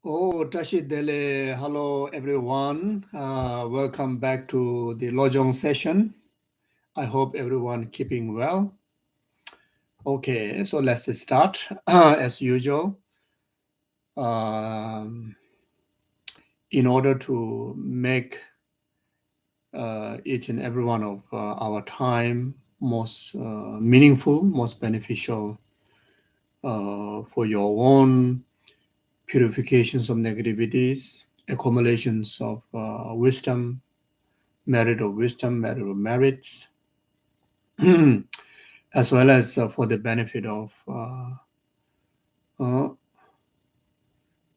Oh, Tashi Dele, hello everyone. Welcome back to the Lojong session. I hope everyone keeping well. Okay, so let's start. As usual, um, in order to make each and every one of our time most meaningful, most beneficial for your own purifications of negativities, accumulations of wisdom, merit of wisdom, merit of merits, as well as for the benefit of uh,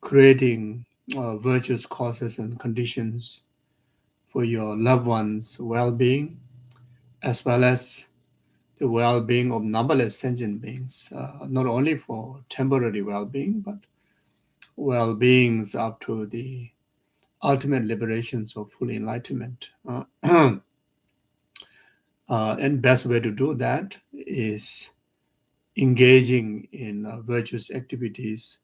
creating virtuous causes and conditions for your loved ones' well-being, as well as the well-being of numberless sentient beings, not only for temporary well-being, but well-beings up to the ultimate liberations of full enlightenment. And best way to do that is engaging in virtuous activities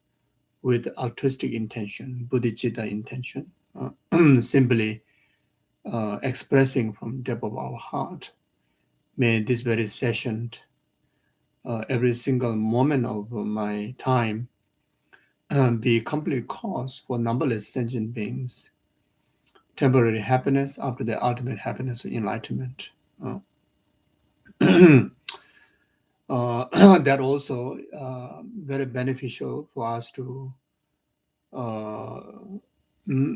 with altruistic intention, Bodhichitta intention, simply expressing from depth of our heart. May this very session, every single moment of my time, be complete cause for numberless sentient beings, temporary happiness after the ultimate happiness of enlightenment. That also very beneficial for us to uh,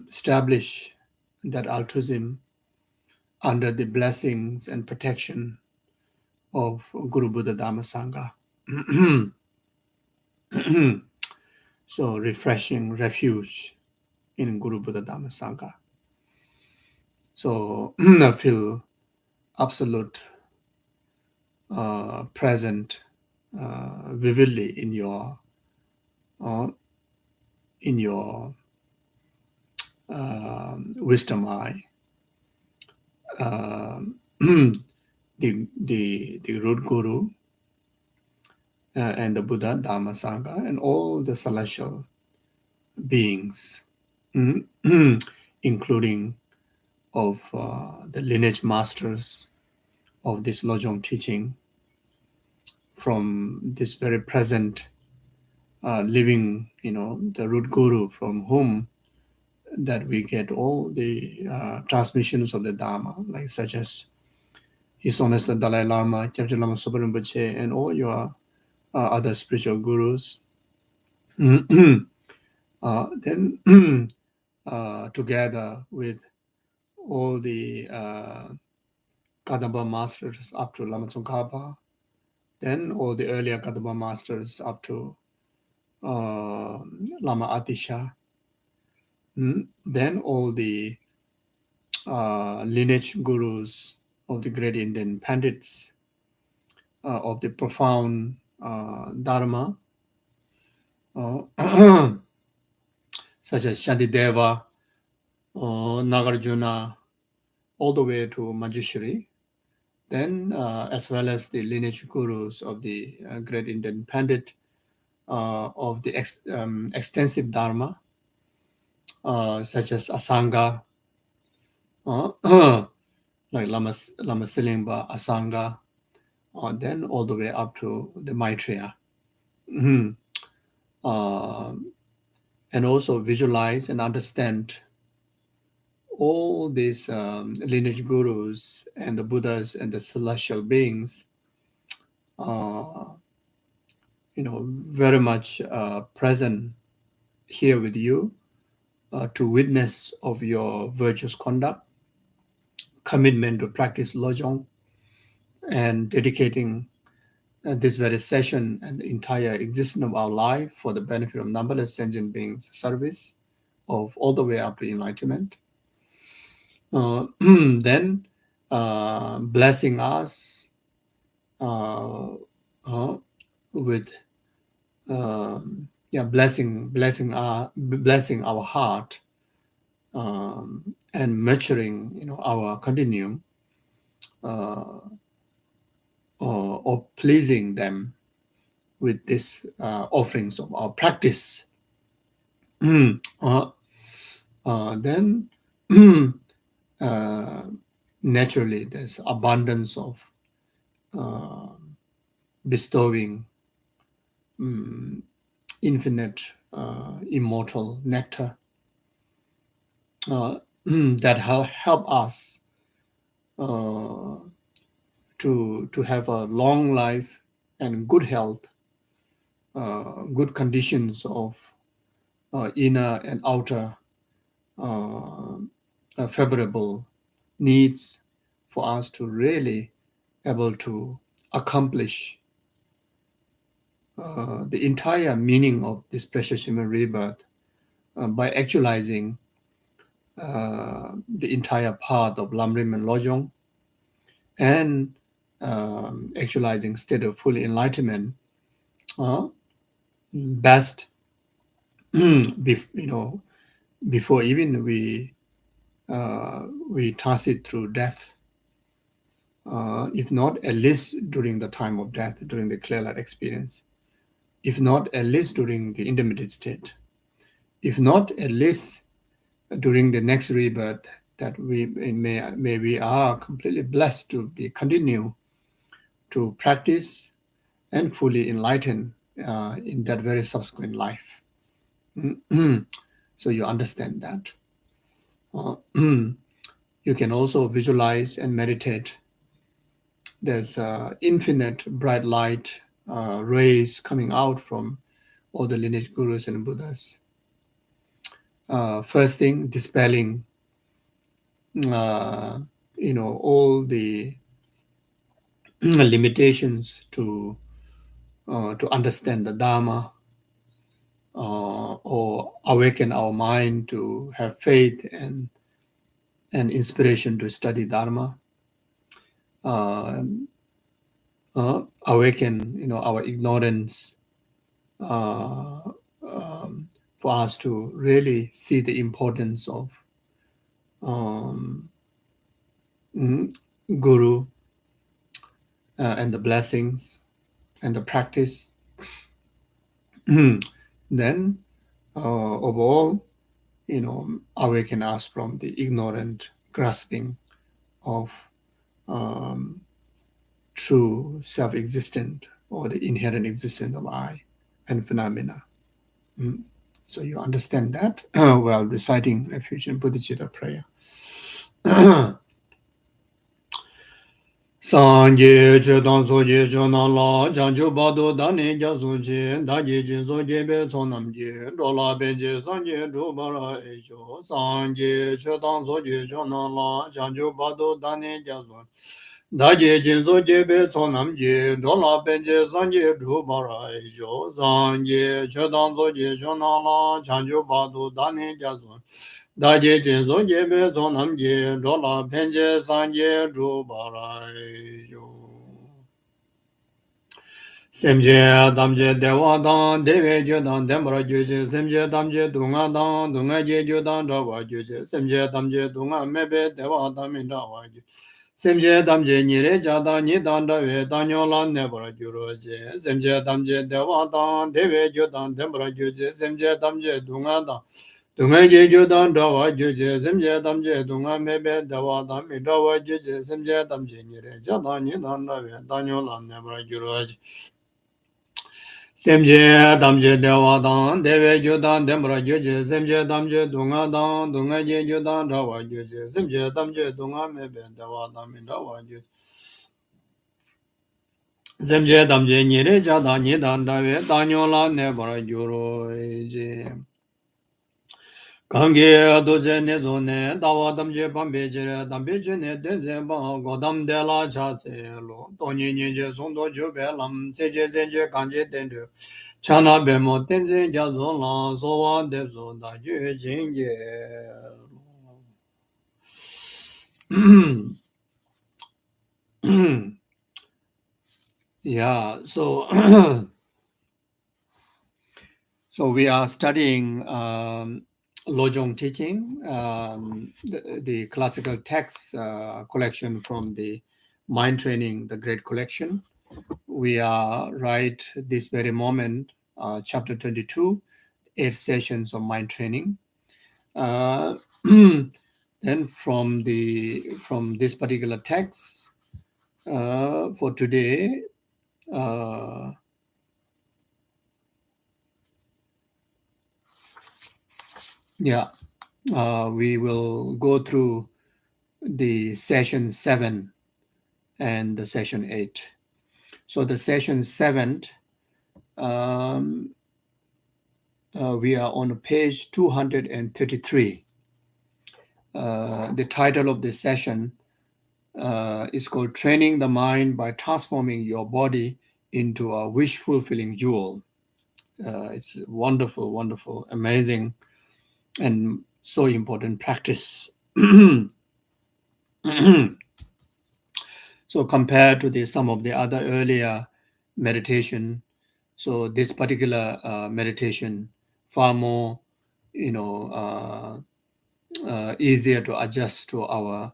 establish that altruism under the blessings and protection of Guru Buddha Dhamma Sangha. So refreshing refuge in Guru Buddha Dhamma Sangha. So I feel absolute present vividly uh, in your wisdom eye. The root guru and the Buddha, Dhamma, Sangha, and all the celestial beings, including of the lineage masters of this Lojong teaching, from this very present living, the root guru from whom that we get all the transmissions of the Dharma, like such as His Holiness the Dalai Lama, Kyabje Lama Sopa Rinpoche, and all your other spiritual gurus. Then together with all the Kadamba masters up to Lama Tsongkhapa, then all the earlier Kadamba masters up to Lama Atisha, then all the lineage gurus of the great Indian Pandits of the profound Dharma, such as Shantideva, Nagarjuna, all the way to Manjushri, then as well as the lineage gurus of the great Indian Pandit of the extensive Dharma, such as Asanga, like Lama Silingba, Asanga, then all the way up to the Maitreya. And also visualize and understand all these lineage gurus and the Buddhas and the celestial beings, very much present here with you to witness of your virtuous conduct, commitment to practice Lojong, and dedicating this very session and the entire existence of our life for the benefit of numberless sentient beings' service of all the way up to enlightenment. Then blessing us with blessing our heart and nurturing our continuum of pleasing them with these offerings of our practice. then uh, naturally there's abundance of uh, bestowing infinite, immortal nectar that help us uh, to have a long life and good health, good conditions of inner and outer uh, favorable needs for us to really able to accomplish the entire meaning of this precious human rebirth by actualizing the entire path of Lamrim and Lojong and actualizing state of full enlightenment uh, best before even we transit through death, if not at least during the time of death, during the clear light experience, if not at least during the intermediate state, if not at least during the next rebirth, that may we are completely blessed to be continue to practice and fully enlighten in that very subsequent life. So you understand that. You can also visualize and meditate. There's infinite bright light rays coming out from all the lineage gurus and Buddhas. First thing, dispelling, all the limitations to understand the Dharma, or awaken our mind to have faith and inspiration to study Dharma. Uh, Awaken, our ignorance, uh, for us to really see the importance of um, Guru and the blessings and the practice. Then, overall, awaken us from the ignorant grasping of true self-existent or the inherent existence of I and phenomena. So you understand that while reciting Refuge and Bodhichitta prayer. Sanje che dan so je cho na la jang ju ba do da ne ja so je da je je so je be cho nam je do la be je san je do ba ra e jo sanje che dan so je cho na la jang ju ba do da ne ja so da je je so je be cho nam je do la be je san je do ba ra e jo sanje che dan so je cho na la jang ju ba do da ne ja so 다제 진소 예배 zonamje 돌아 펜제 산제 주바라이요 셈제 담제 대화당 대외교당 대머라 교제 셈제 담제 동아당 동아제 교당 자와 교제 셈제 담제 동아 매배 대화당 민자와 교제 셈제 담제 니레 자당 니당 자외 당뇨란 내버라 교로제 셈제 담제 대화당 대외교당 대머라 교제 셈제 담제 동아당 동아제 교당 자와 교제 셈제 담제 동아 매배 대화당 민자와 교제 셈제 담제 니레 자당 니당 자외 당뇨란 내버라 교로제 semje damje dewa dan dewe gyu dan dembra gyu je semje damje dunga dan dunga je gyu dan rawa gyu je semje damje dunga mebe dewa dan min rawa gyu semje damje nyere ja dan nye dan rawe danyo la ne bara gyu ro je kange doje ne zo ne dawa damje pambe je dambe je ne denze ba godam de la cha se lo to nye nye je song do ju be lam se je kanje den de chana bemo tenzen jazo la sowa debzo da yue jingye. Yeah, so so we are studying Lojong teaching, the classical text collection from the Mind Training, the Great Collection. We are right this very moment, chapter 22, 8 sessions of mind training. Then from this particular text for today, we will go through the session 7 and the session 8. So the session 7, we are on page 233. The title of this session is called Training the Mind by Transforming Your Body into a Wish-Fulfilling Jewel. It's a wonderful, wonderful, amazing, and so important practice. So compared to some of the other earlier meditation, so this particular meditation far more, easier to adjust to our,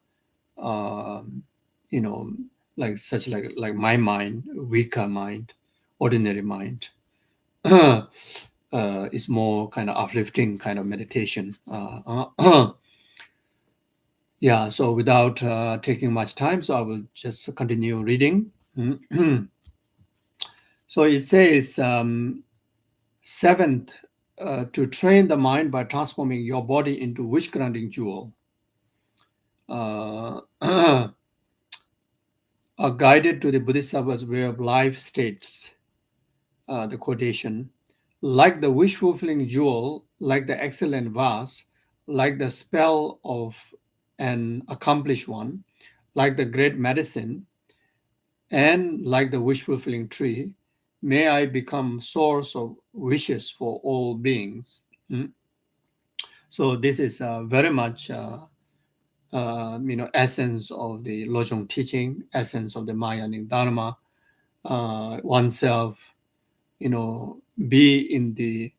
like my mind, weaker mind, ordinary mind. It's more kind of uplifting kind of meditation. Yeah, so without taking much time, so I will just continue reading. So it says, 7th, to train the mind by transforming your body into wish-granting jewel. Are guided to the Bodhisattva's way of life states, the quotation, like the wish-fulfilling jewel, like the excellent vase, like the spell of an accomplished one, like the great medicine, and like the wish-fulfilling tree, may I become source of wishes for all beings. So this is very much, essence of the Lojong teaching, essence of the Mahayanik Dharma. Oneself, be in the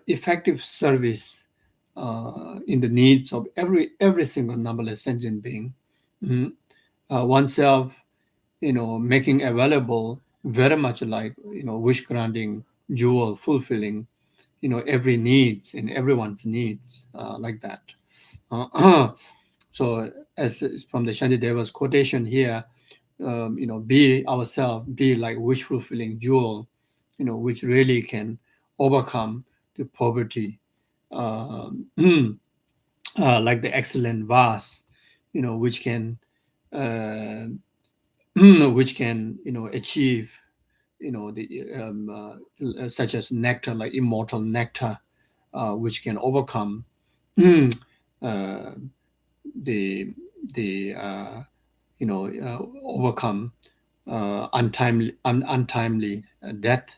effective service in the needs of every single numberless sentient being. Oneself, making available very much like, wish granting jewel, fulfilling, every needs and everyone's needs, like that. So as from the Shantideva's quotation here, be ourselves, be like wish fulfilling jewel, which really can overcome the poverty, like the excellent vase, which can achieve, the such as nectar, like immortal nectar, which can overcome uh, the overcome untimely death,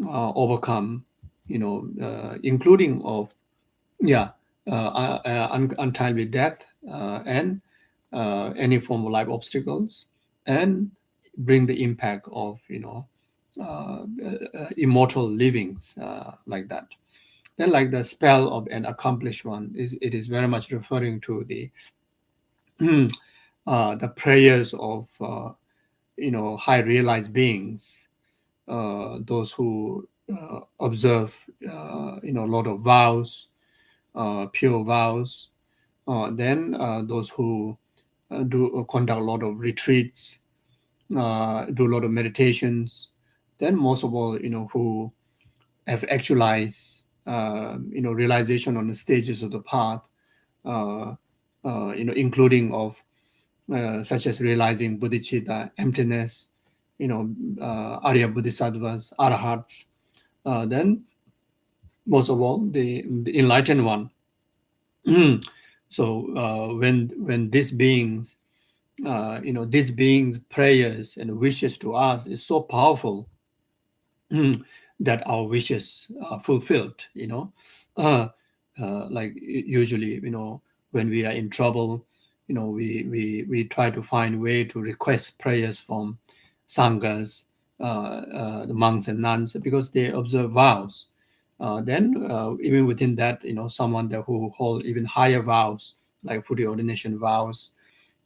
overcome, including of untimely death, and any form of life obstacles, and bring the impact of immortal livings, like that. Then, like the spell of an accomplished one, it is very much referring to the prayers of high realized beings, those who observe a lot of vows, pure vows. Then those who do conduct a lot of retreats, do a lot of meditations. Then most of all, who have actualized, realization on the stages of the path, including of such as realizing bodhicitta, emptiness, Arya Bodhisattvas, Arahats. Then most of all, the enlightened one. So when these beings, these beings' prayers and wishes to us is so powerful, that our wishes are fulfilled. Like usually, when we are in trouble, we try to find way to request prayers from sanghas, the monks and nuns, because they observe vows. Then even within that, someone that who hold even higher vows, like for the ordination vows,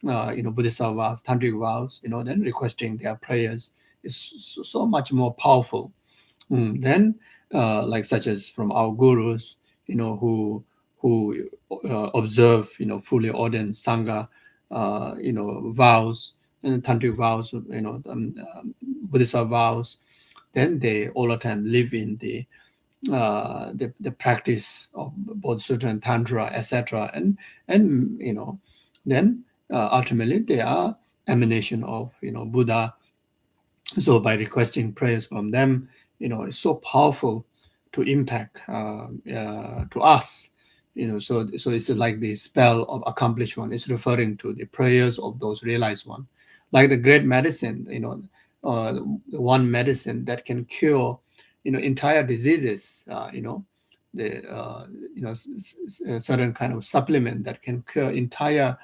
Buddhist vows, tantric vows, then requesting their prayers is so much more powerful. Then like such as from our gurus, who observe, fully ordained sangha, vows and tantric vows, Buddhist vows. Then they all the time live in the practice of both sutra and tantra, etc. And then ultimately they are emanation of Buddha. So by requesting prayers from them, it's so powerful to impact to us. So it's like the spell of accomplished one. It's referring to the prayers of those realized one, like the great medicine. The one medicine that can cure entire diseases. The certain kind of supplement that can cure entire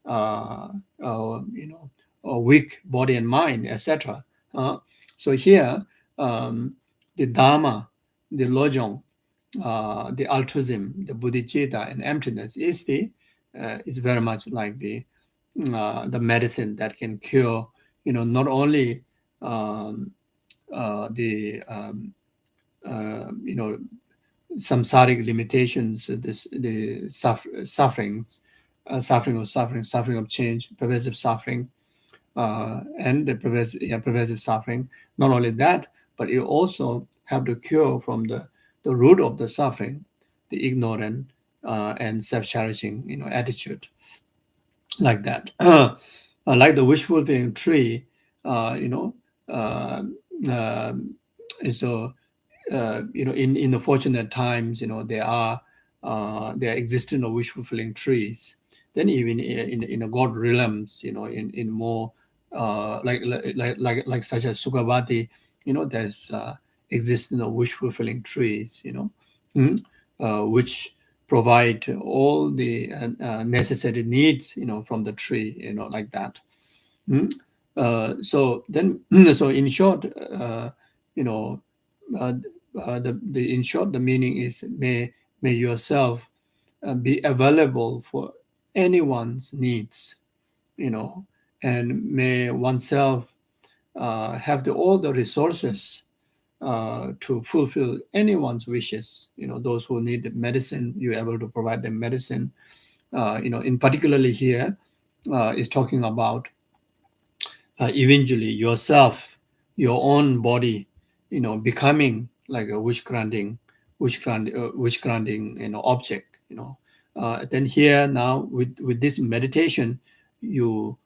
uh, weak body and mind, etc. uh, so here, the Dharma, the Lojong, the altruism, the Bodhichitta, and emptiness is very much like the medicine that can cure, not only um, the samsaric limitations, sufferings, suffering of change, pervasive suffering, and the pervasive suffering. Not only that, but you also have to cure from the root of the suffering, the ignorant and self-cherishing attitude, like that. Like the wish fulfilling tree, you know, uh, um, so in the fortunate times, there are existing of wish fulfilling trees. Then even in the God realms, in more like such as Sukhavati, there's existing of wish fulfilling trees, which provide all the necessary needs, from the tree, like that. Mm. So then, so in short, you know, uh, the in short, the meaning is may yourself be available for anyone's needs, you know, and may oneself have all the resources to fulfill anyone's wishes. Those who need medicine, you're able to provide them medicine. In particularly here, is talking about eventually yourself, your own body, becoming like a wish granting, object. Then here now with this meditation, you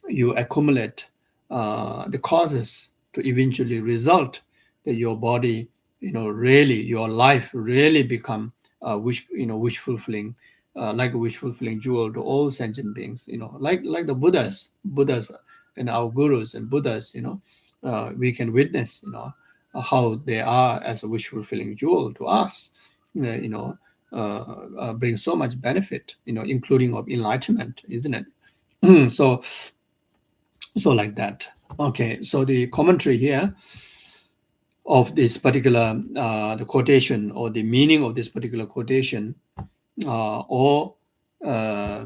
you accumulate the causes to eventually result that your body, really your life really become wish fulfilling, like a wish fulfilling jewel to all sentient beings. Like the Buddhas and our gurus and Buddhas. We can witness how they are as a wish fulfilling jewel to us. Bring so much benefit. Including of enlightenment, isn't it? So like that. Okay, so the commentary here of this particular the quotation, or the meaning of this particular quotation, or uh,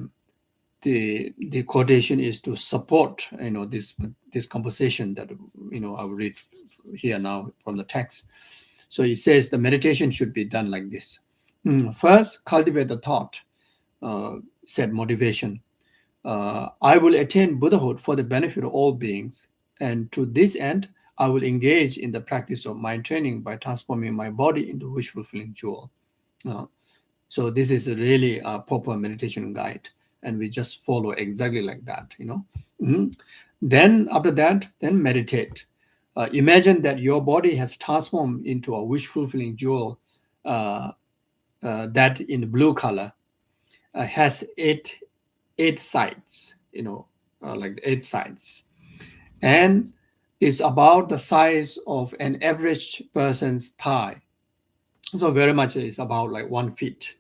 the quotation is to support this conversation that I will read here now from the text. So it says the meditation should be done like this. First, cultivate the thought, said motivation. I will attain Buddhahood for the benefit of all beings, and to this end, I will engage in the practice of mind training by transforming my body into wish fulfilling jewel. Uh, so this is really a proper meditation guide, and we just follow exactly like that. Mhm. Then after that, then meditate. Imagine that your body has transformed into a wish fulfilling jewel, uh, that in blue color has eight sides, like eight sides, and is about the size of an average person's thigh. So very much is about like 1 feet.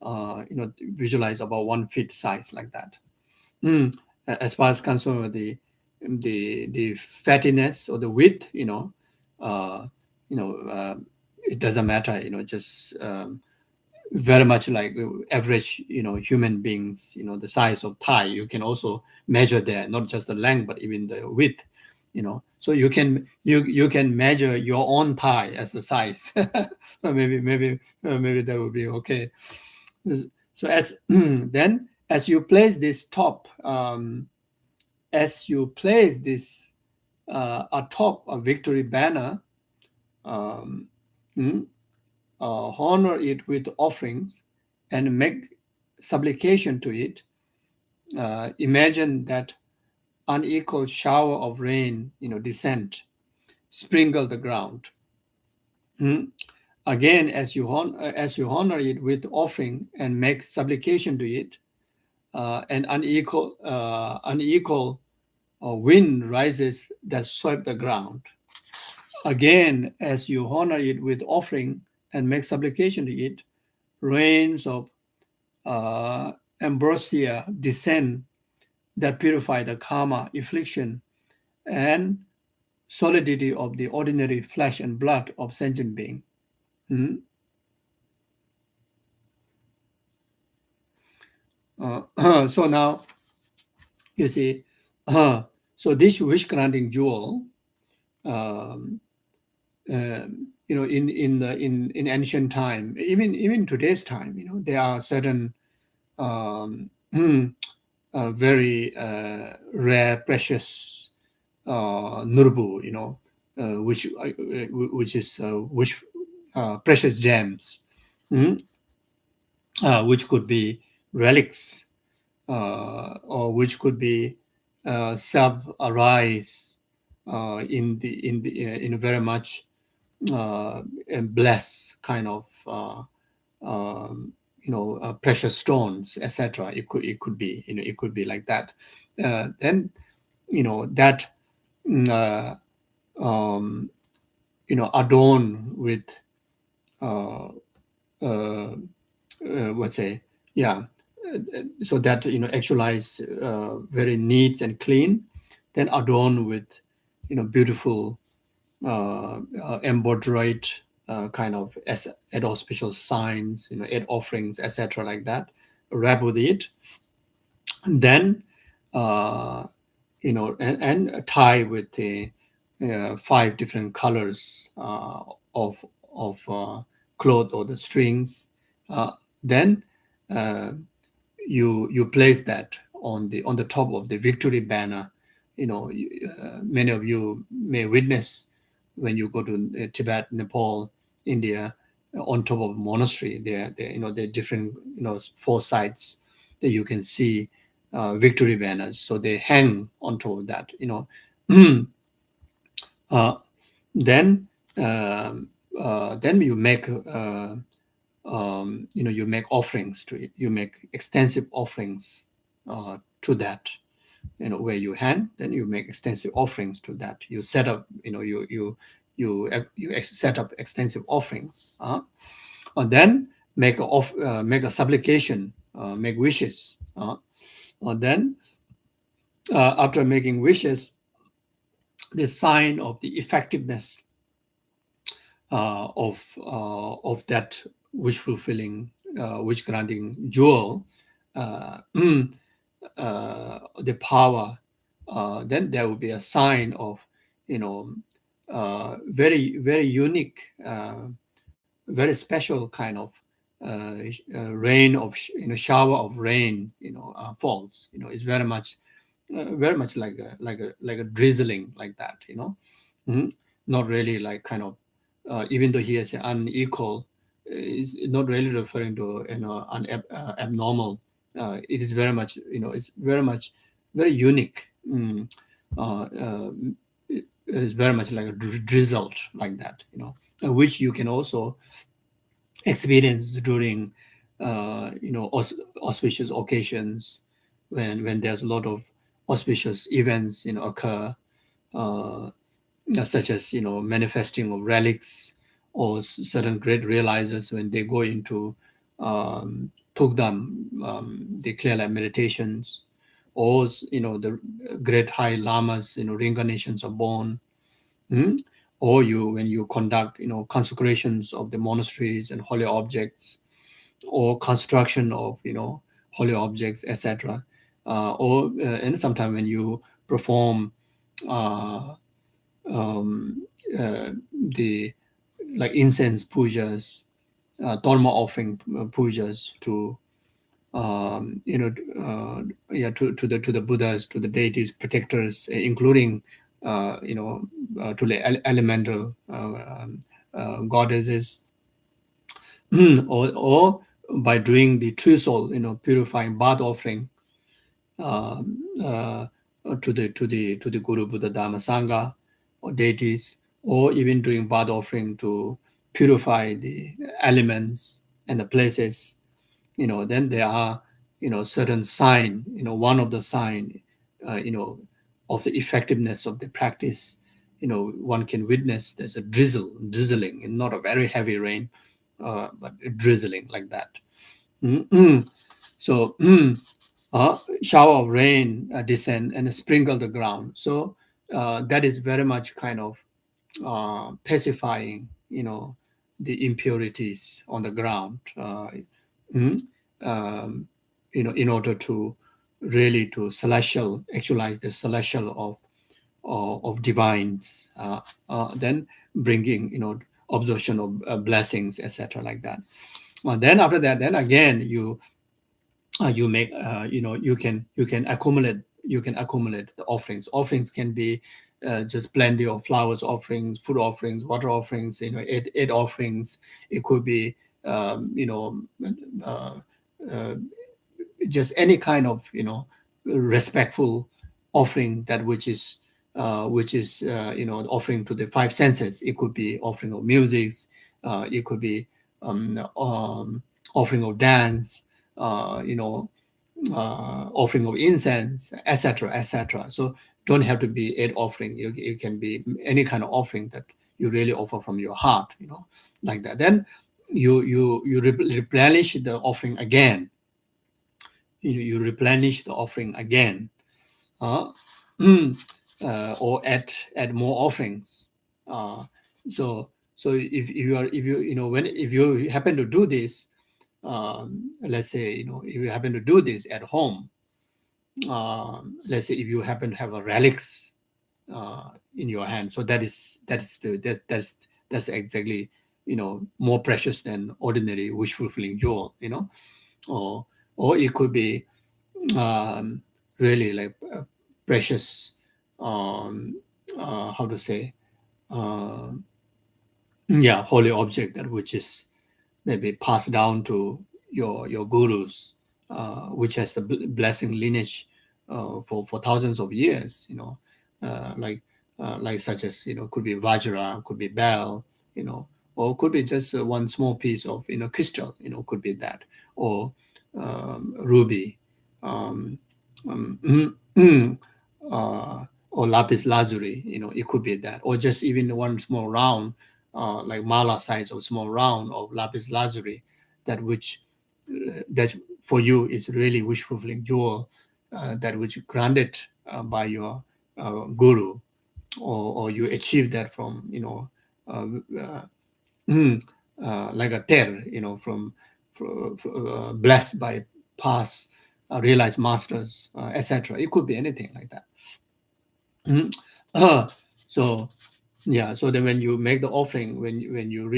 Visualize about 1 feet size, like that. Mm. As far as concerned with the fattiness or the width, uh, you know, uh, it doesn't matter. Just very much like average human beings, the size of thigh. You can also measure there, not just the length but even the width. So you can measure your own thigh as a size. Maybe that would be okay. So as then as you place this top, as you place this atop a victory banner, um, mm, honor it with offerings and make supplication to it. Imagine that unequal shower of rain, descend, sprinkle the ground. Mm. Again, as you honor it with offering and make supplication to it, an unequal wind rises that sweep the ground. Again, as you honor it with offering and make supplication to it, rains of ambrosia descend that purify the karma, affliction, and solidity of the ordinary flesh and blood of sentient being. Mm. So now you see, so this wish granting jewel, um, in ancient time, even today's time, there are certain um, very rare, precious nurbu, which is precious gems, mm, which could be relics, or which could be self arise in a very much blessed kind of precious stones, etc. It could be, it could be like that. Then that mm, uh, um, adorned with uh, uh, let's say, yeah, so that actualize very neat and clean, then adorned with beautiful embroidered kind of eight auspicious signs, eight offerings, etc., like that, wrap with it, and then uh, and tie with the five different colors of cloth or the strings. Then uh, you place that on the top of the victory banner. Many of you may witness when you go to Tibet, Nepal, India, on top of a monastery. There are different four sides that you can see victory banners. So they hang on top of that. uh, then then you make you make offerings to it. You make extensive offerings to that. Where you hang, then you make extensive offerings to that. You set up, set up extensive offerings, and then make a supplication, make wishes. And then after making wishes, the sign of the effectiveness of that wish fulfilling, wish granting jewel, the power, then there will be a sign of, very very unique, very special kind of rain of shower of rain, falls. It's very much like a drizzling like that. Mhm. Not really like kind of, even though he has an unequal, is not really referring to an abnormal. It is very much, it's very much very unique. It's very much like a drizzle like that, which you can also experience during auspicious occasions, when there's a lot of auspicious events occur, uh, such as manifesting of relics, or certain great realizers when they go into Tugdam, the clear light meditations, or the great high lamas, reincarnations are born. Mm? Or when you conduct consecrations of the monasteries and holy objects, or construction of holy objects, etc. Or and sometimes when you perform uh, um, the like incense pujas, dharma offering pujas to you know yeah to the Buddhas, to the deities, protectors, including you know to the elemental goddesses, or by doing the drizzle, purifying bath offering um, uh, to the Guru Buddha Dhamma Sangha or deities, or even doing bath offering to purify the elements and the places. Then there are certain sign. One of the sign, of the effectiveness of the practice. One can witness there's a drizzling, and not a very heavy rain, but drizzling like that. Mm-mm. So shower of rain descend and sprinkle the ground. So that is very much kind of pacifying, the impurities on the ground. Mm, um, in order to really to celestial actualize the celestial of divines, then bringing absorption of blessings, etc., like that. Then after that, then again you make you can accumulate the offerings. Offerings can be just plenty of flowers offerings, food offerings, water offerings, eight offerings. It could be uh, uh, just any kind of respectful offering, that which is offering to the five senses. It could be offering of music, it could be offering of dance, offering of incense, etc., etc. So don't have to be eight offering. It can be any kind of offering that you really offer from your heart, like that. Then you replenish the offering again. You replenish the offering again, uh, or add more offerings. Uh, so if you are if you when if you happen to do this, let's say if you happen to do this at home, let's say if you happen to have a relics in your hand, so that's exactly more precious than ordinary wish fulfilling jewel, or it could be um, really like precious, um, how to say, uh, yeah, holy object, that which is maybe passed down to your gurus, which has the blessing lineage for thousands of years. Like like such as could be vajra, could be bell, or could be just one small piece of crystal, could be that, or ruby, um, or lapis lazuli, it could be that, or just even one small round, like mala size or small round of lapis lazuli, that which that for you is really wish fulfilling jewel, that which granted by your guru, or you achieve that from uh, uh, mm, like a ter, from blessed by past realized masters, etc. It could be anything like that. Mhm. So yeah, so then when you make the offering, when you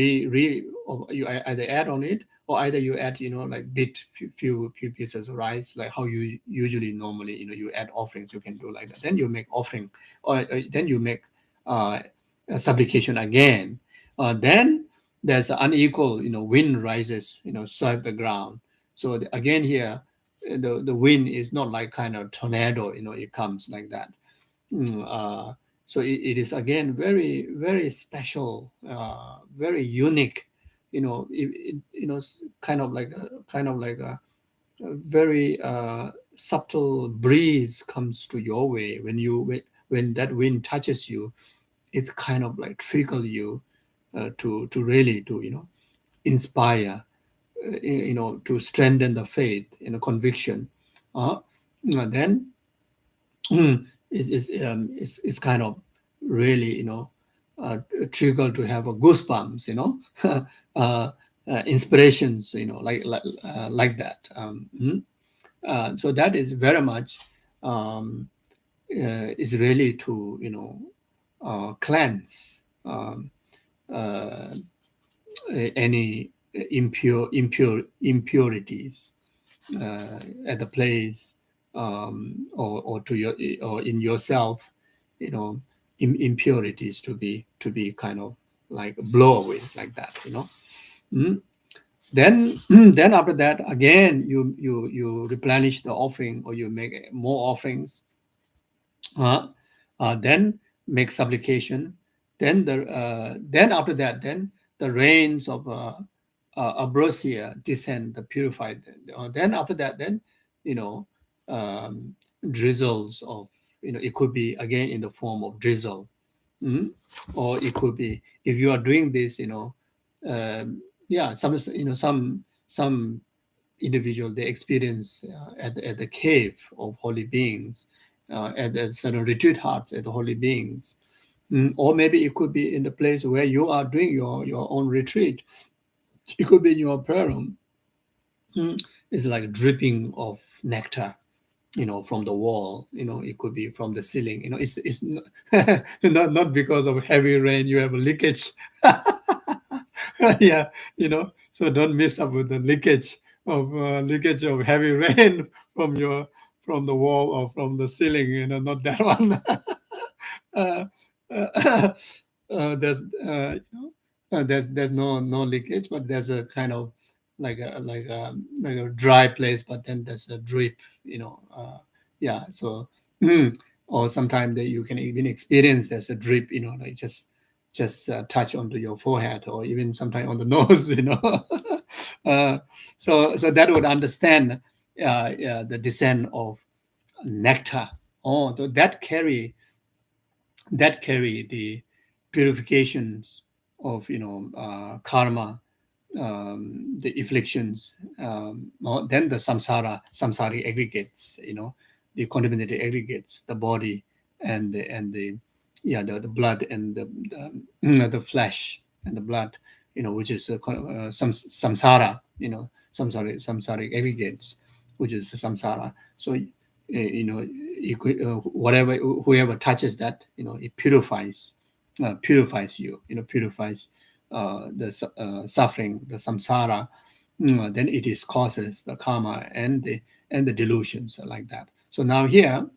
or you either add on it, or either you add like few pieces of rice, like how you usually normally you add offerings, you can do like that. Then you make offering, or then you make uh, a supplication again. Then there's an unequal wind rises, sweep the ground. So again here, the wind is not like kind of tornado, it comes like that. Mm, so it is again very very special, very unique. Kind of like a very subtle breeze comes to your way when that wind touches you. It kind of like trickle you to really to inspire, to strengthen the faith, conviction. Uh, then is kind of really trigger to have a goosebumps, uh, inspirations, like that. So that is very much is really to cleanse uh, any impurities at the place, or to your, or in yourself, you know, impurities to be kind of like blow away like that, Mm. Then then after that again you replenish the offering, or you make more offerings, uh, then make supplication. Then after that, then the rains of ambrosia descend, the purified. Then after that, then you know um, drizzles of, it could be again in the form of drizzle, mm? Or it could be, if you are doing this, yeah, some individual, they experience at the cave of holy beings, at the certain retreat hearts at the holy beings. Or maybe it could be in the place where you are doing your own retreat. It could be in your prayer room. It's like dripping of nectar, from the wall. It could be from the ceiling. It's not, not because of heavy rain you have a leakage. Yeah, so don't mess up with the leakage of heavy rain from the wall or from the ceiling. Not that one. uh, uh, there's no leakage, but there's a kind of like a dry place, but then there's a drip. Yeah. So, or sometimes you can even experience there's a drip. Like just touch onto your forehead, or even sometimes on the nose. uh, so that would understand yeah, the descent of nectar. Oh, that carry the purifications of karma, the afflictions, then the samsari aggregates, the contaminated aggregates, the body and the yeah, the blood and the flesh and the blood, which is samsara, samsaric aggregates, which is samsara. So whatever, whoever touches that, it purifies you, purifies the suffering, the samsara. Then it is causes the karma and the delusions like that. So now here,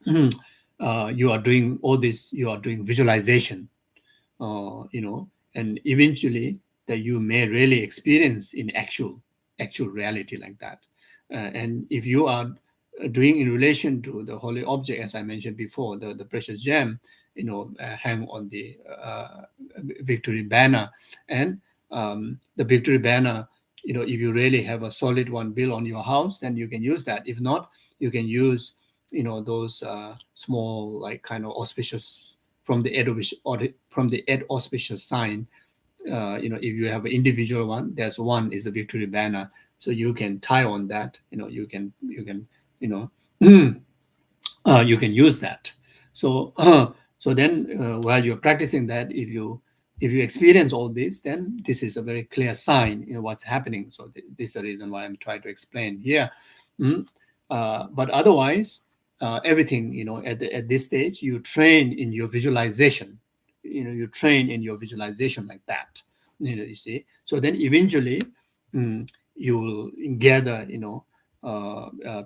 you are doing all this, you are doing visualization, and eventually that you may really experience in actual reality like that. And if you are doing in relation to the holy object, as I mentioned before, the precious gem, hang on the victory banner, and the victory banner, if you really have a solid one built on your house, then you can use that. If not, you can use those small, like kind of auspicious, from the auspicious sign. If you have an individual one, there's one is a victory banner, so you can tie on that. You know you can use that. So so then, while you're practicing that, if you experience all this, then this is a very clear sign, what's happening. So this is the reason why I'm trying to explain here. Mm. But otherwise, everything, at this stage, you train in your visualization. You train in your visualization like that. You see. So then eventually, you will gather,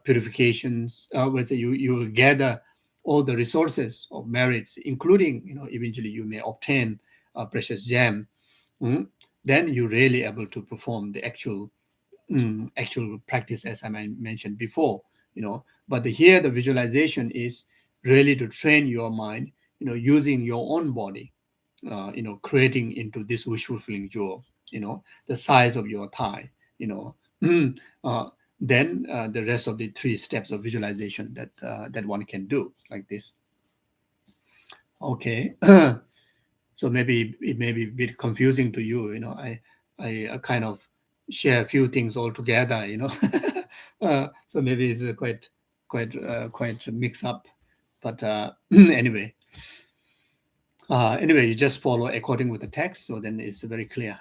purifications. Let's say you will gather all the resources of merits, including, eventually you may obtain a precious gem. Mm. Then you're really able to perform the actual practice, as I mentioned before. But here the visualization is really to train your mind, using your own body, creating into this wish fulfilling jewel, the size of your thigh, you know. Mm, uh, then the rest of the three steps of visualization that one can do like this. Okay. So maybe it may be a bit confusing to you. I kind of share a few things all together. So maybe it's quite mix up. But anyway, you just follow according with the text. So then it's very clear.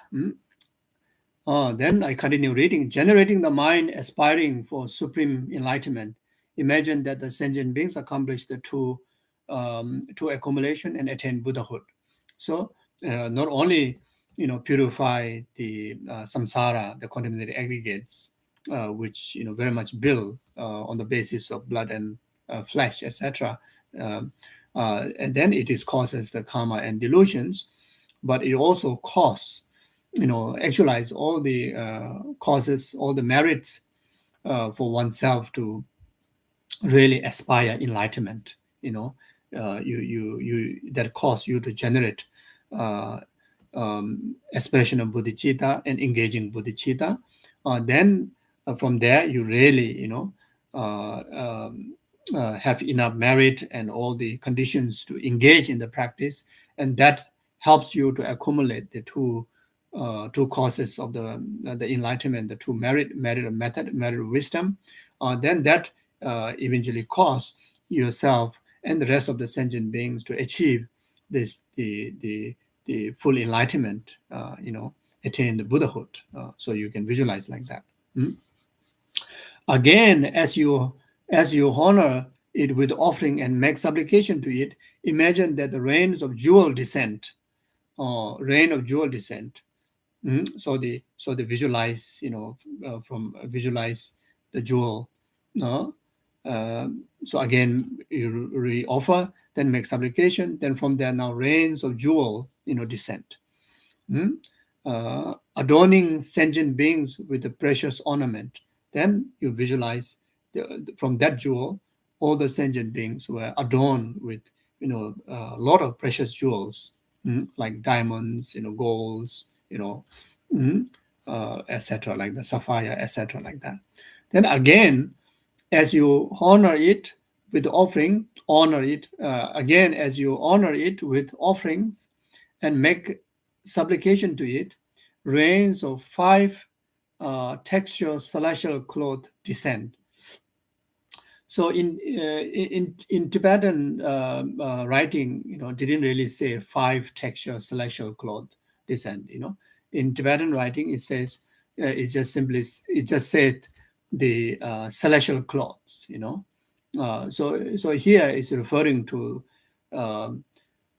Then I continue reading. Generating the mind aspiring for supreme enlightenment. Imagine that the sentient beings accomplish the two to accumulation and attain Buddhahood. So not only purify the samsara, the contaminated aggregates, which very much build on the basis of blood and flesh, etc. Um, and then it is causes the karma and delusions, but it also causes, actualize all the causes, all the merits for oneself to really aspire enlightenment. You that cause you to generate uh, expression of bodhicitta and engaging bodhicitta. Then from there you really uh, um, have enough merit and all the conditions to engage in the practice, and that helps you to accumulate the two causes of the enlightenment, the two merit of method, merit of wisdom. Then that eventually cause yourself and the rest of the sentient beings to achieve this the full enlightenment, attain the Buddhahood. So you can visualize like that. Mm. Again, as you honor it with offering and make supplication to it, imagine that the rains of jewel descent, or rain of jewel descent. So the visualize, from visualize the jewel. No, so again you re-offer, then make supplication, then from there now rains of jewel, descent. Mm? Adorning sentient beings with the precious ornament. Then you visualize from that jewel, all the sentient beings were adorned with, a lot of precious jewels, like diamonds, golds, mm, etc., like the sapphire, etc., like that. Then again, as you honor it with offering, honor it again as you honor it with offerings and make supplication to it, rains of five texture celestial cloth descend. So in Tibetan writing, didn't really say five texture celestial cloth descend. In Tibetan writing, it says it just said the celestial cloths. So here is referring to um,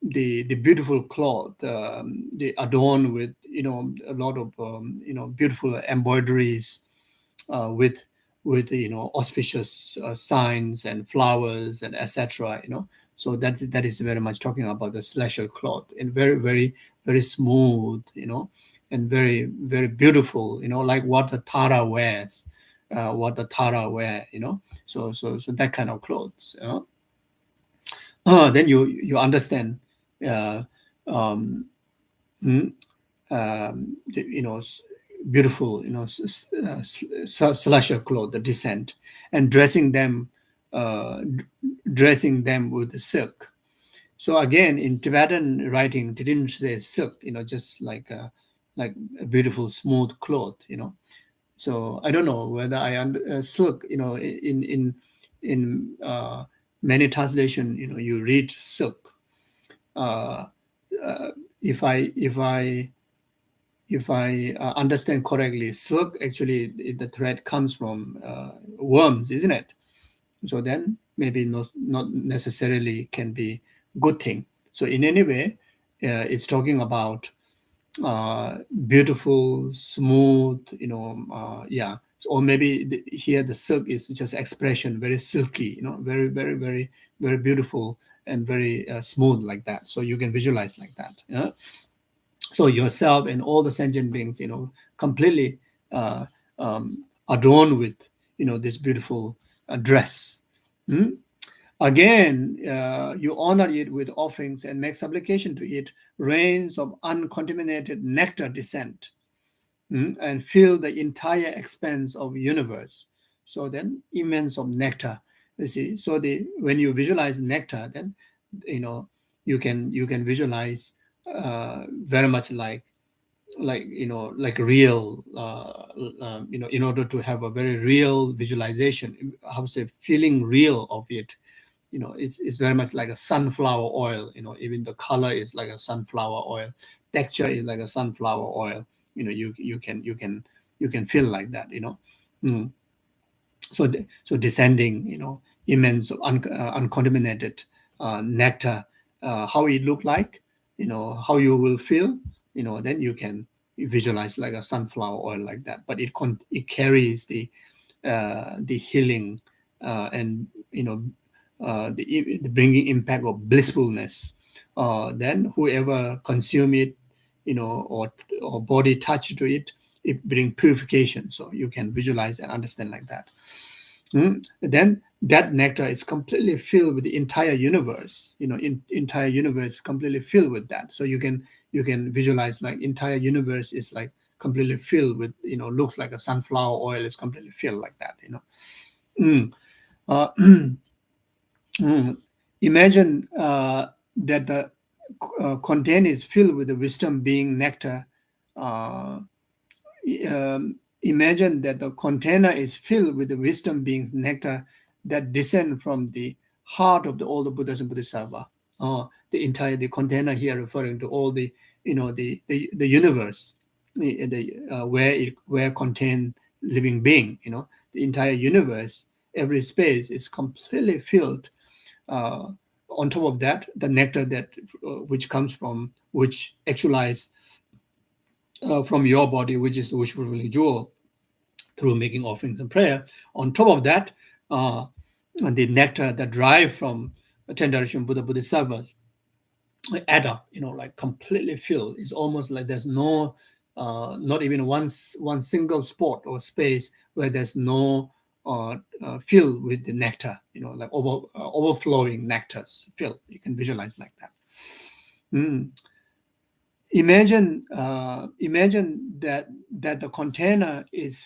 the beautiful cloth, the adorned with a lot of beautiful embroideries, with auspicious signs and flowers and etc. So that is very much talking about the celestial cloth, and very very very smooth, and very very beautiful, like what the Tara wears, so that kind of clothes. Then you understand, uh, um, mm, beautiful, celestial cloth, the descent, and uh, dressing them with silk. So again, in Tibetan writing, they didn't say silk, just like a beautiful smooth cloth. So I don't know whether silk, in many translation, you read silk. Uh, if I understand correctly, silk actually the thread comes from worms, isn't it? So then maybe not necessarily can be good thing. So in any way, it's talking about beautiful, smooth, yeah. Or maybe here the silk is just expression, very silky, very very very very beautiful and very smooth like that. So you can visualize like that. Yeah. So yourself and all the sentient beings, completely adorned with, this beautiful dress. Hmm? Again, you honor it with offerings and make supplication to it. Rains of uncontaminated nectar descend, and fill the entire expanse of universe. So then, immense of nectar. You see, so when you visualize nectar, then you know you can visualize very much like real, in order to have a very real visualization, how to say, feeling real of it. It's very much like a sunflower oil. Even the color is like a sunflower oil, texture is like a sunflower oil. You can feel like that. So descending, immense uncontaminated nectar, how it look like, how you will feel, then you can visualize like a sunflower oil like that. But it carries the healing, and the bringing impact of blissfulness. Then whoever consume it, or body touch to it, it bring purification. So you can visualize and understand like that. Then that nectar is completely filled with the entire universe. Entire universe completely filled with that. So you can visualize like entire universe is like completely filled with, looks like a sunflower oil is completely filled like that. Mm. Uh, Imagine that the container is filled with the wisdom being nectar. Uh, Imagine that the container is filled with the wisdom beings nectar that descend from the heart of the older Buddhas and Bodhisattva. The container here referring to all the universe, where contain living being. The entire universe, every space is completely filled. Uh, on top of that, the nectar that which comes from, which actualize from your body, which is the wishful willing jewel, through making offerings and prayer. On top of that, the nectar that drive from 10 direction Buddha Bodhisattvas add up, like completely filled. It's almost like there's no, not even one single spot or space where there's no filled with the nectar, like overflowing nectars filled. You can visualize like that. Mm. Imagine that the container is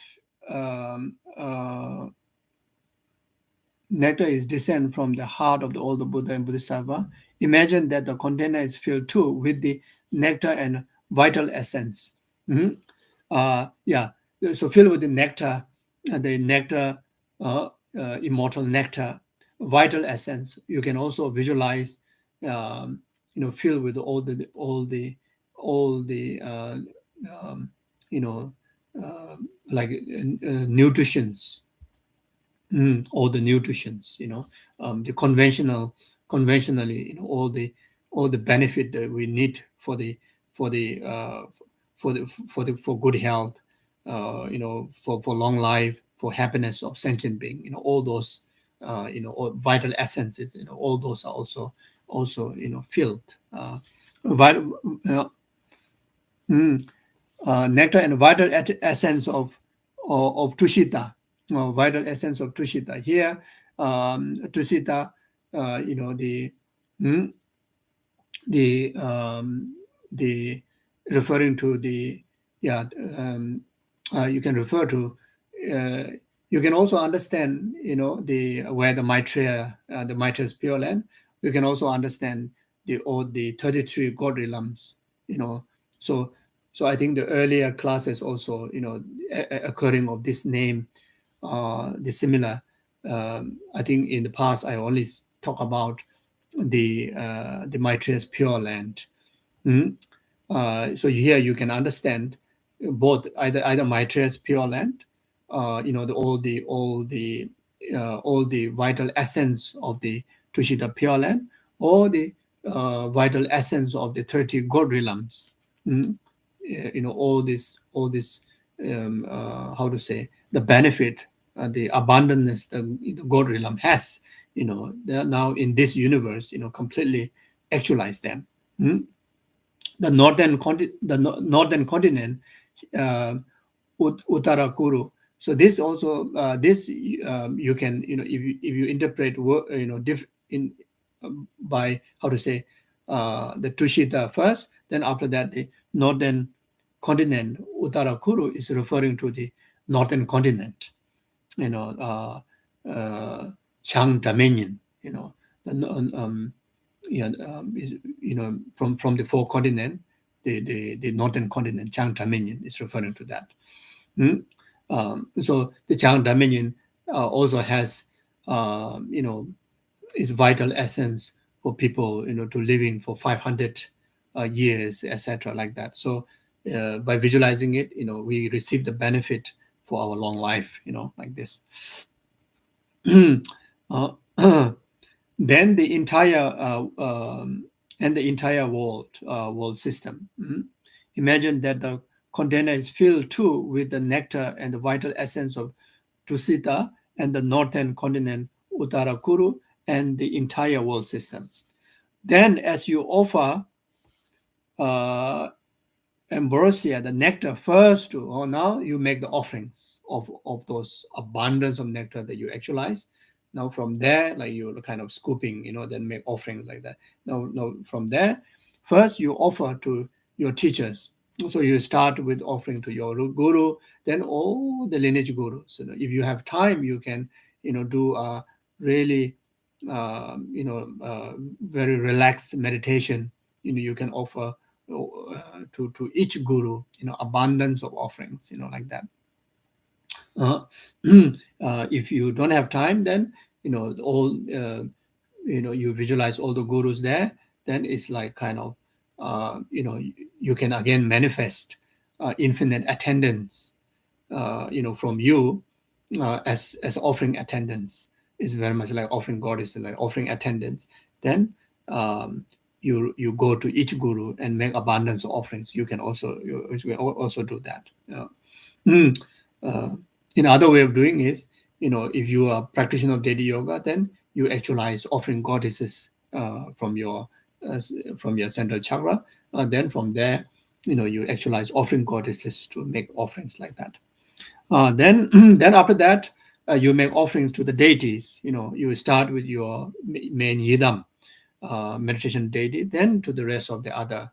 nectar is descent from the heart of the older Buddha and Bodhisattva. Imagine that the container is filled too with the nectar and vital essence. Mhm. Yeah, so filled with the nectar, uh, immortal nectar, vital essence. You can also visualize, filled with all the um, you know, like nutritions, all the nutritions, the conventionally, all the benefit that we need for the for good health, for long life, for happiness of sentient being, all those, all vital essences, all those are also filled. Vital, mm, nectar and vital essence of Tushita, vital essence of Tushita. Here, Tushita, the mm, the referring to the, yeah, you can refer to, uh, you can also understand, the where the Maitreya's Pure Land. You can also understand the 33 god realms, you know so I think the earlier classes also, occurring of this name, the similar, I think in the past I only talk about the Maitreya's Pure Land. Mm. So here you can understand both, either Maitreya's Pure Land, all the vital essence of the Tushita Pure Land, or the vital essence of the 30 god realms. Mm. All this, how to say, the benefit, the abundance the god realm has, they are now in this universe, completely actualize them. Mm. The northern continent, uh, Uttarakuru. So this also, this, you can, if you interpret in, by, how to say, the Tushita first, then after that the northern continent Uttarakuru is referring to the northern continent, you know, Chang Dominion, the, yeah, from the four continent, the northern continent, Chang Dominion is referring to that. Mm? So the Chang Dominion also has, its vital essence for people, to living for 500 years, etc., like that. So by visualizing it, we receive the benefit for our long life, like this. uh, then the entire and the entire world system. Imagine that the container is filled too with the nectar and the vital essence of Tusita and the northern continent Uttarakuru and the entire world system. Then, as you offer uh, ambrosia, the nectar first to, or now you make the offerings of those abundance of nectar that you actualize. Now from there, like you're kind of scooping, then make offerings like that. Now from there, first you offer to your teachers. So you start with offering to your guru, then all the lineage gurus. If you have time, you can, do a really, very relaxed meditation. You can offer to each guru, abundance of offerings, like that. uh, if you don't have time, then all you visualize all the gurus there, then it's like kind of you can again manifest infinite attendance from you, as offering attendance. Is very much like offering goddess, like offering attendance. Then you go to each guru and make abundance of offerings. You can also do that. Mm. Uh, in other way of doing is, if you are a practitioner of daily yoga, then you actualize offering goddesses uh, from your central chakra. Then from there, you actualize offering goddesses to make offerings like that. Then then after that, you make offerings to the deities. You start with your main yidam, meditation deity, then to the rest of the other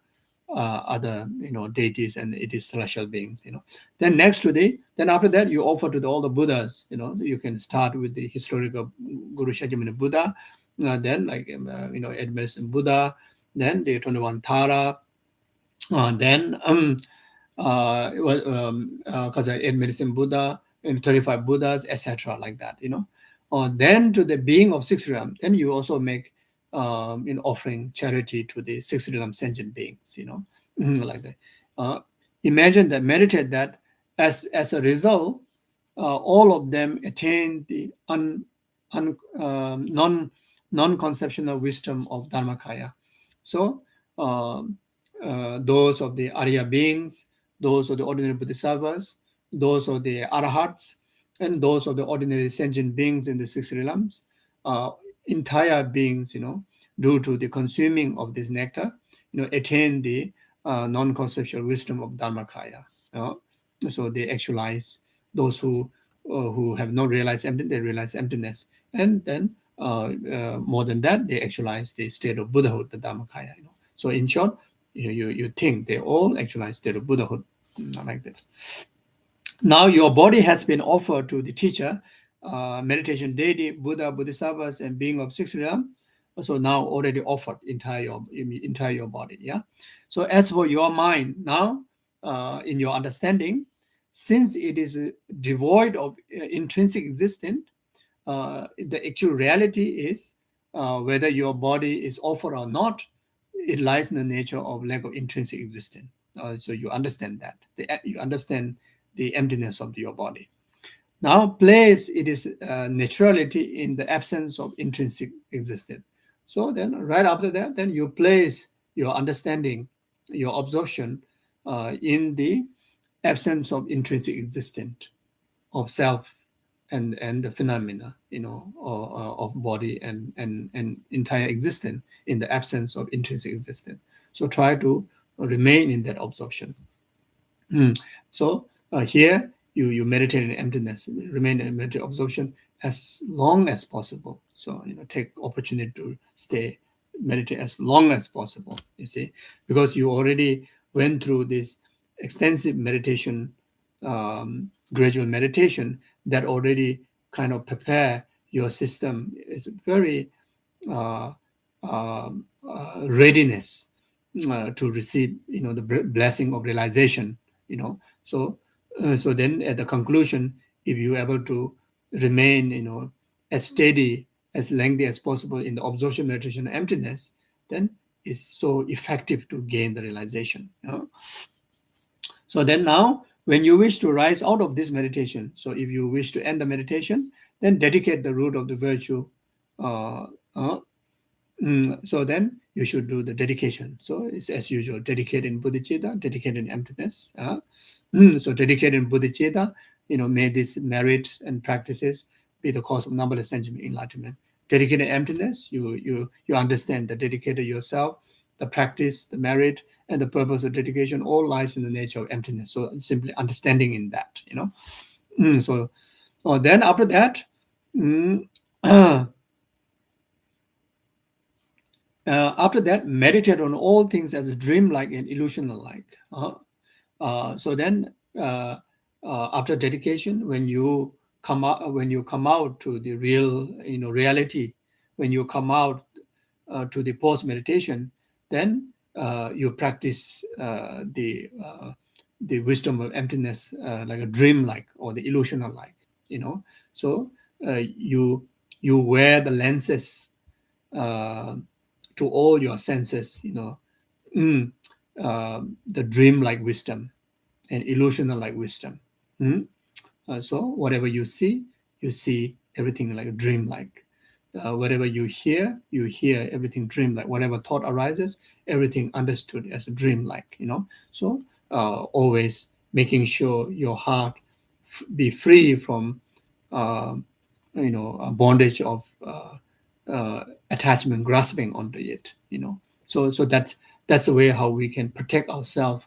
deities and it is celestial beings. Then next to then after that you offer to all the Buddhas. You can start with the historical Guru Shakyamuni Buddha, then like Ed Medicine Buddha, then the 21 Tara, then because Ed Medicine Buddha and 35 Buddhas, etc., like that. Then to the being of six realm, then you also make in offering charity to the six realm sentient beings. Like that. Uh, Imagine that, meditate that, as a result, all of them attain the non-conceptual wisdom of Dharmakaya. So those of the Arya beings, those of the ordinary Bodhisattvas, those of the Arahats, and those of the ordinary sentient beings in the six realms, uh, entire beings, due to the consuming of this nectar, attain the non-conceptual wisdom of Dharmakaya. So they actualize those who have not realized emptiness, they realize emptiness, and then more than that, they actualize the state of Buddhahood, the Dharmakaya. So in short, you think they all actualize state of Buddhahood, like this. Now your body has been offered to the teacher, meditation deity, Buddha, Bodhisattvas, and being of six realm. So now already offered entire your body. Yeah. So as for your mind, now in your understanding, since it is devoid of intrinsic existence, the actual reality is, whether your body is offered or not, it lies in the nature of lack of intrinsic existence. So you understand that. You understand the emptiness of your body. Now, place it is naturality in the absence of intrinsic existence. So then, right after that, then you place your understanding, your absorption in the absence of intrinsic existence of self and the phenomena, of body and entire existence in the absence of intrinsic existence. So try to remain in that absorption. So here you meditate in emptiness, remain in meditative absorption as long as possible. So take opportunity to stay meditate as long as possible. You see, because you already went through this extensive meditation, gradual meditation that already kind of prepare your system. It's very uh, readiness to receive the blessing of realization. So then at the conclusion, if you're able to remain as steady, as lengthy as possible in the absorption meditation emptiness, then it's so effective to gain the realization. So then now, when you wish to rise out of this meditation, so if you wish to end the meditation, then dedicate the root of the virtue uh, uh, So then you should do the dedication. So it's as usual, dedicate in bodhicitta, dedicate in emptiness. So dedicate in bodhicitta, may this merit and practices be the cause of numberless sentient enlightenment. Dedicate in emptiness, you understand the dedicated yourself, the practice, the merit, and the purpose of dedication all lies in the nature of emptiness. So simply understanding in that, So then after that, mm, after that, meditate on all things as dream-like and illusional-like. So then, after dedication, when you come out to the real, reality, when you come out to the post meditation, then you practice the wisdom of emptiness, like a dream-like or the illusional-like. So you wear the lenses uh, to all your senses, the dream-like wisdom and illusional-like wisdom. So whatever you see everything like a dream-like. Whatever you hear everything dream-like. Whatever thought arises, everything understood as a dream-like. So always making sure your heart be free from uh, bondage of attachment, grasping onto it. So that's the way how we can protect ourselves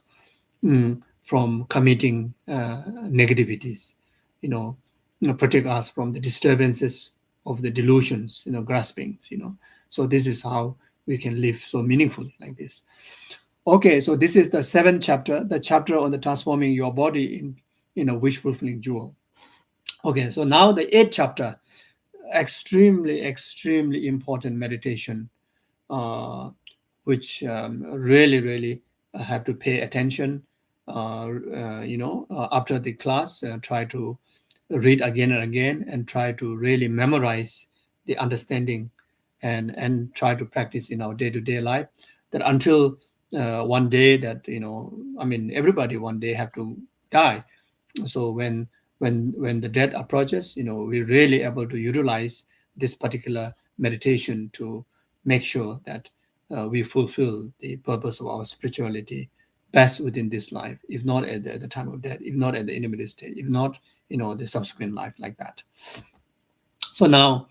from committing negativities. Protect us from the disturbances of the delusions, graspings. So this is how we can live so meaningfully like this. Okay, so this is the 7th chapter, the chapter on the transforming your body in a wish fulfilling jewel. Okay, so now the 8th chapter, extremely important meditation, uh, which really have to pay attention. After the class, try to read again and again and try to really memorize the understanding and try to practice in our day-to-day life, that until one day that everybody one day have to die. So when the death approaches, we're really able to utilize this particular meditation to make sure that we fulfill the purpose of our spirituality best within this life, if not at the time of death, if not at the intermediate state, if not the subsequent life, like that. So now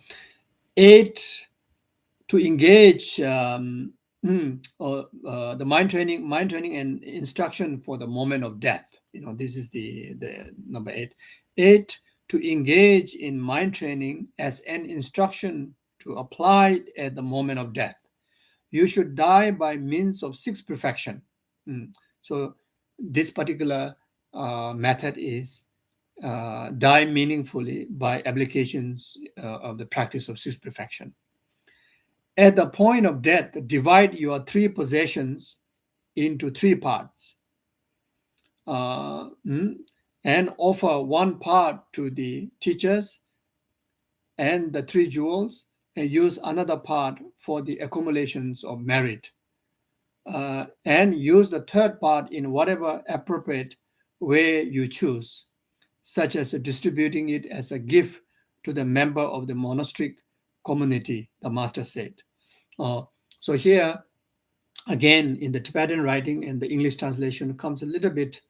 8, to engage the mind training and instruction for the moment of death. This is the number 8. 8, to engage in mind training as an instruction to apply it at the moment of death. You should die by means of 6 perfection. So this particular method is die meaningfully by applications of the practice of 6 perfection. At the point of death, divide your 3 possessions into 3 parts, and offer 1 part to the teachers and the 3 jewels, and use another part for the accumulations of merit, and use the 3rd part in whatever appropriate way you choose, such as distributing it as a gift to the member of the monastic community, the master said. So here, again, in the Tibetan writing and the English translation comes a little bit,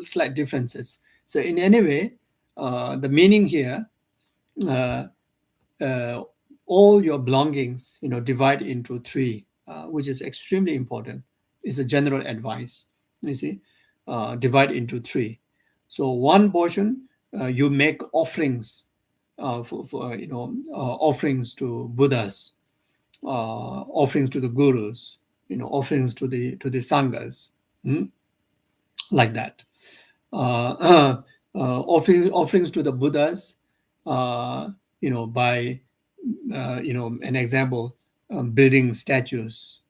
slight differences. So in any way, the meaning here, uh, all your belongings, divide into 3, which is extremely important. It's a general advice. You see, divide into 3. So 1 portion, you make offerings for offerings to Buddhas, offerings to the gurus, offerings to the sanghas, like that. Offerings to the Buddhas, by an example, building statues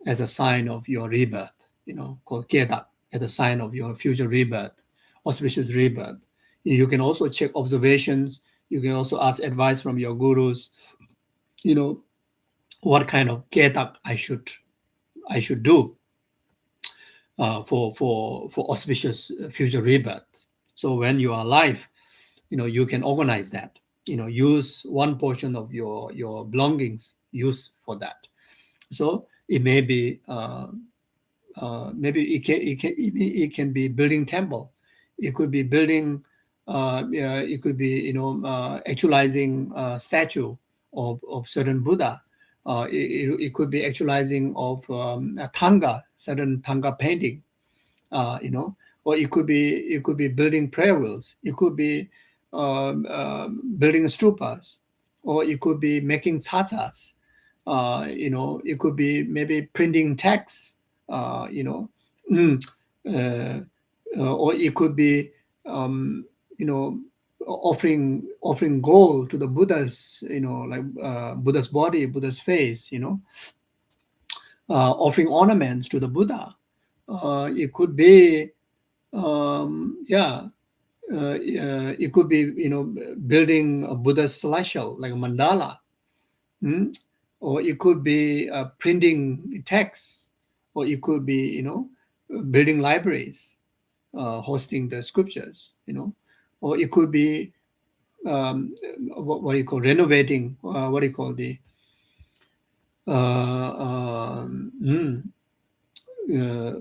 as a sign of your rebirth, called Kedak, as a sign of your future rebirth, auspicious rebirth. You can also check observations. You can also ask advice from your gurus. What kind of Kedak I should do for auspicious future rebirth. So when you are alive, you can organize that. use one portion of your belongings, use for that. So it may be maybe it can be building temple. It could be building. It could be actualizing statue of certain Buddha. It could be actualizing of a Thanga, certain Thanga painting. Or it could be building prayer wheels. It could be building stupas, or it could be making satsas. It could be maybe printing texts. Mm, uh, or it could be you know offering gold to the Buddha's, like Buddha's body, Buddha's face. Offering ornaments to the Buddha. It could be yeah, it could be building a Buddha's celestial like a mandala. mm, or it could be printing texts, or it could be building libraries, hosting the scriptures, or it could be what do you call renovating, what do you call the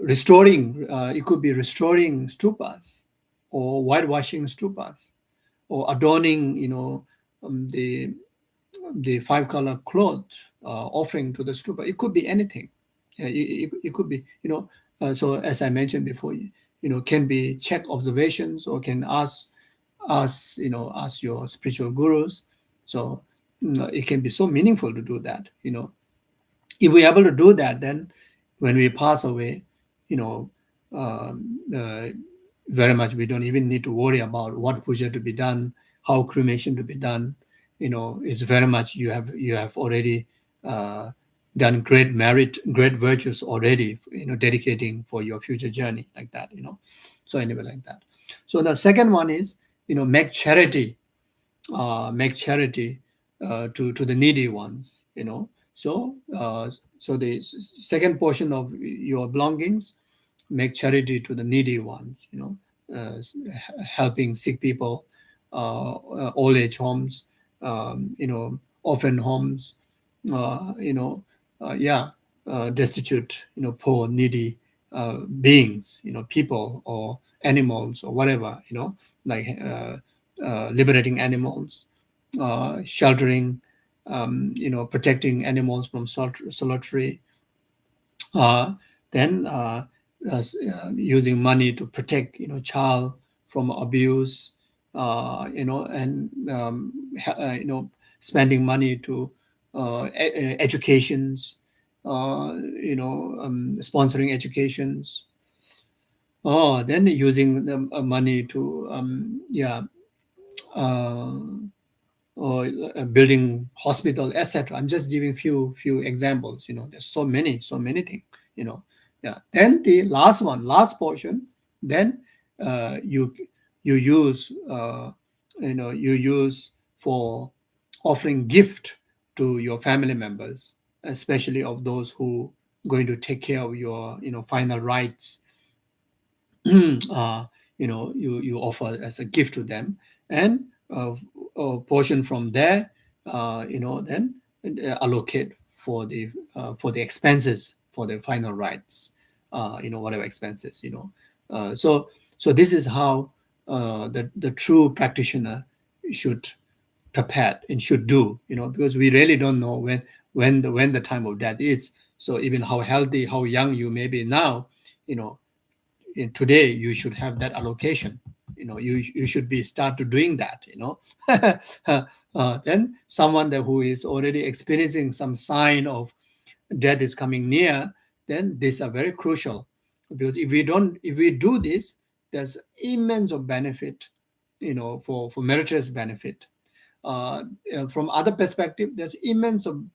restoring, it could be restoring stupas, or whitewashing stupas, or adorning the five color cloth, offering to the stupa. It could be anything. It could be so as I mentioned before, can be check observations, or can ask your spiritual gurus. So it can be so meaningful to do that. If we're able to do that, then when we pass away, you know, very much we don't even need to worry about what puja to be done, how cremation to be done. It's very much you have already done great merit, great virtues already. Dedicating for your future journey like that. So anyway, like that. So the second one is make charity, to the needy ones. So the second portion of your belongings, make charity to the needy ones. Helping sick people, old age homes, orphan homes, yeah, destitute, poor, needy beings, people or animals or whatever, like liberating animals, sheltering, protecting animals from solitary, uh, then using money to protect child from abuse, and spending money to educations, sponsoring educations. Then using the money to yeah, uh, or building hospital, etc. I'm just giving few examples. There's so many things. Yeah. Then the last portion, then you use you use for offering gift to your family members, especially of those who going to take care of your final rites. You offer as a gift to them, and a portion from there, then allocate for the expenses for the final rites, whatever expenses. So this is how the true practitioner should prepare and should do. Because we really don't know when the time of death is. So even how healthy, how young you may be now, you know today you should have that allocation. You should be start to doing that. Then someone who is already experiencing some sign of death is coming near, then these are very crucial, because if we do this, there's immense of benefit, for meritorious benefit. From other perspective, there's immense of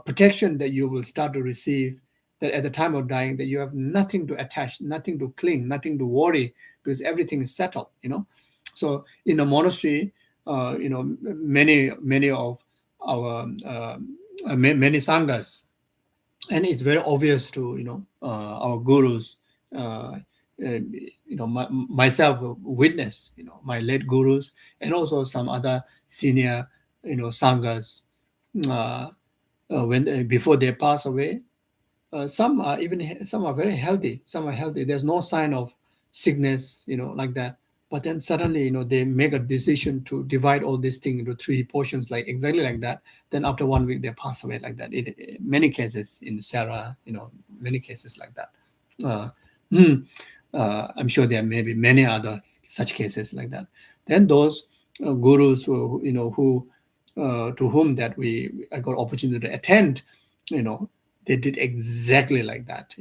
protection that you will start to receive, that at the time of dying, that you have nothing to attach, nothing to cling, nothing to worry, because everything is settled. So in a monastery, many of our many sanghas, and it's very obvious to our gurus, myself witness, my late gurus and also some other senior, sanghas, uh, when before they pass away. Some are very healthy. Some are healthy. There's no sign of sickness, like that. But then suddenly, they make a decision to divide all this thing into three portions, like exactly like that. Then after 1 week, they pass away like that. Many cases in Sarah, many cases like that. Uh, I'm sure there may be many other such cases like that. Then those gurus who to whom that I got opportunity to attend, they did exactly like that.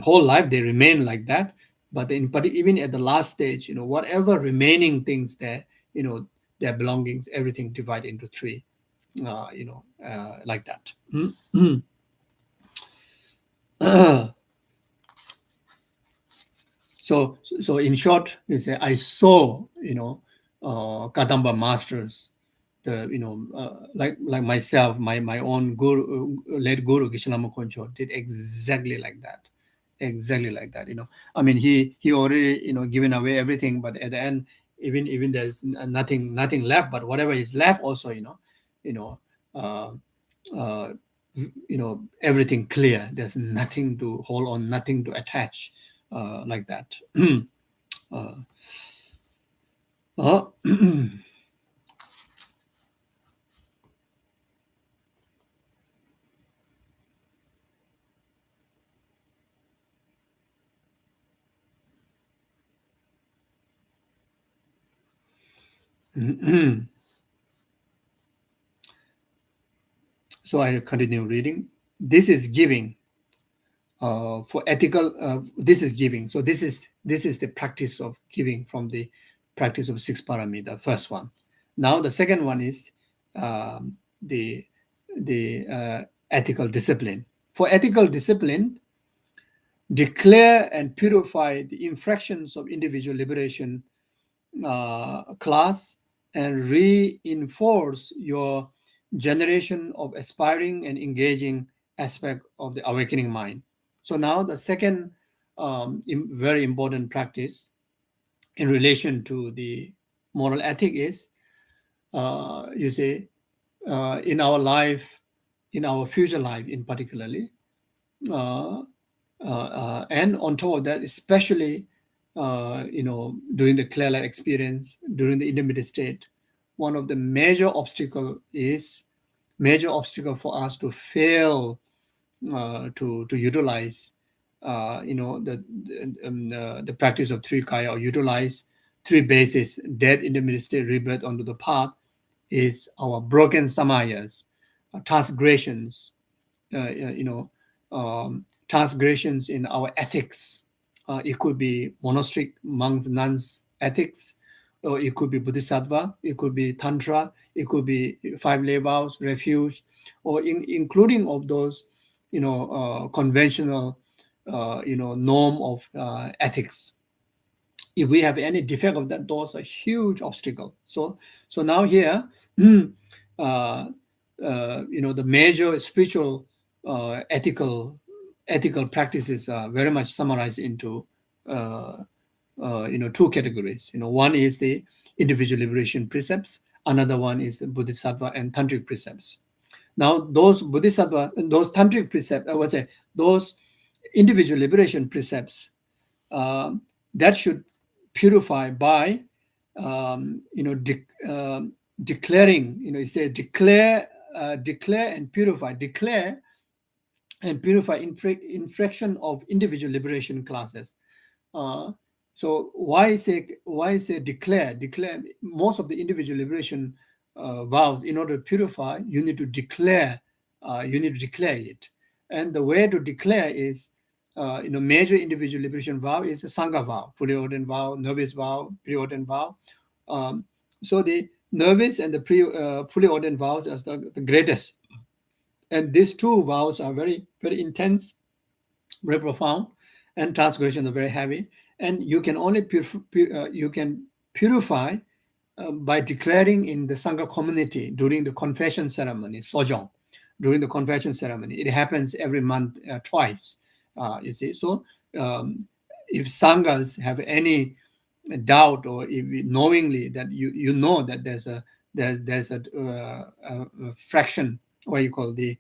Whole life they remain like that, but even at the last stage, whatever remaining things there, their belongings, everything divided into three, like that. So in short, you say I saw, Kadamba masters, the like myself, my own guru, late guru Geshe Koncho did exactly like that, exactly like that. He already given away everything, but at the end, even there's nothing left, but whatever is left also, you know, uh, uh, everything clear. There's nothing to hold on, nothing to attach, like that. uh, uh, so I continue reading. This is giving, for ethical. This is giving. So this is the practice of giving from the practice of six paramita. First one. Now the second one is the ethical discipline. For ethical discipline, declare and purify the infractions of individual liberation, class, and reinforce your generation of aspiring and engaging aspect of the awakening mind. So now the second, very important practice in relation to the moral ethic is, you see, in our life, in our future life in particularly, uh, and on top of that, especially, during the clear light experience, during the intermediate state, one of the major obstacle for us to fail, to utilize, the practice of three kaya, or utilize three bases: death, intermediate state, rebirth onto the path, is our broken samayas, transgressions, transgressions in our ethics. It could be monastic monks, nuns ethics, or it could be Bodhisattva, it could be Tantra, it could be five lay vows, refuge, or including of those, conventional, norm of ethics. If we have any defect of that, those are huge obstacle. So now here, uh, the major spiritual, ethical practices are very much summarized into, two categories. One is the individual liberation precepts. Another one is the Bodhisattva and tantric precepts. Now, those Bodhisattva, those tantric precepts, I would say, those individual liberation precepts, that should purify by, declaring. You say declare and purify. Declare and purify infraction of individual liberation classes. Uh, so why say declare? Declare. Most of the individual liberation, vows, in order to purify, you need to declare. You need to declare it, and the way to declare is, major individual liberation vow is a sangha vow, fully ordained vow, novice vow, preordained vow. Um, so the novice and the fully ordained vows as the greatest, and these two vows are very very intense, very profound, and transgressions are very heavy. And you can only you can purify, by declaring in the sangha community during the confession ceremony, during the confession ceremony. It happens every month, twice. You see, so if sanghas have any doubt, or if knowingly that you know that there's a fraction, what you call the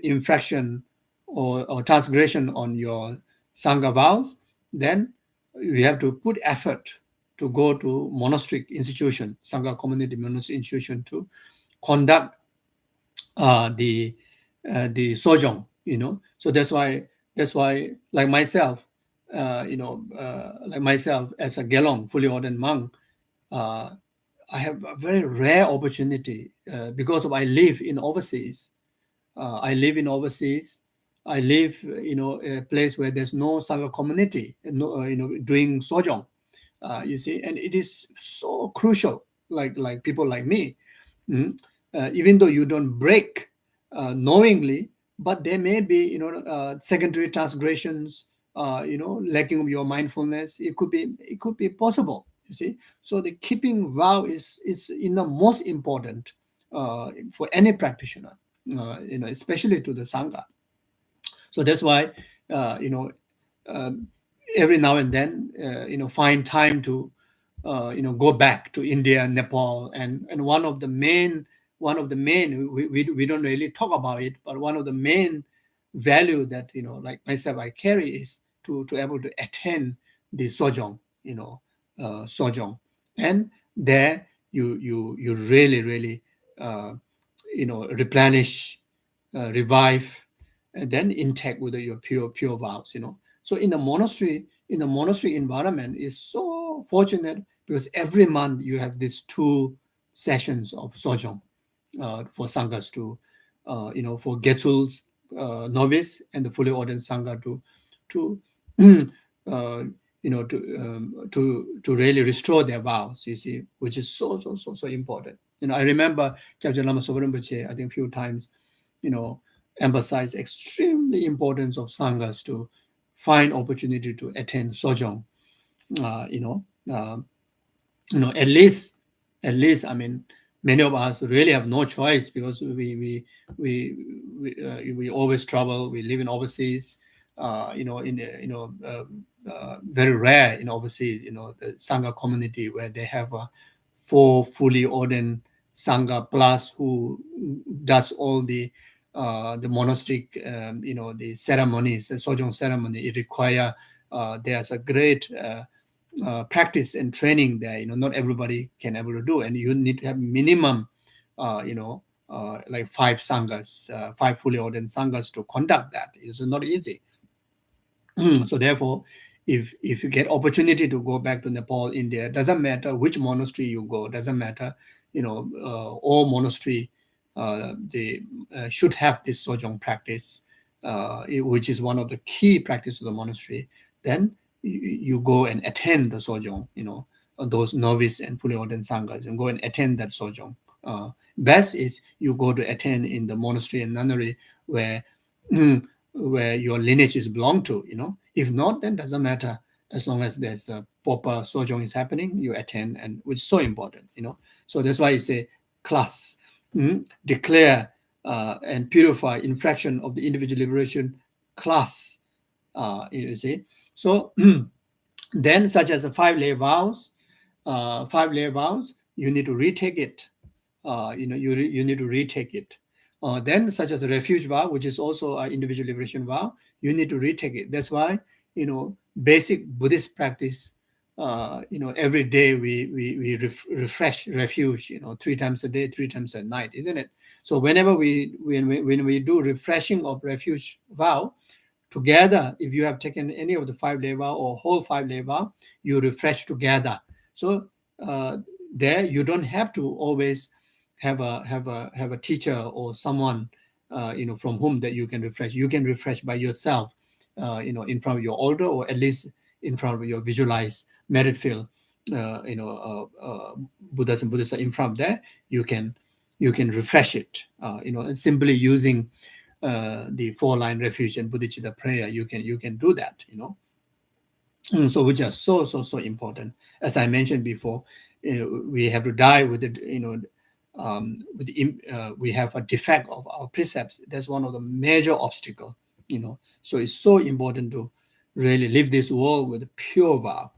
infraction or transgression on your sangha vows, then you have to put effort to go to monastic institution, sangha community monastic institution, to conduct the sojong. So that's why like myself, like myself as a gelong fully ordained monk, uh, I have a very rare opportunity, because of I live in overseas. I live in overseas. I live, a place where there's no sangha community, no, doing sojong. You see, and it is so crucial. Like people like me, even though you don't break knowingly, but there may be, secondary transgressions, lacking of your mindfulness. It could be possible. You see, so the keeping vow is in the most important for any practitioner, especially to the sangha. So that's why, uh, you know um, every now and then, find time to go back to India, Nepal, and one of the main, we don't really talk about it, but one of the main value that, like myself, I carry is to able to attend the sojong, sojong, and there you really uh, replenish, revive, and then intact with your pure vows. So in the monastery environment is so fortunate, because every month you have these 2 sessions of sojong, for sanghas to, for getsuls, novice, and the fully ordained sangha to uh, to really restore their vows. You see, which is so important. I remember Kyabje Lama Sovereign Rinpoche, I think, few times, you know, emphasize extremely importance of sanghas to find opportunity to attend sojong. Uh, you know, uh, at least, I mean, many of us really have no choice, because we always travel. We live in overseas. Very rare in overseas. The sangha community where they have 4 fully ordained sangha plus who does all the monastic, the ceremonies, the sojong ceremony. It require, there's a great practice and training there. Not everybody can able to do, and you need to have minimum, like 5 sanghas, 5 fully ordained sanghas to conduct that. It's not easy. So therefore, if you get opportunity to go back to Nepal, India, doesn't matter which monastery you go, doesn't matter, all monastery, they should have this sojong practice, which is one of the key practice of the monastery. Then you go and attend the sojong, those novice and fully ordained sanghas, and go and attend that sojong. Best is you go to attend in the monastery and nunnery where where your lineage is belong to. If not, then doesn't matter, as long as there's a proper sojong is happening, you attend, and which is so important. So that's why it's a class. Declare and purify infraction of the individual liberation class. You see. So then, such as the 5 lay vows, you need to retake it. You need to retake it. Then, such as a refuge vow, which is also an individual liberation vow, you need to retake it. That's why, basic Buddhist practice, every day we refresh refuge, 3 times a day, 3 times a night, isn't it? So whenever when we do refreshing of refuge vow, together, if you have taken any of the 5 lay vow or whole 5 lay vow, you refresh together. So uh, there you don't have to always have a teacher or someone, from whom that you can refresh. You can refresh by yourself, in front of your altar, or at least in front of your visualized merit field. Buddhas and Buddhists are in front of there. You can refresh it. And simply using the 4-line refuge and Bodhichitta prayer, you can do that. So which are so important. As I mentioned before, we have to die with it. We have a defect of our precepts. That's one of the major obstacles. So it's so important to really live this world with a pure vow,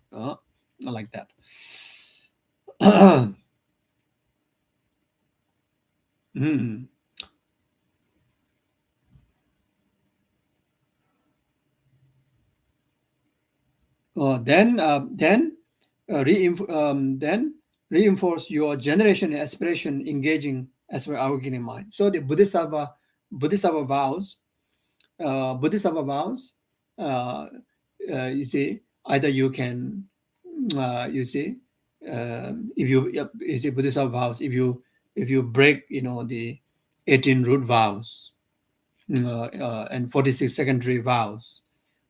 like that. Mm. Then reinforce your generation and aspiration engaging as well awakening mind. So the Bodhisattva vows, Bodhisattva vows, uh, you see, either you can, you see, if you see Bodhisattva vows, if you break, the 18 root vows, and 46 secondary vows,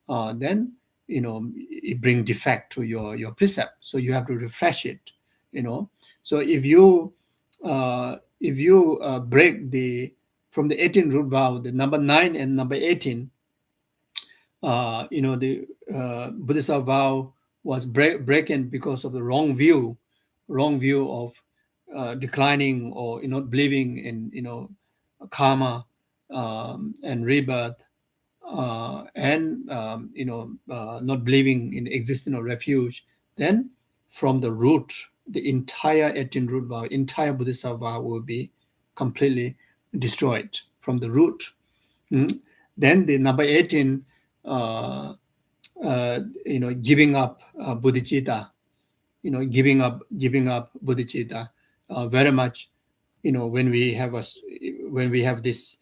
then it bring defect to your precept. So you have to refresh it. So if you break the from the 18 root vow, the number 9 and number 18, the Buddhist vow was breaking because of the wrong view of declining, or believing in karma, and rebirth, and not believing in the existence of refuge. Then from the root, the entire 18 root vow, entire Buddhist vow will be completely destroyed from the root. Mm. Then the number 18, uh, giving up bodhicitta, giving up bodhicitta, very much, when we have this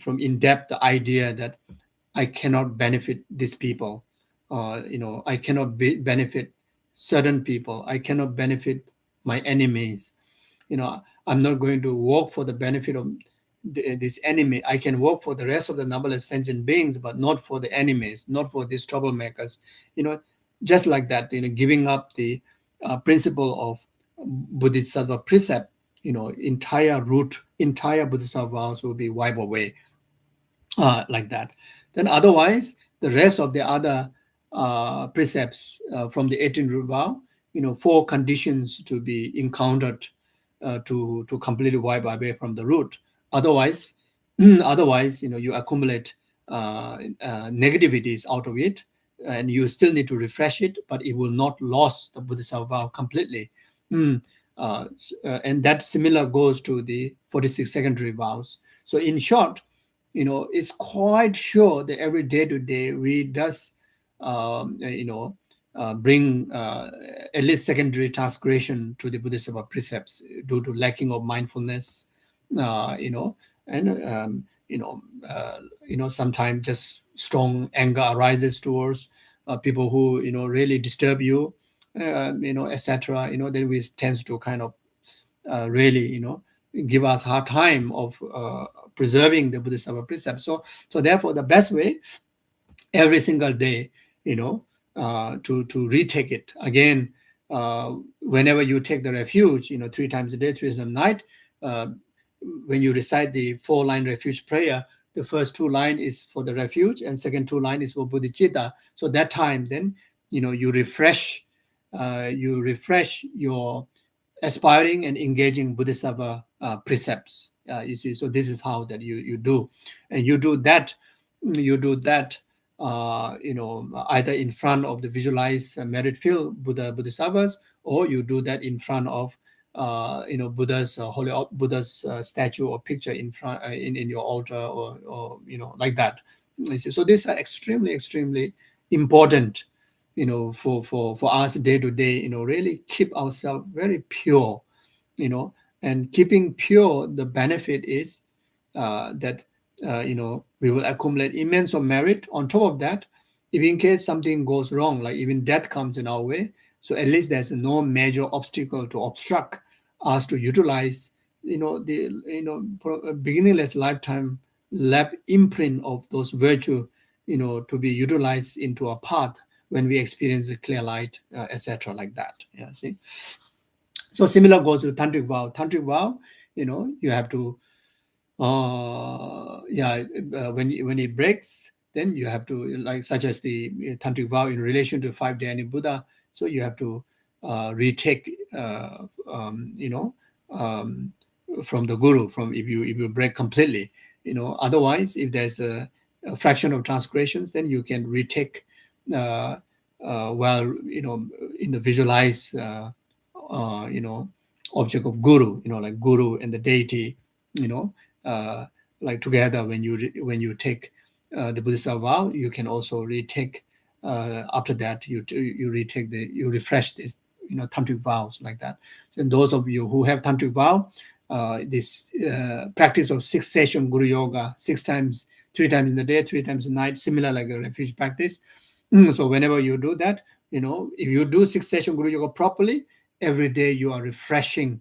from in-depth idea that I cannot benefit these people, I cannot benefit certain people, I cannot benefit my enemies, I'm not going to work for the benefit of this enemy. I can work for the rest of the numberless sentient beings, but not for the enemies, not for these troublemakers. Just like that, giving up the principle of Bodhisattva precept, entire Bodhisattva vows will be wiped away, like that. Then otherwise, the rest of the other precepts from the 18 root vow, four conditions to be encountered to completely wipe away from the root. Otherwise, otherwise, you accumulate negativities out of it, and you still need to refresh it, but it will not lose the Bodhisattva vow completely. Mm. And that similar goes to the 46 secondary vows. So in short, it's quite sure that every day to day we does, bring at least secondary transgression to the Bodhisattva precepts due to lacking of mindfulness, and sometimes just strong anger arises towards people who really disturb you, etc. Then we tends to kind of really give us hard time of preserving the Bodhisattva precepts. So therefore the best way, every single day, to retake it again, whenever you take the refuge, 3 times a day, 3 times a night. uh, when you recite the 4-line refuge prayer, the first 2 line is for the refuge and second 2 line is for bodhicitta. So that time, then you refresh, your aspiring and engaging Bodhisattva precepts. You see, so this is how that you do, and you do that, either in front of the visualized merit field Bodhisattvas, or you do that in front of Buddha's Buddha's statue or picture in front, in your altar, or like that. You see, so these are extremely important, for us day to day, really keep ourselves very pure, and keeping pure, the benefit is that we will accumulate immense of merit. On top of that, if in case something goes wrong, like even death comes in our way, so at least there's no major obstacle to obstruct us to utilize the beginningless lifetime lab imprint of those virtue, to be utilized into a path when we experience the clear light, etc., like that. Yeah, see. So similar goes to tantric vow. Tantric vow, you have to, when it breaks, then you have to, like, such as the tantric vow in relation to 5 day Buddha. So you have to retake, from the guru, from if you break completely. Otherwise, if there's a fraction of transgressions, then you can retake, well, in the visualize, object of guru, like guru and the deity, you know, like together when you take the Buddhist vow, you can also retake. After that, you retake you refresh this, tantric vows like that. So and those of you who have tantric vow, this practice of 6 session guru yoga, 6 times, 3 times in the day, 3 times a night, similar like a refuge practice. So whenever you do that, if you do 6 session guru yoga properly, every day you are refreshing,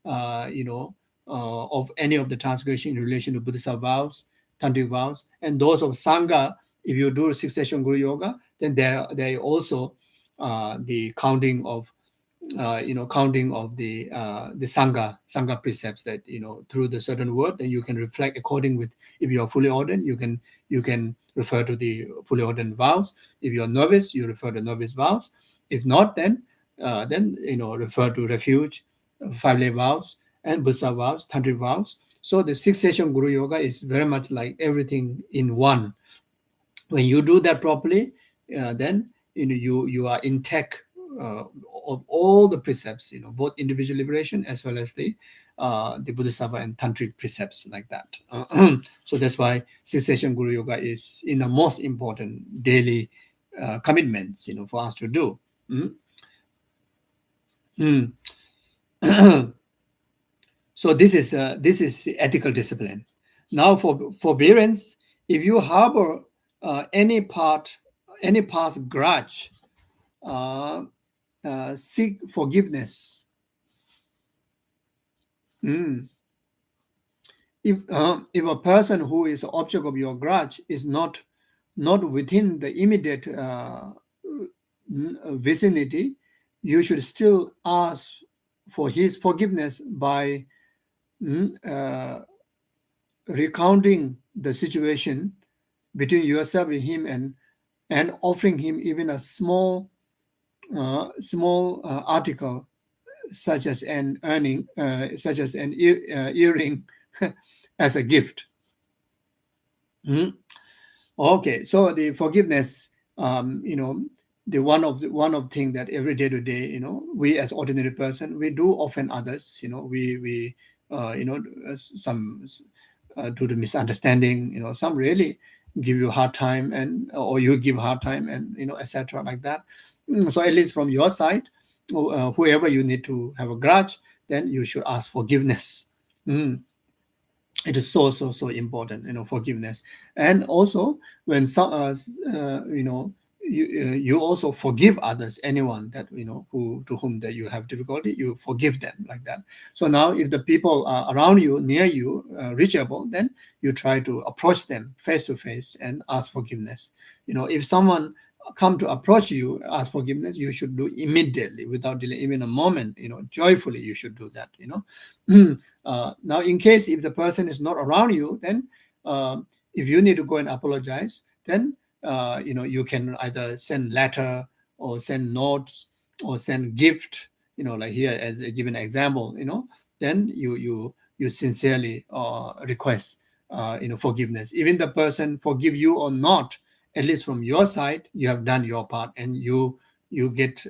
of any of the transgression in relation to Buddhist vows, tantric vows, and those of sangha. If you do 6 session guru yoga, then there also the counting of the sangha precepts, that through the certain word, then you can reflect according with. If you are fully ordained, you can refer to the fully ordained vows. If you are novice, you refer to novice vows. If not, then refer to refuge, 5 lay vows, and Buddha vows, tantric vows. So the 6 session guru yoga is very much like everything in one. When you do that properly, then you are intact of all the precepts, both individual liberation as well as the Bodhisattva and tantric precepts like that. So that's why 6 session guru yoga is in the most important daily commitments, for us to do. So this is the ethical discipline. Now for forbearance, if you harbor any past grudge, seek forgiveness. If a person who is the object of your grudge is not within the immediate vicinity, you should still ask for his forgiveness by recounting the situation between yourself and him, and offering him even a small article, such as an earring, as a gift. Okay, so the forgiveness, the one of thing that every day to day, we as ordinary person, we do offend others. We some due to misunderstanding, some really give you a hard time, or you give hard time, and etc. like that. So at least from your side, whoever you need to have a grudge, then you should ask forgiveness. It is so important, forgiveness. And also when some you also forgive others, anyone that to whom that you have difficulty, you forgive them like that. So now if the people are around you, near you, reachable, then you try to approach them face to face and ask forgiveness. If someone come to approach you, ask forgiveness, you should do immediately, without delay, even a moment, joyfully you should do that. Now in case if the person is not around you, then if you need to go and apologize, then you can either send letter, or send notes, or send gift, like here as a given example. Then you sincerely request forgiveness. Even the person forgive you or not, at least from your side, you have done your part, and you get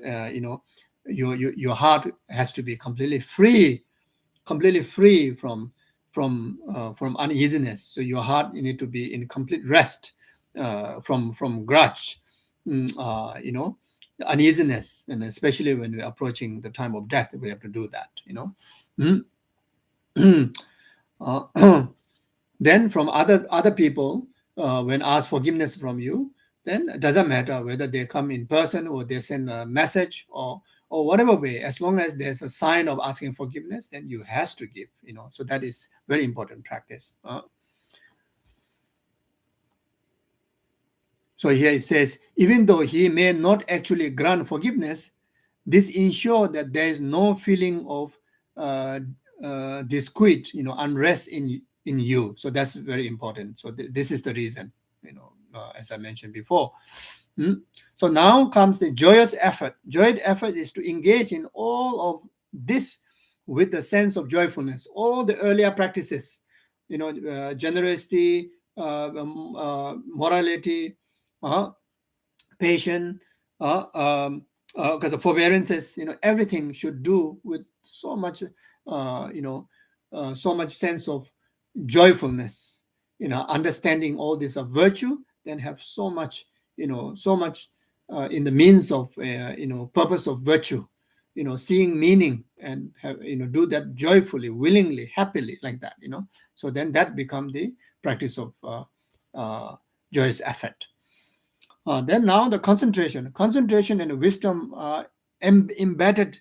your heart has to be completely free from uneasiness. So your heart, you need to be in complete rest from grudge, uneasiness, and especially when we're approaching the time of death, we have to do that. Then from other people, when asked forgiveness from you, then it doesn't matter whether they come in person or they send a message, or whatever way, as long as there's a sign of asking forgiveness, then you has to give. So that is very important practice. So here it says, even though he may not actually grant forgiveness, this ensures that there is no feeling of disquiet, unrest in you. So that's very important. So this is the reason, as I mentioned before. So now comes the joyous effort. Joyous effort is to engage in all of this with the sense of joyfulness. All the earlier practices, generosity, morality, patience, because of forbearances, everything should do with so much, so much sense of joyfulness, understanding all this of virtue, then have so much, so much in the means of, purpose of virtue, seeing meaning and have, do that joyfully, willingly, happily, like that, so then that become the practice of joyous effort. Then now the concentration and wisdom are embedded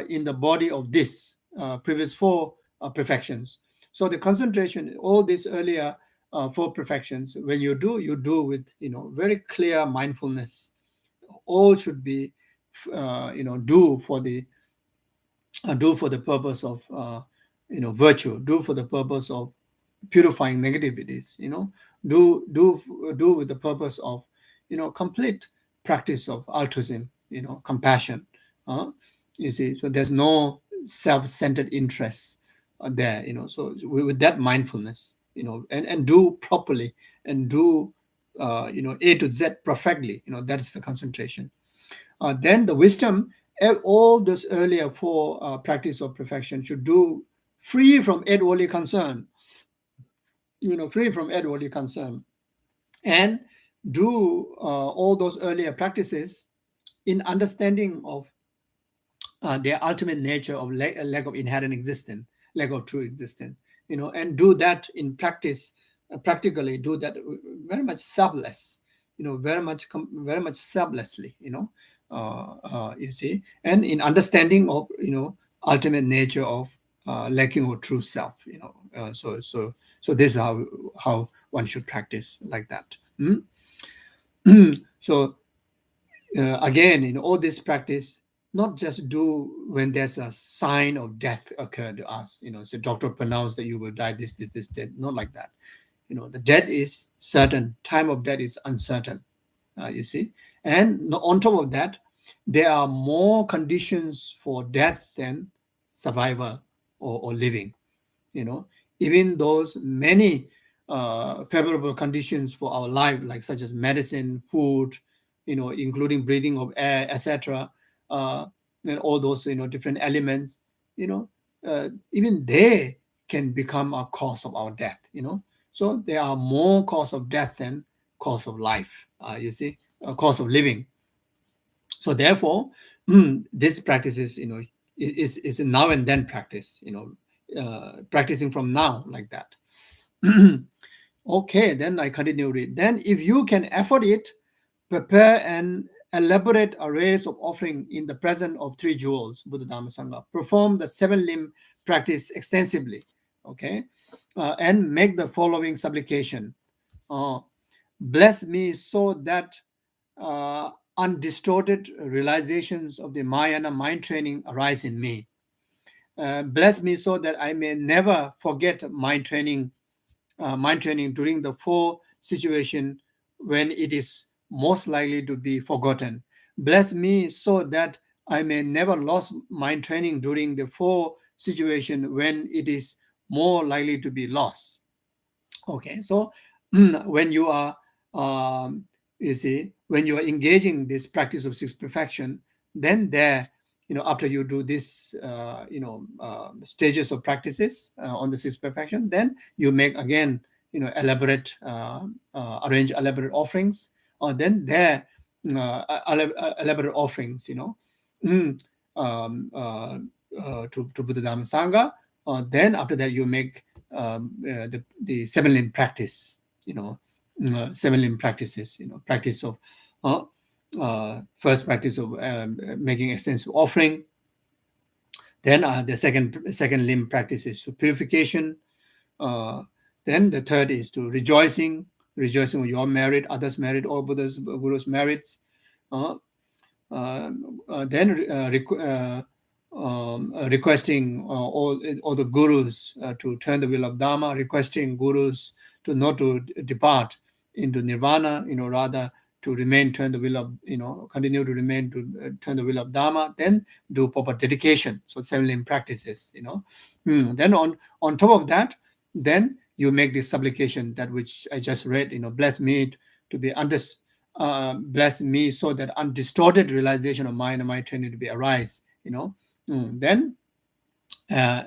in the body of this previous four perfections. So the concentration, all these earlier four perfections, when you do with very clear mindfulness. All should be do for the purpose of virtue, do for the purpose of purifying negativities, do with the purpose of complete practice of altruism, compassion. uh, you see, so there's no self-centered interest there, so with that mindfulness, and do properly, and do A to Z perfectly, that is the concentration. Then the wisdom, all those earlier four practice of perfection should do free from worldly concern, free from worldly concern, and do all those earlier practices in understanding of their ultimate nature of lack of inherent existence, lack of true existence, and do that in practice, practically do that very much selfless, very much selflessly, you see, and in understanding of, ultimate nature of lacking of true self, so this is how one should practice like that. So again, in all this practice, not just do when there's a sign of death occurred to us, so doctor pronounced that you will die, this, that, not like that. The death is certain, time of death is uncertain, you see. And on top of that, there are more conditions for death than survival or living, even those many favorable conditions for our life, like such as medicine, food, including breathing of air, etc., and all those different elements, even they can become a cause of our death, so there are more cause of death than cause of life, you see, a cause of living. So therefore, this practice is, is a now and then practice, practicing from now, like that. Okay, then I continue read. Then if you can afford it, prepare an elaborate arrays of offering in the presence of three jewels, Buddha, Dhamma, Sangha. Perform the seven limb practice extensively, okay, and make the following supplication. Bless me so that undistorted realizations of the Mayana mind training arise in me. Bless me so that I may never forget mind training during the four situation when it is most likely to be forgotten. Bless me so that I may never lose mind training during the four situation when it is more likely to be lost. Okay, so when you are, you see, when you are engaging this practice of sixth perfection, then there, after you do this, stages of practices on the sixth perfection, then you make again, elaborate, arrange elaborate offerings, or then there, elaborate offerings, mm, to Buddha Dhamma Sangha. Then after that, you make the seven limb practice, seven limb practices, practice of first practice of making extensive offering. Then the second limb practice is to purification. Then the third is to rejoicing with your merit, others' merit, all Buddha's Guru's merits. Then requesting all the gurus to turn the wheel of Dharma, requesting gurus to not to depart into nirvana, rather to remain, turn the wheel of, continue to remain to turn the wheel of Dharma. Then do proper dedication. So seven limb practices, Then on top of that, then you make this supplication, that which I just read, bless me to be bless me so that undistorted realization of mind and my training to be arise, then uh,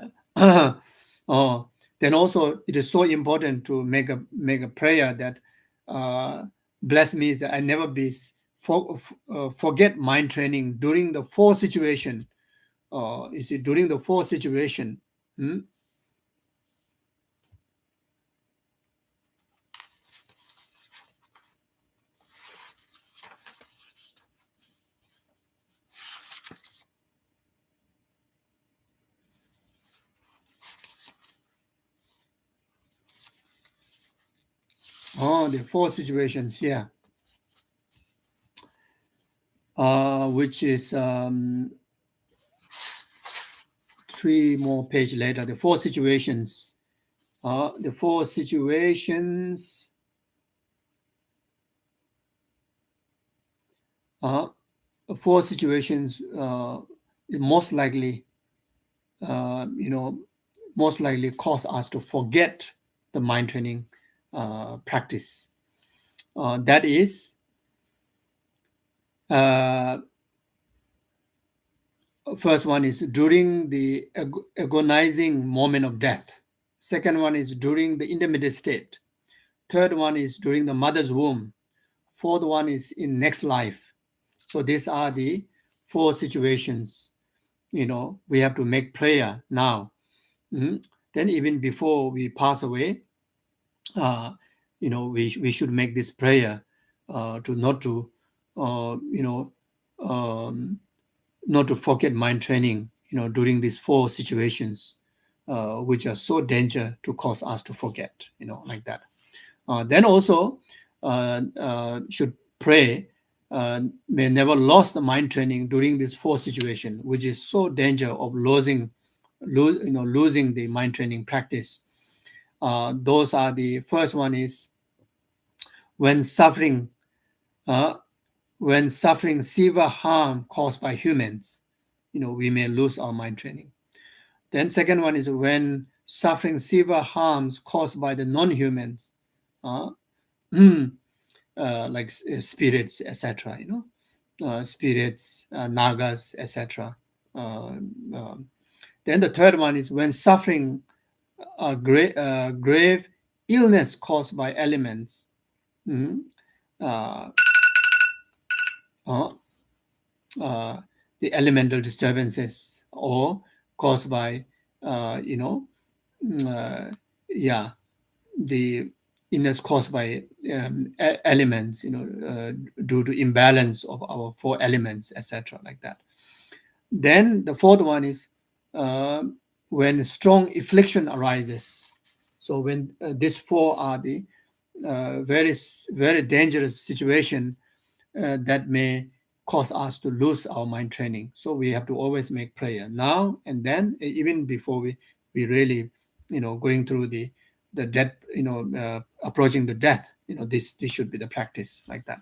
oh, then also it is so important to make a prayer that bless me that I never be forget mind training during the four situation. You see, during the four situation. hmm, the four situations here, which is three more page later. The four situations. The four situations. Uh, four situations most likely, most likely cause us to forget the mind training practice. That is, first one is during the agonizing moment of death. Second one is during the intermediate state. Third one is during the mother's womb. Fourth one is in next life. So these are the four situations. We have to make prayer now. Then even before we pass away, we should make this prayer to not to, not to forget mind training, during these four situations, which are so danger to cause us to forget, like that. Then also should pray, may never lost the mind training during this four situation, which is so danger of losing the mind training practice. Those are the first one is when suffering severe harm caused by humans, we may lose our mind training. Then second one is when suffering severe harms caused by the non-humans, like spirits, etc. Spirits, nagas, etc. Then the third one is when suffering grave illness caused by elements, uh, uh, the elemental disturbances, or caused by, yeah, the illness caused by elements, due to imbalance of our four elements, etc., like that. Then the fourth one is when strong affliction arises. So when these four are the very, very dangerous situation that may cause us to lose our mind training. So we have to always make prayer now and then, even before we really, going through the death, approaching the death. This should be the practice, like that.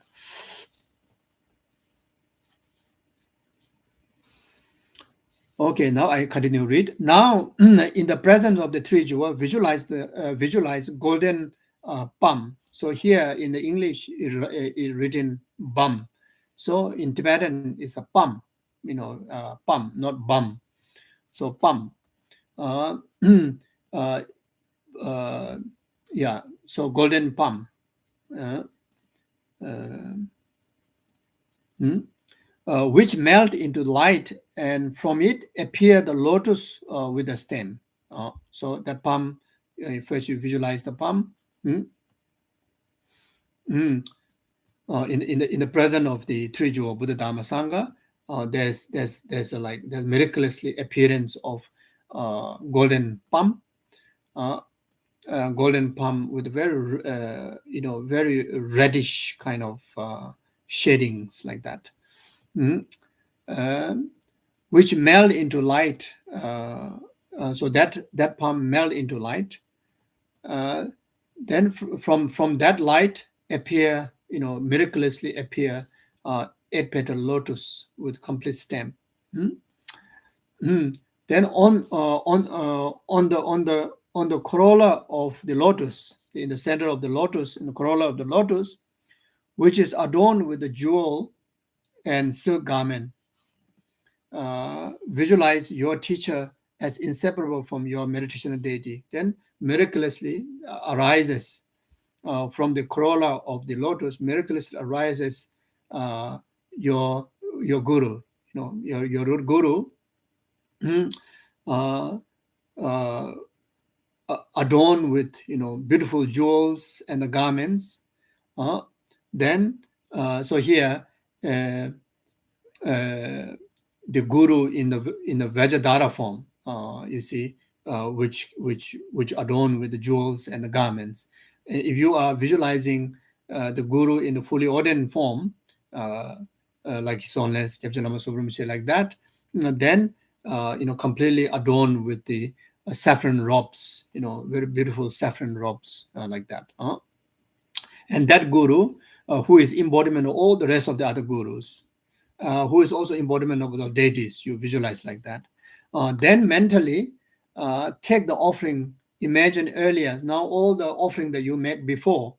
Okay, now I continue read. Now, in the presence of the three jewels, visualize golden palm. So here in the English, it written bum. So in Tibetan, it's a palm, palm, not bum. So palm. Uh, uh, uh, yeah. So golden palm. Uh, uh, hmm? Which melt into light, and from it appear the lotus with a stem. So that palm, first you visualize the palm. mm, mm, in the presence of the three jewel Buddha Dharma Sangha, there's there's miraculously appearance of golden palm, golden palm with very very reddish kind of shadings, like that. Mm. Um, which melt into light. So that palm melt into light. Uh, then from that light appear, miraculously appear eight petal lotus with complete stem. Mm? Mm. Then on the on the corolla of the lotus, in the center of the lotus, in the corolla of the lotus, which is adorned with the jewel and silk garment. Visualize your teacher as inseparable from your meditation deity. Then miraculously arises from the corolla of the lotus, miraculously arises uh, your guru, your root guru, uh, uh, adorned with beautiful jewels and the garments. Then so here uh, the guru in the Vajradhara form, you see, which adorned with the jewels and the garments. If you are visualizing the guru in the fully ordained form, like Sonles, Jepjalama Subramanian, like that, then completely adorned with the saffron robes, very beautiful saffron robes, like that. And that guru, who is embodiment of all the rest of the other gurus, who is also embodiment of the deities, you visualize like that. Then mentally take the offering, imagine earlier, now all the offering that you made before,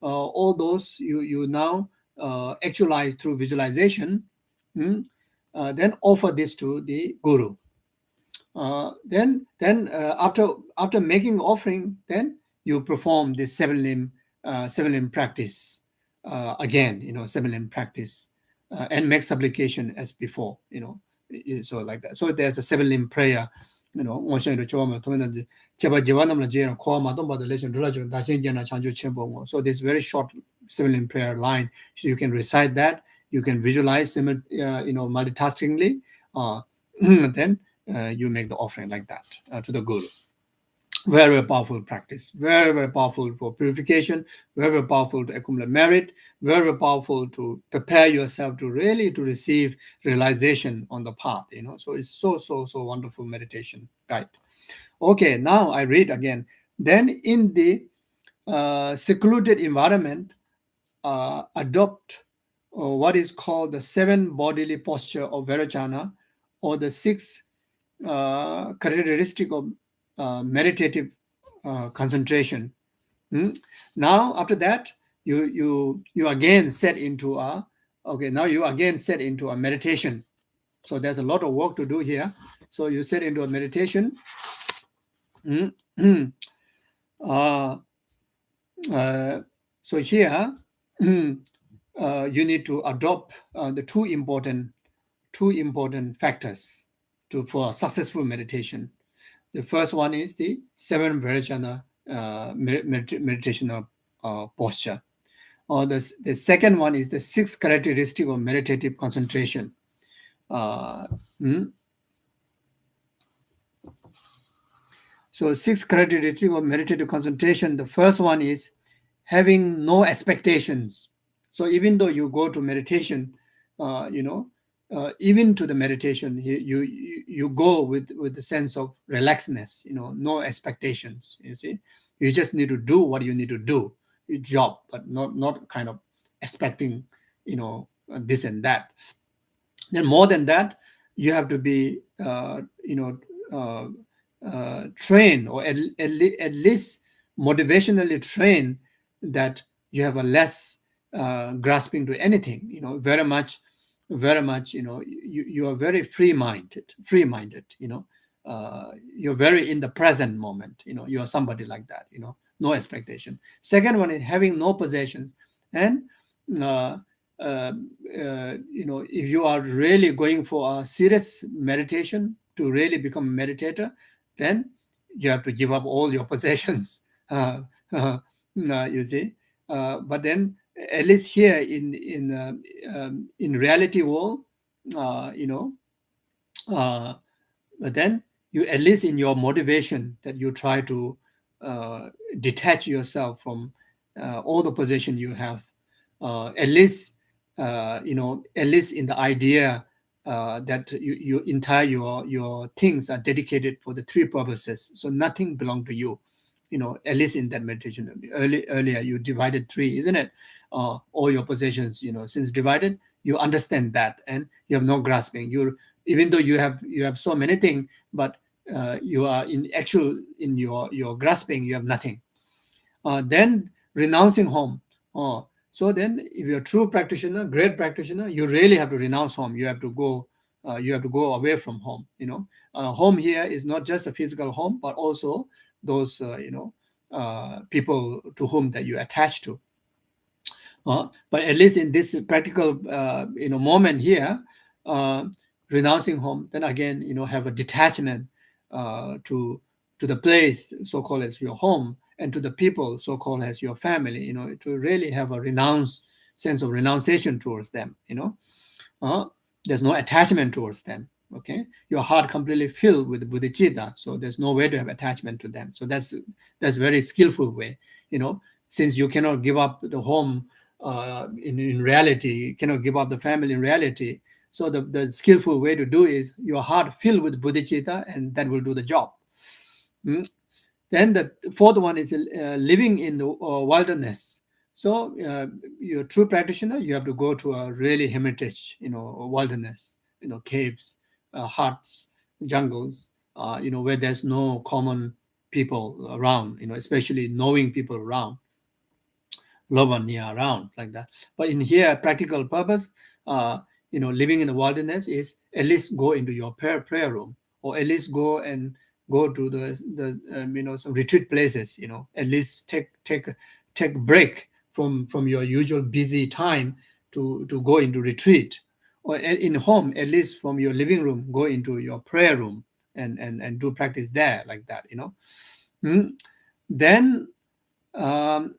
all those you now actualize through visualization, then offer this to the guru. Then after making offering, then you perform the seven limb practice again, seven limb practice, and make supplication as before, so like that. So there's a seven limb prayer, so this very short seven limb prayer line. So you can recite that. You can visualize multitaskingly. Then you make the offering like that to the guru. Very, very powerful practice. Very, very powerful for purification. Very, very powerful to accumulate merit. Very, very powerful to prepare yourself to really to receive realization on the path. So it's so wonderful meditation guide. Okay, now I read again. Then in the secluded environment, adopt what is called the seven bodily posture of Vairocana, or the six characteristic of meditative concentration. Now after that, you again set into a meditation. So there's a lot of work to do here. So you set into a meditation. So here you need to adopt the two important factors for successful meditation. The first one is the seven Vairocana meditation posture. Or the second one is the six characteristic of meditative concentration. So six characteristics of meditative concentration. The first one is having no expectations. So even though you go to meditation, even to the meditation, you go with the sense of relaxedness, no expectations. You see, you just need to do what you need to do, your job, but not kind of expecting, this and that. Then more than that, you have to be, trained, or at least motivationally trained, that you have a less grasping to anything. Very much. You are very free-minded. You're very in the present moment. You are somebody like that. No expectation. Second one is having no possession, and if you are really going for a serious meditation to really become a meditator, then you have to give up all your possessions. You see, but then at least here in reality world, but then you, at least in your motivation, that you try to detach yourself from all the possession you have, at least at least in the idea that you entire your things are dedicated for the three purposes, so nothing belongs to you. At least in that meditation. Earlier you divided three, isn't it? All your possessions, since divided, you understand that, and you have no grasping. Even though you have so many things, but you are in your grasping, you have nothing. Then renouncing home. So then, if you're a true practitioner, great practitioner, you really have to renounce home. You have to go. You have to go away from home. Home here is not just a physical home, but also those people to whom that you attach to. But at least in this practical moment here, uh, renouncing home, then again have a detachment to the place so called as your home, and to the people so called as your family. To really have a renounce sense of renunciation towards them. uh, there's no attachment towards them. Okay, your heart completely filled with bodhicitta, so there's no way to have attachment to them. So that's very skillful way. Since you cannot give up the home in reality, you cannot give up the family in reality. So the skillful way to do is your heart filled with bodhicitta, and that will do the job. Mm. Then the fourth one is living in the wilderness. So you're a true practitioner, you have to go to a really hermitage, wilderness, caves, huts, jungles, where there's no common people around, especially knowing people around, love one near around like that. But in here, practical purpose, living in the wilderness is at least go into your prayer room, or at least go to the some retreat places. At least take break from your usual busy time to go into retreat, or in home, at least from your living room, go into your prayer room and do practice there like that. Mm. Then. Um,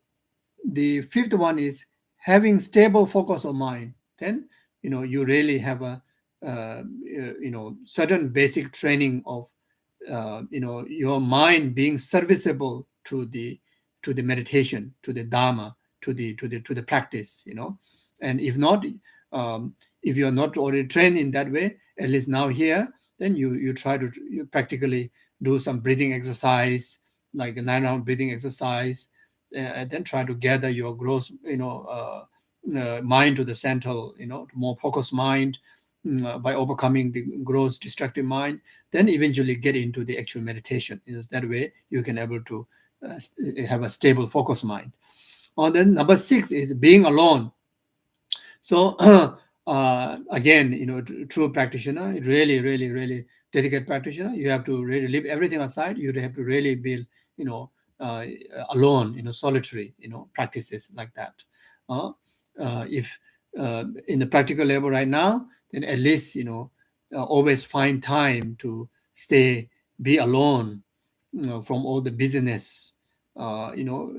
the fifth one is having stable focus of mind. Then you really have a certain basic training of your mind being serviceable to the meditation, to the dharma, to the practice. And if not, if you're not already trained in that way, at least now here, then you try to you practically do some breathing exercise, like a 9 round breathing exercise, and then try to gather your gross mind to the central, more focused mind, by overcoming the gross destructive mind, then eventually get into the actual meditation. That way you can able to have a stable focused mind. Then number 6 is being alone. So again, true practitioner, really, really, really dedicated practitioner, you have to really leave everything aside. You have to really be, you know, uh, alone, solitary, practices like that. If in the practical level right now, then at least, always find time to be alone, from all the business,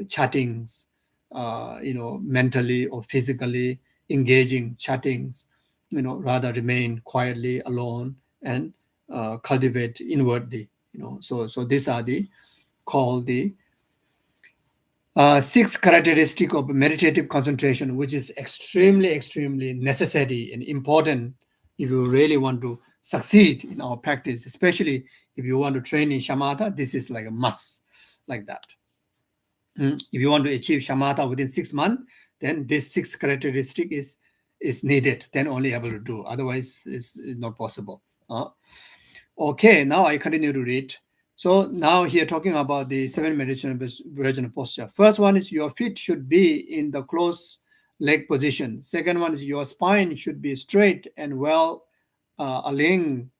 chattings, mentally or physically engaging chattings, rather remain quietly alone and cultivate inwardly. So these are the called the 6 characteristic of meditative concentration, which is extremely, extremely necessary and important if you really want to succeed in our practice, especially if you want to train in shamatha. This is like a must, like that. If you want to achieve shamatha within 6 months, then this 6 characteristic is needed. Then only able to do. Otherwise, it's not possible. Okay, now I continue to read. So now here talking about the 7 meditation version of posture. First one is your feet should be in the closed leg position. Second one is your spine should be straight and well aligned,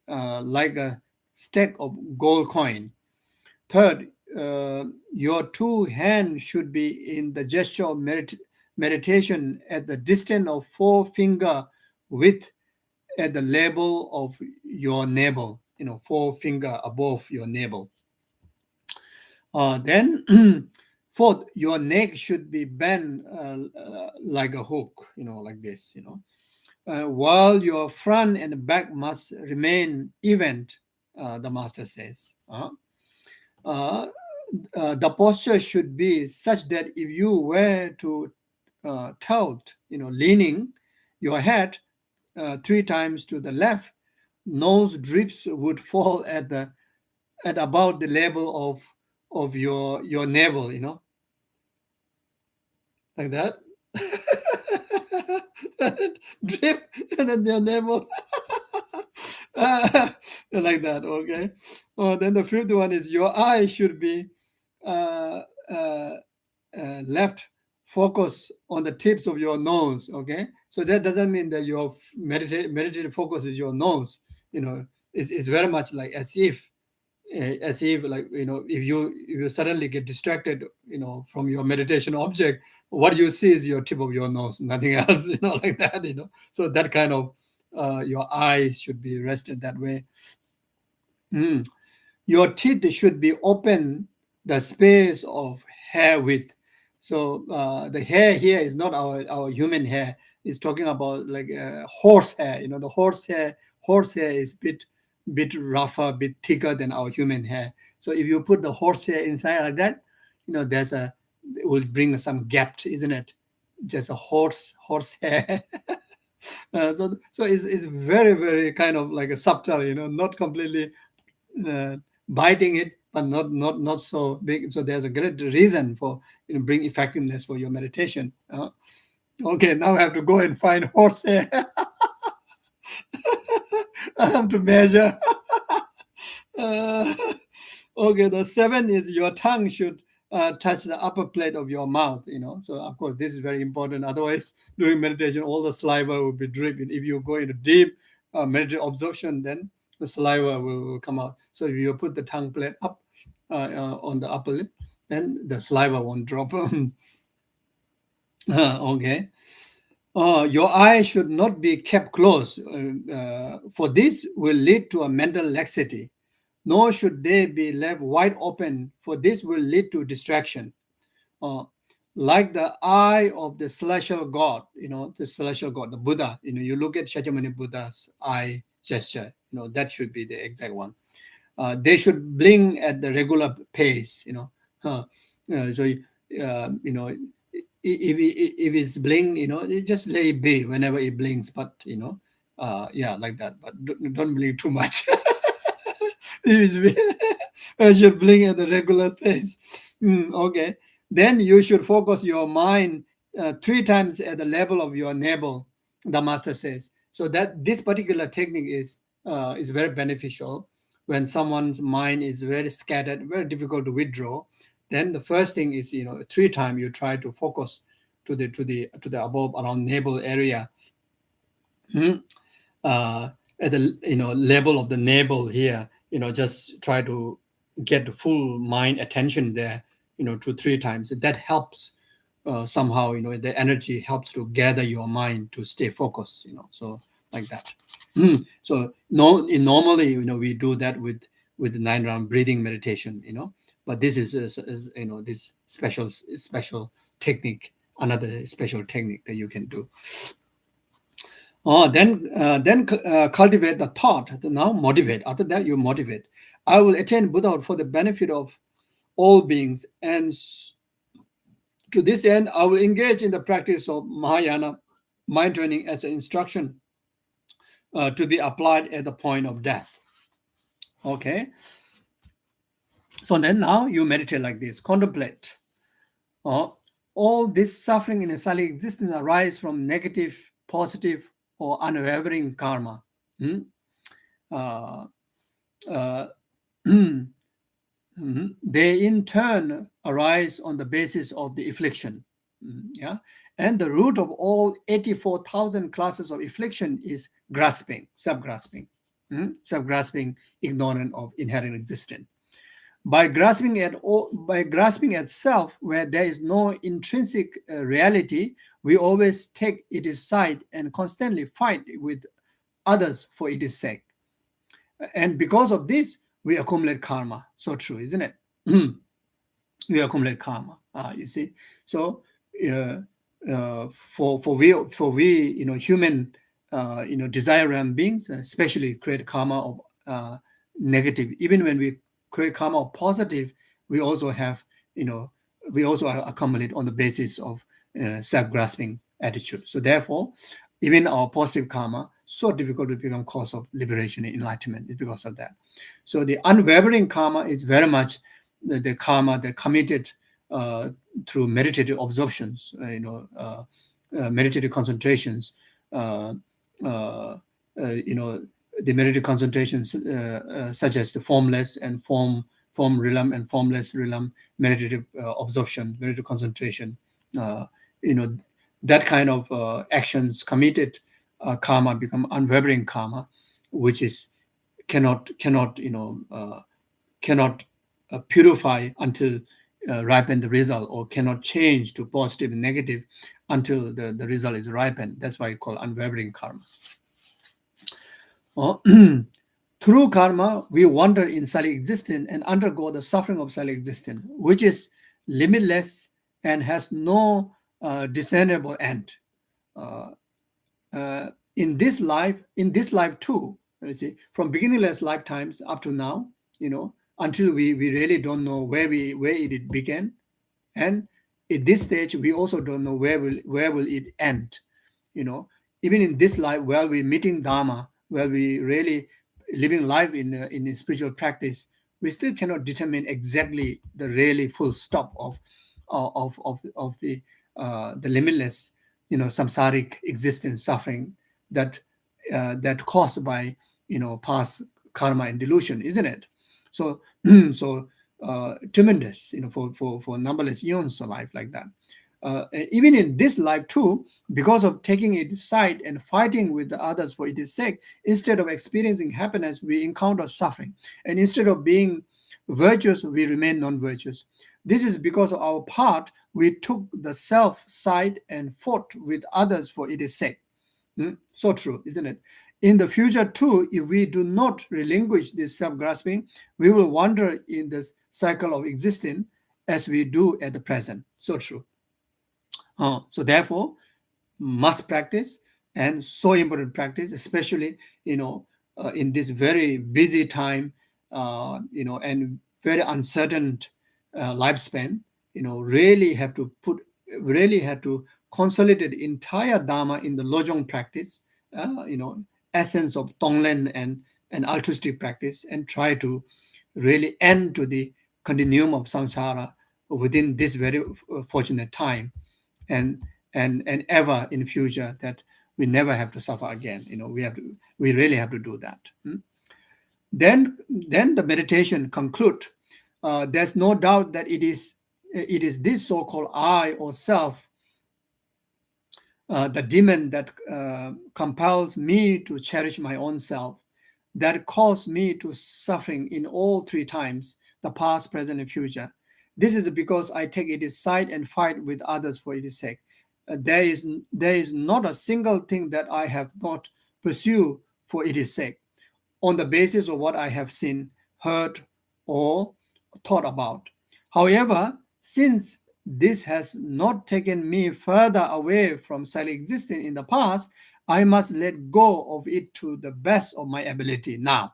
like a stack of gold coin. Third, your 2 hands should be in the gesture of meditation at the distance of 4 finger width at the level of your navel, 4 finger above your navel. Then, fourth, your neck should be bent like a hook, like this, while your front and back must remain even, the master says. Uh, the posture should be such that if you were to tilt, leaning your head 3 times to the left, nose drips would fall at about the level of your navel, like that. Drip and then your navel. Like that. Okay. Then the fifth one is your eye should be uh, uh, left focus on the tips of your nose. Okay, so that doesn't mean that your meditative focus is your nose. It's very much like as if like if you suddenly get distracted from your meditation object, what you see is your tip of your nose, nothing else. Like that. So that kind of your eyes should be rested that way. Mm. Your teeth should be open the space of hair width. So the hair here is not our human hair. It's talking about like horse hair. The horse hair is bit rougher, bit thicker than our human hair. So if you put the horse hair inside like that, there's it will bring some gap, isn't it? Just a horse hair. So it's very, very kind of like a subtle, not completely uh, biting it, but not so big. So there's a great reason for bring effectiveness for your meditation. Okay, now I have to go and find horsehair. I have to measure. Uh, okay, the seven is your tongue should touch the upper plate of your mouth. So of course this is very important. Otherwise, during meditation, all the saliva will be dripping. If you go into deep meditative absorption, then the saliva will come out. So if you put the tongue plate up on the upper lip, then the saliva won't drop. Okay. Your eye should not be kept closed, for this will lead to a mental laxity. Nor should they be left wide open, for this will lead to distraction. Uh, like the eye of the celestial God, the celestial God, the Buddha. You look at Shakyamuni Buddha's eye gesture. That should be the exact one. They should blink at the regular pace. So if it's blink, you just let it be whenever it blinks. But yeah, like that. But don't blink too much. I should blink at the regular pace. Okay. Then you should focus your mind 3 times at the level of your navel, the master says. So that this particular technique is very beneficial when someone's mind is very scattered, very difficult to withdraw. Then the first thing is 3 times you try to focus to the above around navel area. Hmm? At the level of the navel here, just try to get the full mind attention there, 2 3 times. That helps somehow. The energy helps to gather your mind to stay focused. So like that. So no, normally we do that with the 9 round breathing meditation. But this is this special technique, another special technique that you can do. Then cultivate the thought. Now motivate. After that, you motivate. I will attain Buddhahood for the benefit of all beings, and to this end, I will engage in the practice of Mahayana mind training as an instruction to be applied at the point of death. Okay. So then now you meditate like this. Contemplate. All this suffering in a silent existence arise from negative, positive, or unwavering karma. Hmm? Uh, uh, They in turn arise on the basis of the affliction. Yeah, and the root of all 84,000 classes of affliction is grasping, self-grasping, self-grasping, ignorant of inherent existence. By grasping at self, where there is no intrinsic reality, we always take its side and constantly fight with others for its sake. And because of this, we accumulate karma. So true, isn't it? We accumulate karma. You see. So for we human desire realm beings, especially create karma of negative. Even when we create karma of positive, we also have we also accumulate on the basis of self-grasping attitude. So therefore, even our positive karma so difficult to become cause of liberation and enlightenment is because of that. So the unwavering karma is very much the karma that committed through meditative absorptions, meditative concentrations, uh, you know, the meditative concentrations such as the formless and form realm and formless realm, meditative absorption, meditative concentration, uh, you know, that kind of actions committed karma become unwavering karma, which is cannot cannot purify until ripen the result, or cannot change to positive and negative until the result is ripened. That's why I call unwavering karma. Through karma, we wander in silent existence and undergo the suffering of silent existence, which is limitless and has no discernible end. Uh, in this life too, you see, from beginningless lifetimes up to now, until we really don't know where it began, and at this stage we also don't know where will it end. you know Even in this life, while we're meeting dharma, while we really living life in a spiritual practice, we still cannot determine exactly the really full stop of the limitless samsaric existence suffering that that caused by past karma and delusion, isn't it? So so tremendous, for numberless eons of life like that. Even in this life too, because of taking its side and fighting with the others for its sake, instead of experiencing happiness, we encounter suffering. And instead of being virtuous, we remain non-virtuous. This is because of our part, we took the self side and fought with others for its sake. So true, isn't it? In the future too, if we do not relinquish this self-grasping, we will wander in this cycle of existence as we do at the present. So true. So therefore, must practice, and so important practice, especially in this very busy time, and very uncertain lifespan. Really have to consolidate the entire dharma in the Lojong practice, essence of Tonglen and altruistic practice, and try to really end to the continuum of samsara within this very fortunate time, and and ever in future, that we never have to suffer again. We really have to do that. Then the meditation conclude. There's no doubt that it is this so-called I or self, the demon that compels me to cherish my own self, that caused me to suffering in all three times, the past, present, and future. This is because I take its side and fight with others for its sake. There is not a single thing that I have not pursued for its sake, on the basis of what I have seen, heard, or thought about. However, since this has not taken me further away from silent existence in the past, I must let go of it to the best of my ability now.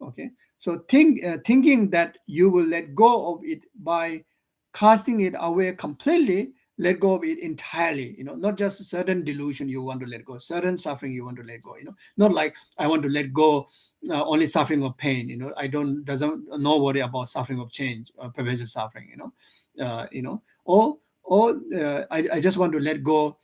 Okay, so thinking that you will let go of it by casting it away completely, let go of it entirely. Not just certain delusion you want to let go, certain suffering you want to let go. Not like I want to let go only suffering of pain. I doesn't no worry about suffering of change or pervasive suffering. I just want to let go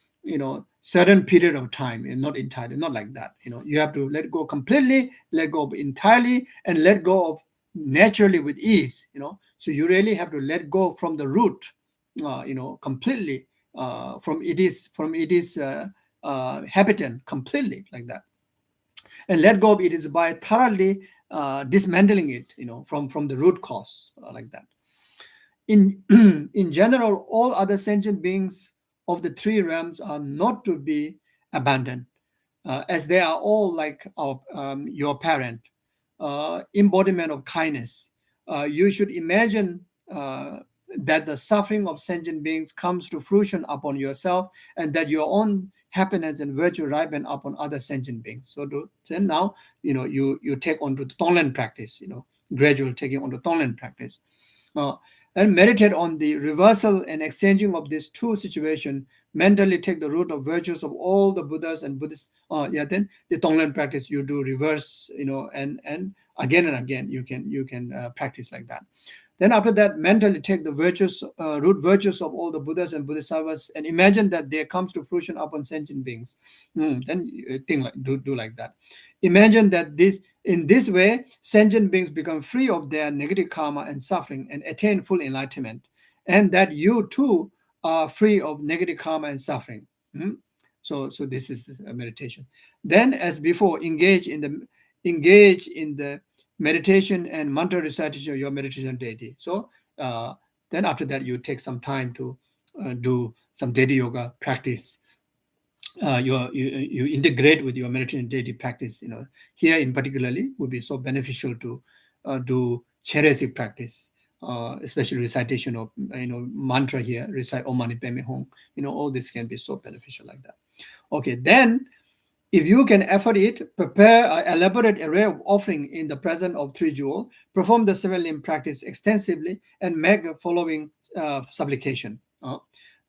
certain period of time, and not entirely, not like that. You have to let go completely, let go of entirely, and let go of naturally with ease. So you really have to let go from the root, completely, from it is habitant completely, like that. And let go of it is by thoroughly dismantling it, from the root cause, like that. In in general, all other sentient beings of the three realms are not to be abandoned, as they are all like your parent, embodiment of kindness. You should imagine that the suffering of sentient beings comes to fruition upon yourself, and that your own happiness and virtue ripen upon other sentient beings. Then now, you take on to the Tonglen practice, gradual taking on the Tonglen practice. Uh, and meditate on the reversal and exchanging of these two situations. Mentally take the root of virtues of all the Buddhas and Buddhists. Then the Tonglen practice, you do reverse, and again and again you can practice like that. Then after that, mentally take the virtues, root virtues of all the Buddhas and Bodhisattvas, and imagine that there comes to fruition upon sentient beings. Then think like do like that. Imagine that in this way, sentient beings become free of their negative karma and suffering and attain full enlightenment, and that you too are free of negative karma and suffering. So this is a meditation. Then, as before, engage in the meditation and mantra recitation of your meditation deity. So then after that, you take some time to do some deity yoga practice. You integrate with your meditation deity practice. Here in particularly would be so beneficial to do charisic practice, especially recitation of mantra here, recite Om Mani Padme Hum. All this can be so beneficial like that. Okay, then if you can afford it, prepare an elaborate array of offering in the presence of three jewels, perform the seven limb practice extensively, and make the following supplication.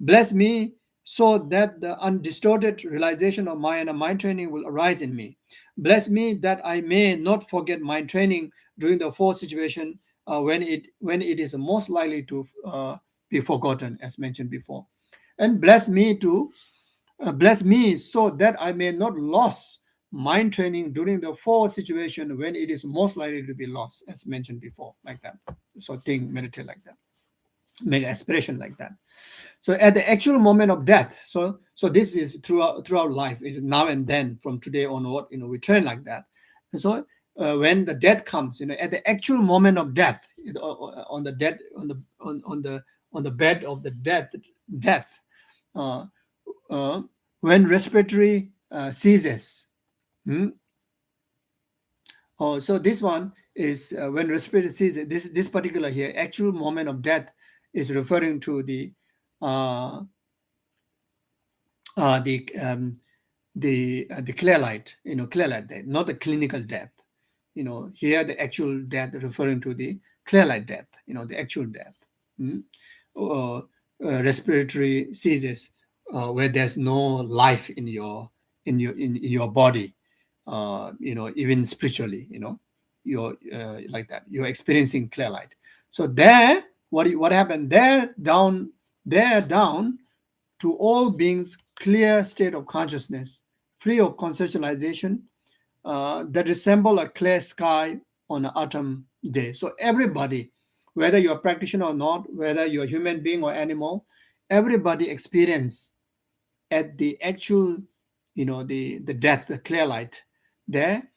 Bless me so that the undistorted realization of Mayana mind training will arise in me. Bless me that I may not forget mind training during the fourth situation when it is most likely to be forgotten, as mentioned before. And bless me so that I may not lose mind training during the fourth situation when it is most likely to be lost, as mentioned before, like that. So meditate like that, make aspiration like that. So at the actual moment of death, so this is throughout life. It is now and then, from today onward, we train like that. And so when the death comes, at the actual moment of death, on the bed of the death. When respiratory ceases. So this one is when respiratory ceases. This particular here, actual moment of death, is referring to the clear light, clear light death, not the clinical death. Here the actual death referring to the clear light death. The actual death. Respiratory ceases, where there's no life in your body, even spiritually, you're like that. You're experiencing clear light. So there, what happened there? Down to all beings, clear state of consciousness, free of conceptualization, that resemble a clear sky on an autumn day. So everybody, whether you're a practitioner or not, whether you're a human being or animal, everybody experience at the actual, the death, the clear light, there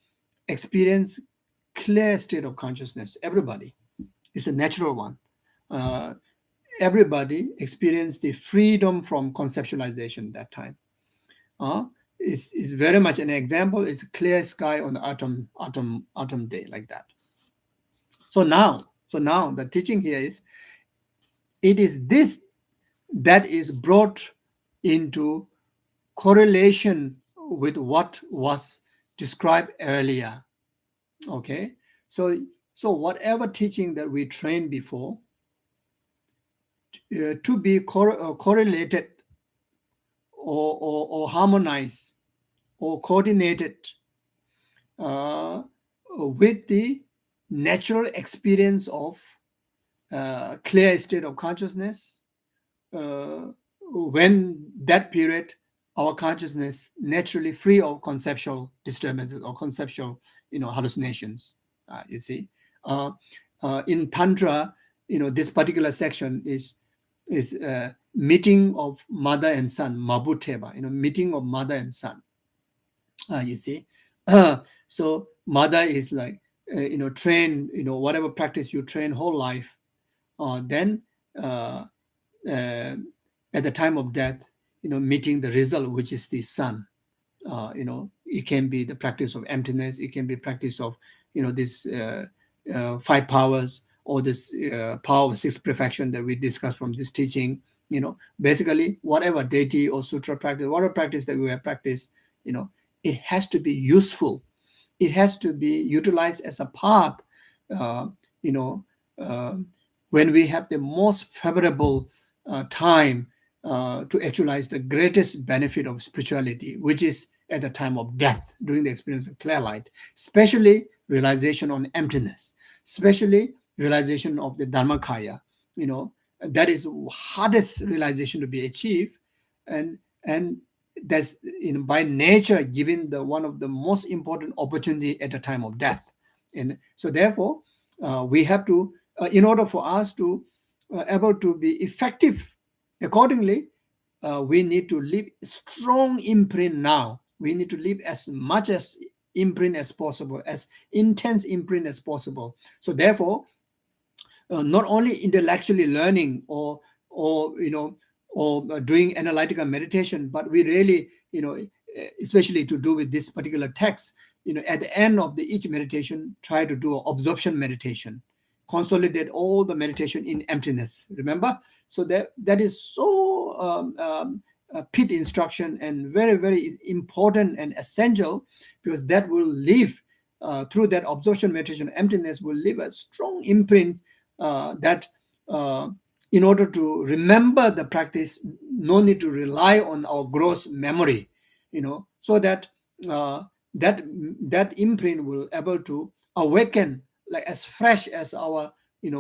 experience clear state of consciousness. Everybody. It's a natural one. Everybody experience the freedom from conceptualization that time. Is very much an example. It's a clear sky on the autumn day, like that. So now the teaching here is, it is this that is brought into correlation with what was described earlier. Okay, so whatever teaching that we trained before, to be correlated or harmonized or coordinated with the natural experience of clear state of consciousness, when that period our consciousness naturally free of conceptual disturbances or conceptual hallucinations. You see, in Tantra, this particular section is meeting of mother and son, mabuteba, meeting of mother and son. You see, so mother is like train, whatever practice you train whole life, then at the time of death, meeting the result, which is the son. It can be the practice of emptiness, it can be practice of this 5 powers, or this power of 6 perfection that we discussed from this teaching. Basically whatever deity or sutra practice, whatever practice that we have practiced, it has to be useful. It has to be utilized as a path, when we have the most favorable time to actualize the greatest benefit of spirituality, which is at the time of death, during the experience of clear light, especially realization on emptiness, especially realization of the Dharmakaya. That is hardest realization to be achieved, and that's by nature given the one of the most important opportunity at the time of death. And so therefore we have to, in order for us to able to be effective accordingly, we need to leave strong imprint now. We need to leave as much as imprint as possible, as intense imprint as possible. So therefore not only intellectually learning or doing analytical meditation, but we really, especially to do with this particular text, at the end of each meditation, try to do an absorption meditation, consolidate all the meditation in emptiness. Remember, so that is so pit instruction and very very important and essential, because that will leave through that absorption meditation, emptiness will leave a strong imprint that in order to remember the practice, no need to rely on our gross memory, so that that imprint will able to awaken like as fresh as our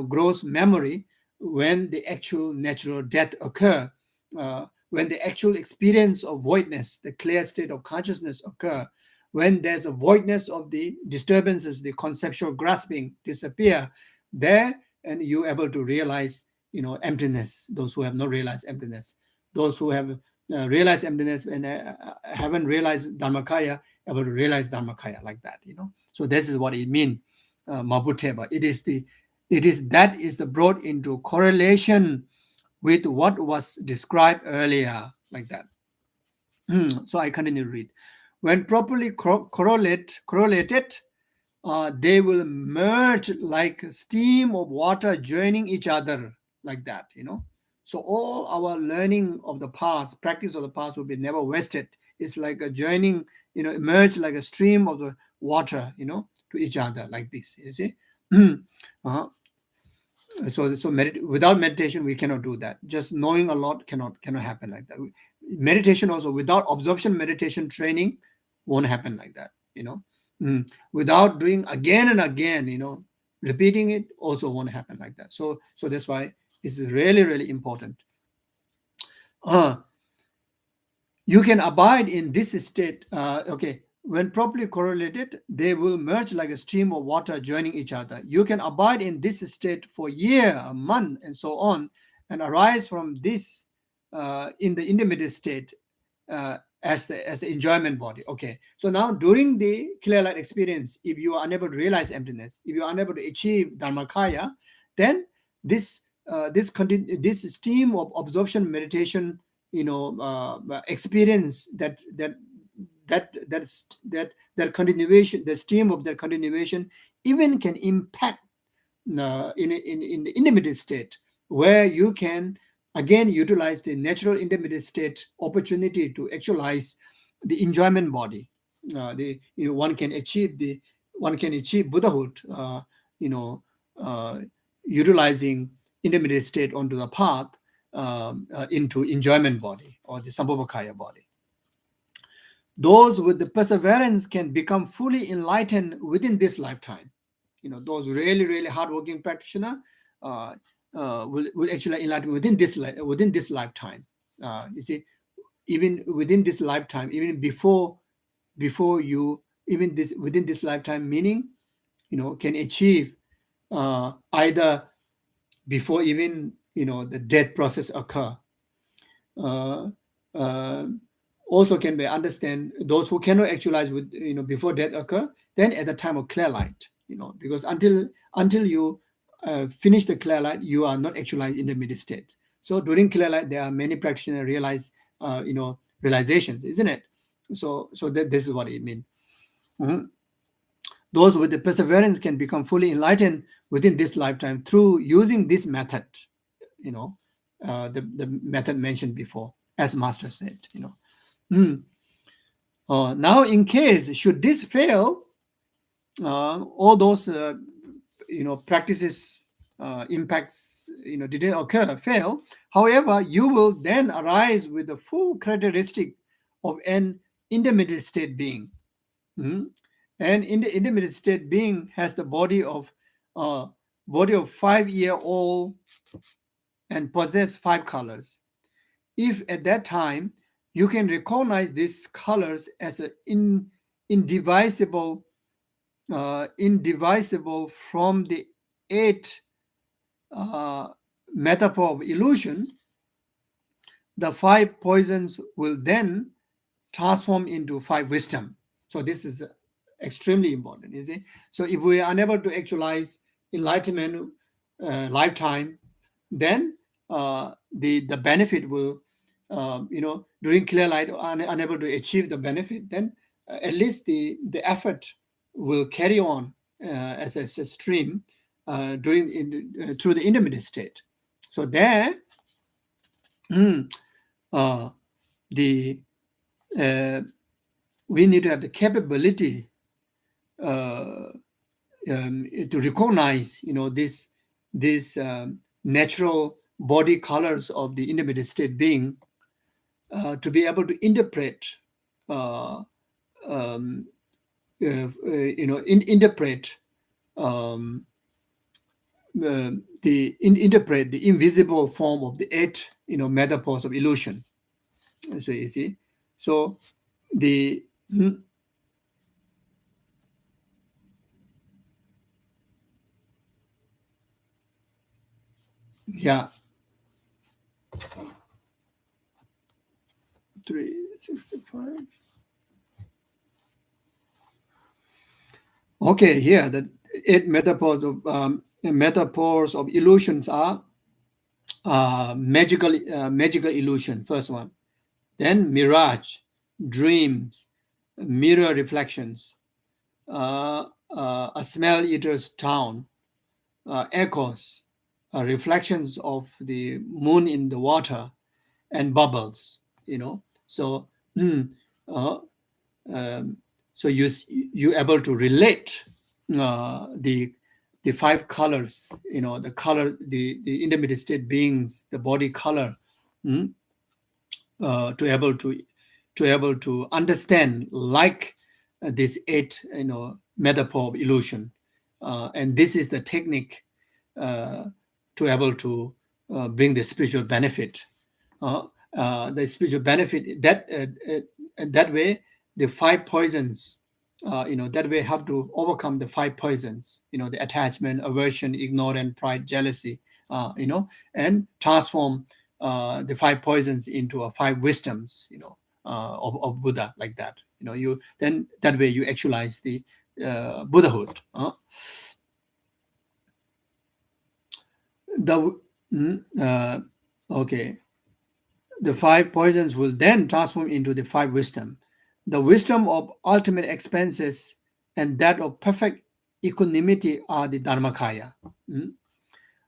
gross memory when the actual natural death occur, when the actual experience of voidness, the clear state of consciousness occur, when there's a voidness of the disturbances, the conceptual grasping disappear there, and you're able to realize emptiness. Those who have not realized emptiness, those who have realized emptiness and haven't realized Dharmakaya, able to realize Dharmakaya like that. So this is what it means, Mabuteba. It is that is brought into correlation with what was described earlier, like that. So I continue to read. When properly correlated, they will merge like steam of water joining each other, like that. So all our learning of the past, practice of the past, will be never wasted. It's like a joining, merge like a stream of the water, to each other, like this. You see. uh without meditation we cannot do that. Just knowing a lot cannot happen like that. Meditation also, without absorption meditation training, won't happen like that. Without doing again and again, repeating it, also won't happen like that. So that's why it's really really important. You can abide in this state. Okay, when properly correlated, they will merge like a stream of water joining each other. You can abide in this state for a year, a month, and so on, and arise from this in the intermediate state as the enjoyment body. Okay, so now during the clear light experience, if you are unable to realize emptiness, if you are unable to achieve Dharmakaya, then this this stream of absorption meditation, experience that continuation, the stream of that continuation, even can impact in the intermediate state, where you can again utilize the natural intermediate state opportunity to actualize the enjoyment body. One can achieve Buddhahood, utilizing intermediate state onto the path into enjoyment body or the Sambhogakaya body. Those with the perseverance can become fully enlightened within this lifetime. Those really really hardworking practitioner will actually enlighten within this lifetime. You see, even within this lifetime, even before you, even this within this lifetime, meaning can achieve either before even the death process occur. Also can be understand those who cannot actualize with before death occur, then at the time of clear light, because until you finish the clear light, you are not actualized in the middle state. So during clear light, there are many practitioners realize realizations, isn't it? So that this is what it means. Those with the perseverance can become fully enlightened within this lifetime through using this method, the method mentioned before, as Master said. Now, in case should this fail, all those practices impacts didn't occur, fail. However, you will then arise with the full characteristic of an intermediate state being. And in the intermediate state being has the body of body of 5-year-old and possess 5 colors. If at that time you can recognize these colors as indivisible, indivisible from the 8 metaphor of illusion, the 5 poisons will then transform into 5 wisdom. So this is extremely important, you see. So if we are unable to actualize enlightenment lifetime, then the benefit will, during clear light, unable to achieve the benefit, then at least the effort will carry on as a stream through the intermediate state. So there, the we need to have the capability to recognize, this natural body colors of the intermediate state being, to be able to interpret, interpret interpret the invisible form of the 8, metaphors of illusion. So you see, so the yeah, 365. Okay, here the 8 metaphors of illusions are magical illusion, first one. Then mirage, dreams, mirror reflections, a smell eater's town, echoes, reflections of the moon in the water, and bubbles. So uh, so you able to relate the 5 colors, the color, the intermediate state beings, the body color, to able to understand, like this 8 metaphor of illusion, and this is the technique to able to bring the spiritual benefit. The spiritual benefit that way, the 5 poisons, that way have to overcome the 5 poisons, the attachment, aversion, ignorance, pride, jealousy, and transform the 5 poisons into a 5 wisdoms, of Buddha, like that. You then that way you actualize the Buddhahood. Okay. The 5 poisons will then transform into the 5 wisdom. The wisdom of ultimate expenses and that of perfect equanimity are the Dharmakaya.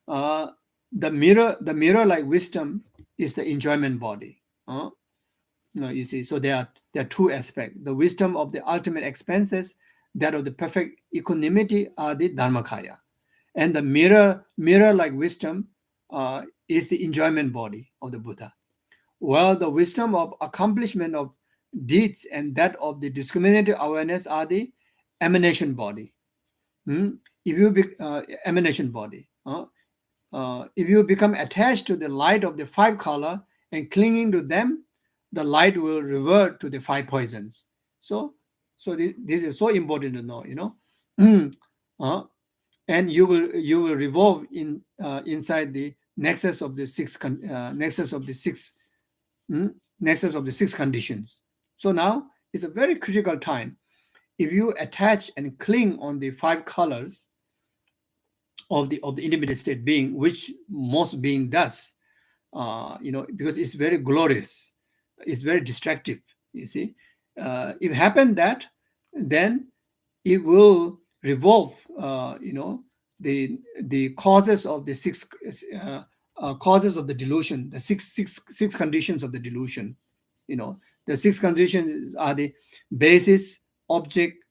The mirror-like wisdom is the enjoyment body. You see, so there are 2 aspects. The wisdom of the ultimate expenses, that of the perfect equanimity, are the Dharmakaya. And the mirror-like wisdom is the enjoyment body of the Buddha. Well, the wisdom of accomplishment of deeds and that of the discriminative awareness are the emanation body. If you emanation body. If you become attached to the light of the 5 color and clinging to them, the light will revert to the 5 poisons. So this is so important to know. And you will revolve inside the nexus of the 6 nexus of the 6 conditions. So now it's a very critical time. If you attach and cling on the 5 colors of the intermediate state being, which most being does, because it's very glorious, it's very distractive. You see, if it happened that, then it will revolve. The causes of the 6 causes of the delusion, the six conditions of the delusion. The 6 conditions are the basis, object,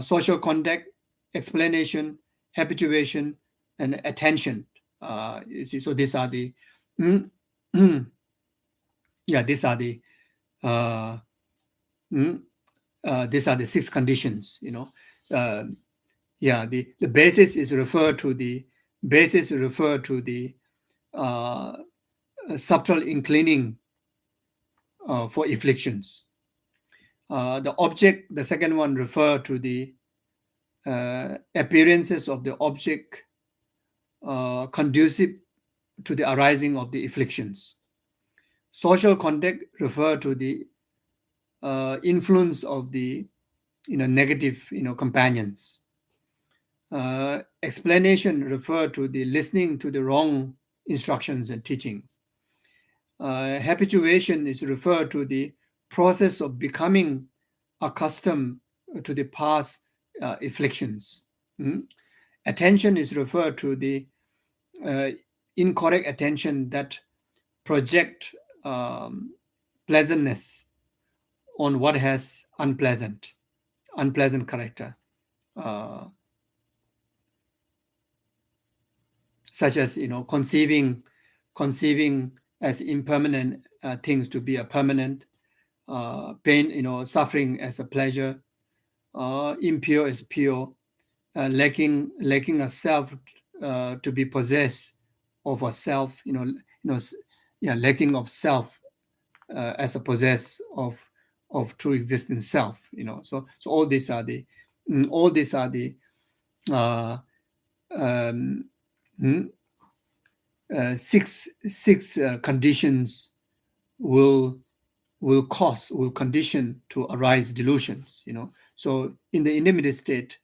social contact, explanation, habituation, and attention. You see, so these are the these are the these are the 6 conditions. The basis is referred to the Bases refer to the subtle inclining for afflictions. The second one refer to the appearances of the object conducive to the arising of the afflictions. Social contact refer to the influence of the negative companions. Explanation refer to the listening to the wrong instructions and teachings. Habituation is referred to the process of becoming accustomed to the past afflictions. Attention is referred to the incorrect attention that project pleasantness on what has unpleasant character, such as conceiving as impermanent things to be a permanent, pain, suffering as a pleasure, impure as pure, lacking a self to be possessed of a self, lacking of self as a possess of true existing self. So all these are the uh, um, six conditions will condition to arise delusions. So in the intermediate state,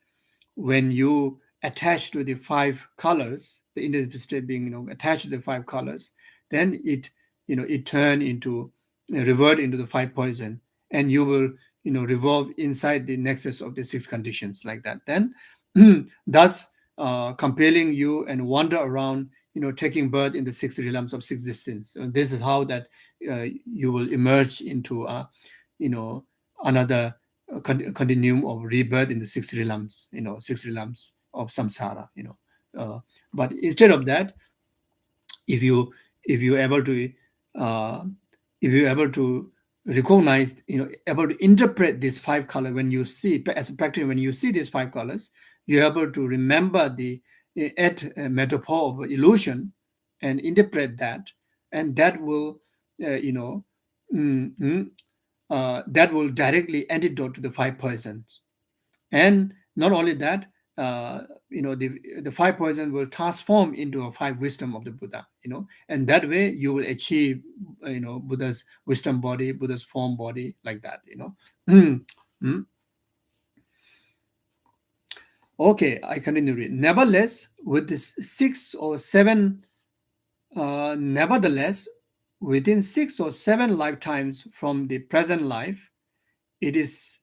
when you attach to the five colors, the intermediate state being attached to the five colors, then it turn into revert into the five poison, and you will revolve inside the nexus of the six conditions like that. Then thus compelling you and wander around, taking birth in the six realms of six existence. So this is how that you will emerge into another continuum of rebirth in the six realms, six realms of samsara. But instead of that, if you able to uh, if you're able to recognize, able to interpret these five colors when you see as a practice, when you see these five colors, you're able to remember the metaphor of illusion and interpret that, and that will mm, mm, that will directly antidote to the five poisons. And not only that, the five poison will transform into a five wisdom of the Buddha, and that way you will achieve, Buddha's wisdom body, Buddha's form body, like that. Mm. Okay, I continue read. Nevertheless, with this nevertheless, within 6 or 7 lifetimes from the present life, it is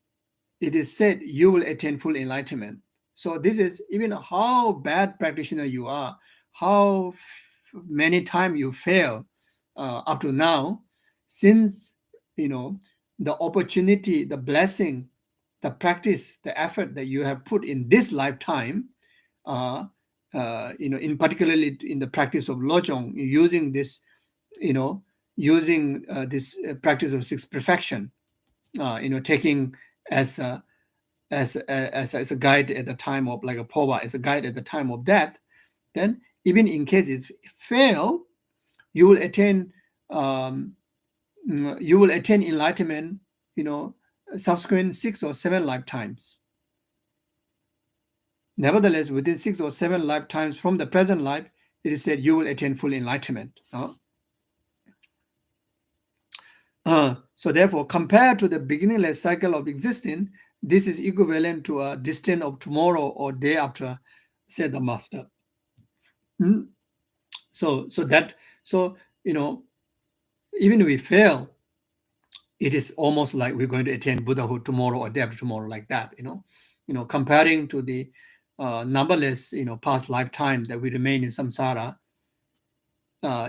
said you will attain full enlightenment. So this is even how bad practitioner you are, how many times you fail up to now, since the opportunity, the blessing, the practice, the effort that you have put in this lifetime, in particularly in the practice of Lojong, using this, this practice of six perfection, taking as a as a guide at the time of, like a pova, as a guide at the time of death, then even in case it fail, you will attain enlightenment, subsequent 6 or 7 lifetimes. Nevertheless, within 6 or 7 lifetimes from the present life, it is said you will attain full enlightenment. So therefore, compared to the beginningless cycle of existing, this is equivalent to a distance of tomorrow or day after, said the master. So even if we fail, it is almost like we're going to attain Buddhahood tomorrow or day after tomorrow, like that. Comparing to the numberless past lifetime that we remain in samsara,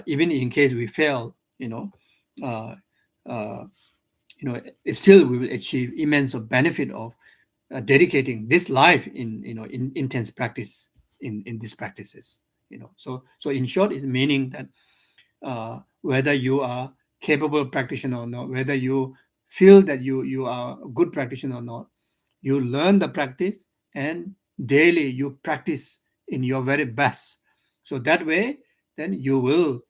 even in case we fail, still we will achieve immense of benefit of dedicating this life in intense practice in these practices. So in short, it's meaning that whether you are capable practitioner or not, whether you feel that you are a good practitioner or not, you learn the practice and daily you practice in your very best, So that way, then you will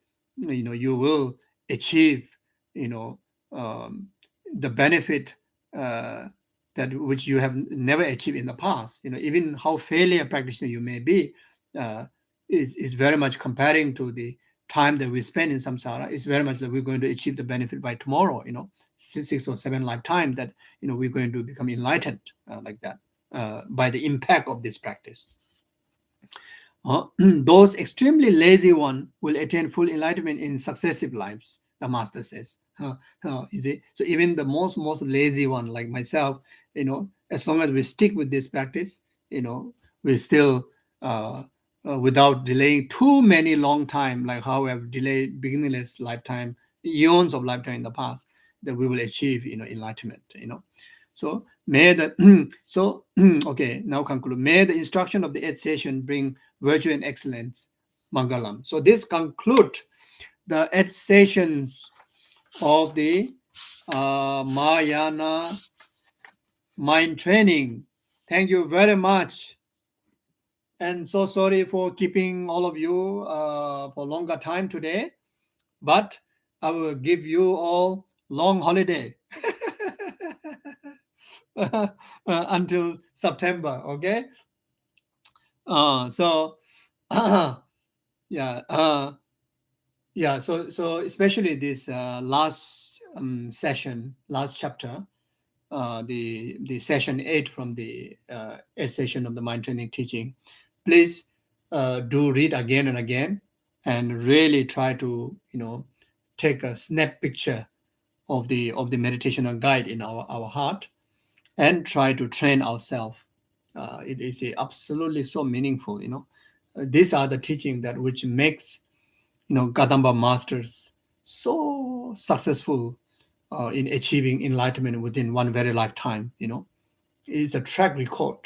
achieve, you know, um, the benefit uh, that which you have never achieved in the past. Even how failure practitioner you may be, uh, is very much comparing to the time that we spend in samsara. Is very much that we're going to achieve the benefit by tomorrow. 6 or 7 lifetime that we're going to become enlightened, like that, by the impact of this practice. Those extremely lazy one will attain full enlightenment in successive lives, the master says. You see? So even the most lazy one like myself, as long as we stick with this practice, we still, without delaying too many long time, like how we have delayed beginningless lifetime, eons of lifetime in the past, that we will achieve, enlightenment. So may the so okay, now conclude. May the instruction of the eighth session bring virtue and excellence, Mangalam. So this conclude the 8 sessions of the Mahayana mind training. Thank you very much. And so sorry for keeping all of you for longer time today, but I will give you all long holiday until September. Okay. So yeah, so especially this last session, last chapter, the session 8 from the 8th session of the mind training teaching. Please do read again and again, and really try to take a snap picture of the meditational guide in our heart, and try to train ourselves. It is absolutely so meaningful. These are the teaching that which makes Gadamba masters so successful in achieving enlightenment within one very lifetime. It's a track record.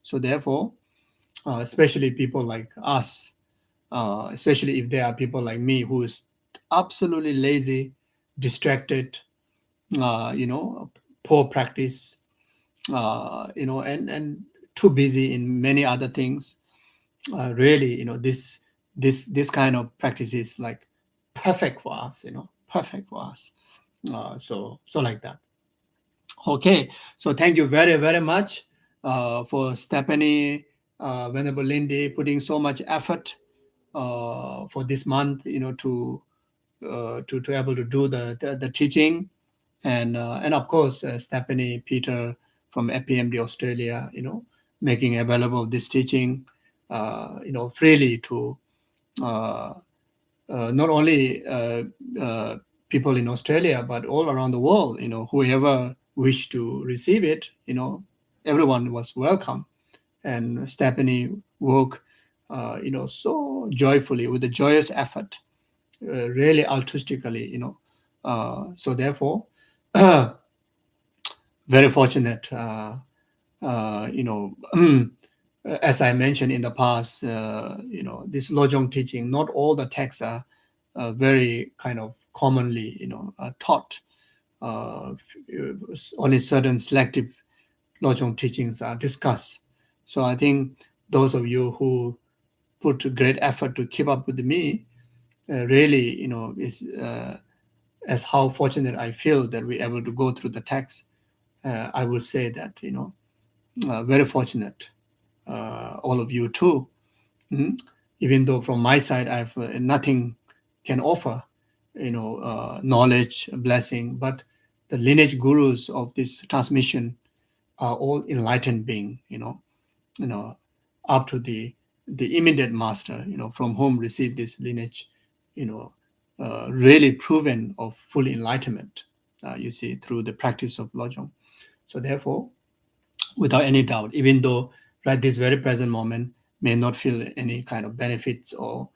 So therefore, especially people like us, especially if there are people like me who is absolutely lazy, distracted, poor practice, and too busy in many other things. Really, this kind of practice is like perfect for us. Perfect for us. So like that. Okay, so thank you very, very much for Stephanie, Venerable Lindy, putting so much effort for this month, to able to do the teaching, and of course Stephanie, Peter from FPMD Australia, making available this teaching, freely to uh, not only people in Australia, but all around the world. Whoever wished to receive it, everyone was welcome. And Stephanie worked, so joyfully with a joyous effort, really altruistically. So therefore, very fortunate. As I mentioned in the past, this Lojong teaching, not all the texts are very kind of commonly, taught. Only certain selective Lojong teachings are discussed. So I think those of you who put great effort to keep up with me, really, is as how fortunate I feel that we're able to go through the text. I would say that, very fortunate, all of you too. Mhm. Even though from my side I've nothing can offer, knowledge, blessing, but the lineage gurus of this transmission are all enlightened being, you know, up to the immediate master, from whom received this lineage, you know, really proven of full enlightenment. You see, through the practice of Lojong. So therefore, without any doubt, even though right this very present moment may not feel any kind of benefits or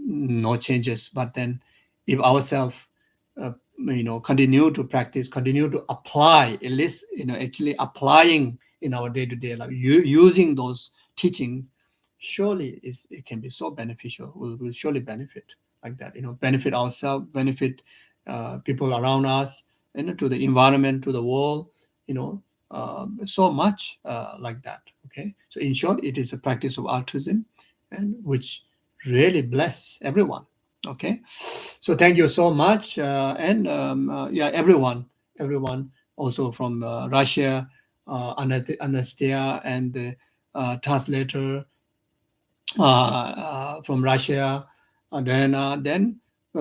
no changes, but then if ourselves continue to practice, continue to apply, at least actually applying in our day-to-day life, using those teachings, surely it can be so beneficial. Will surely benefit like that, benefit ourselves, benefit people around us, to the environment, to the world, so much like that. Okay, so in short, it is a practice of altruism, and which really bless everyone. Okay, so thank you so much, and yeah, everyone, also from Russia, Anastasia and the translator from Russia, then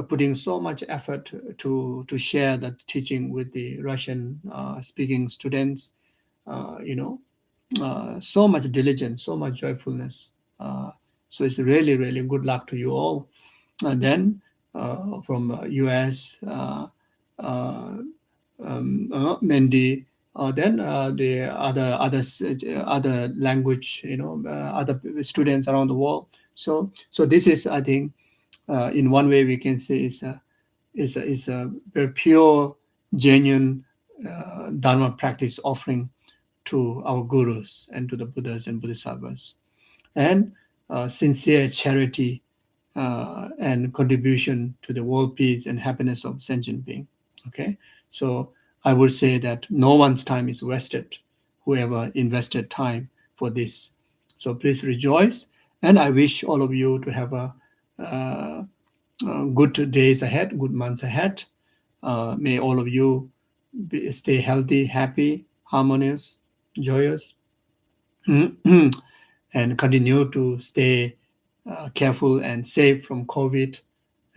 putting so much effort to share that teaching with the Russian speaking students. You know, so much diligence, so much joyfulness. So it's really, really good luck to you all. And then from US, uh, Mendy, then the other language, other students around the world. So this is, I think, in one way we can say is a very pure, genuine Dharma practice offering to our gurus and to the Buddhas and Bodhisattvas, and sincere charity and contribution to the world peace and happiness of sentient being. Okay, so I would say that no one's time is wasted, whoever invested time for this. So please rejoice, and I wish all of you to have a good days ahead, good months ahead. May all of you stay healthy, happy, harmonious, joyous, and continue to stay careful and safe from COVID,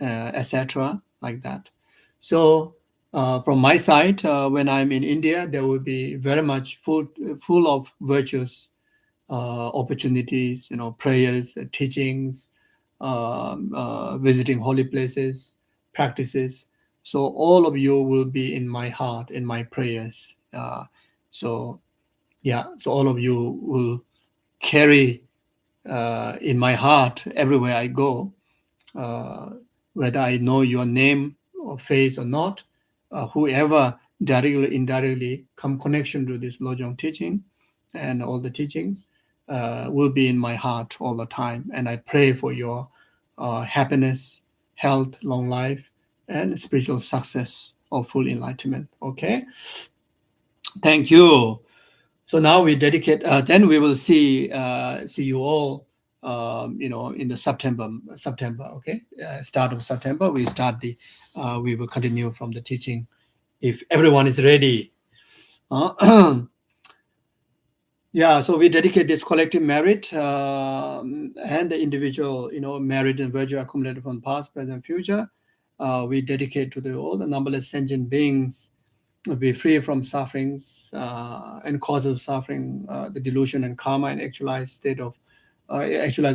etc., like that. So, from my side, when I'm in India, there will be very much full of virtuous opportunities, prayers, teachings, visiting holy places, practices. So all of you will be in my heart, in my prayers. So yeah, so all of you will carry in my heart everywhere I go, uh, whether I know your name or face or not, whoever directly, indirectly come connection to this Lojong teaching and all the teachings will be in my heart all the time. And I pray for your happiness, health, long life, and spiritual success of full enlightenment. Okay, thank you. So now we dedicate. Then we will see you all. In the September. Okay, start of September. We start the. We will continue from the teaching, if everyone is ready. Yeah. So we dedicate this collective merit and the individual, merit and virtue accumulated from past, present, future. We dedicate to all the numberless sentient beings, be free from sufferings and cause of suffering, the delusion and karma, and actualize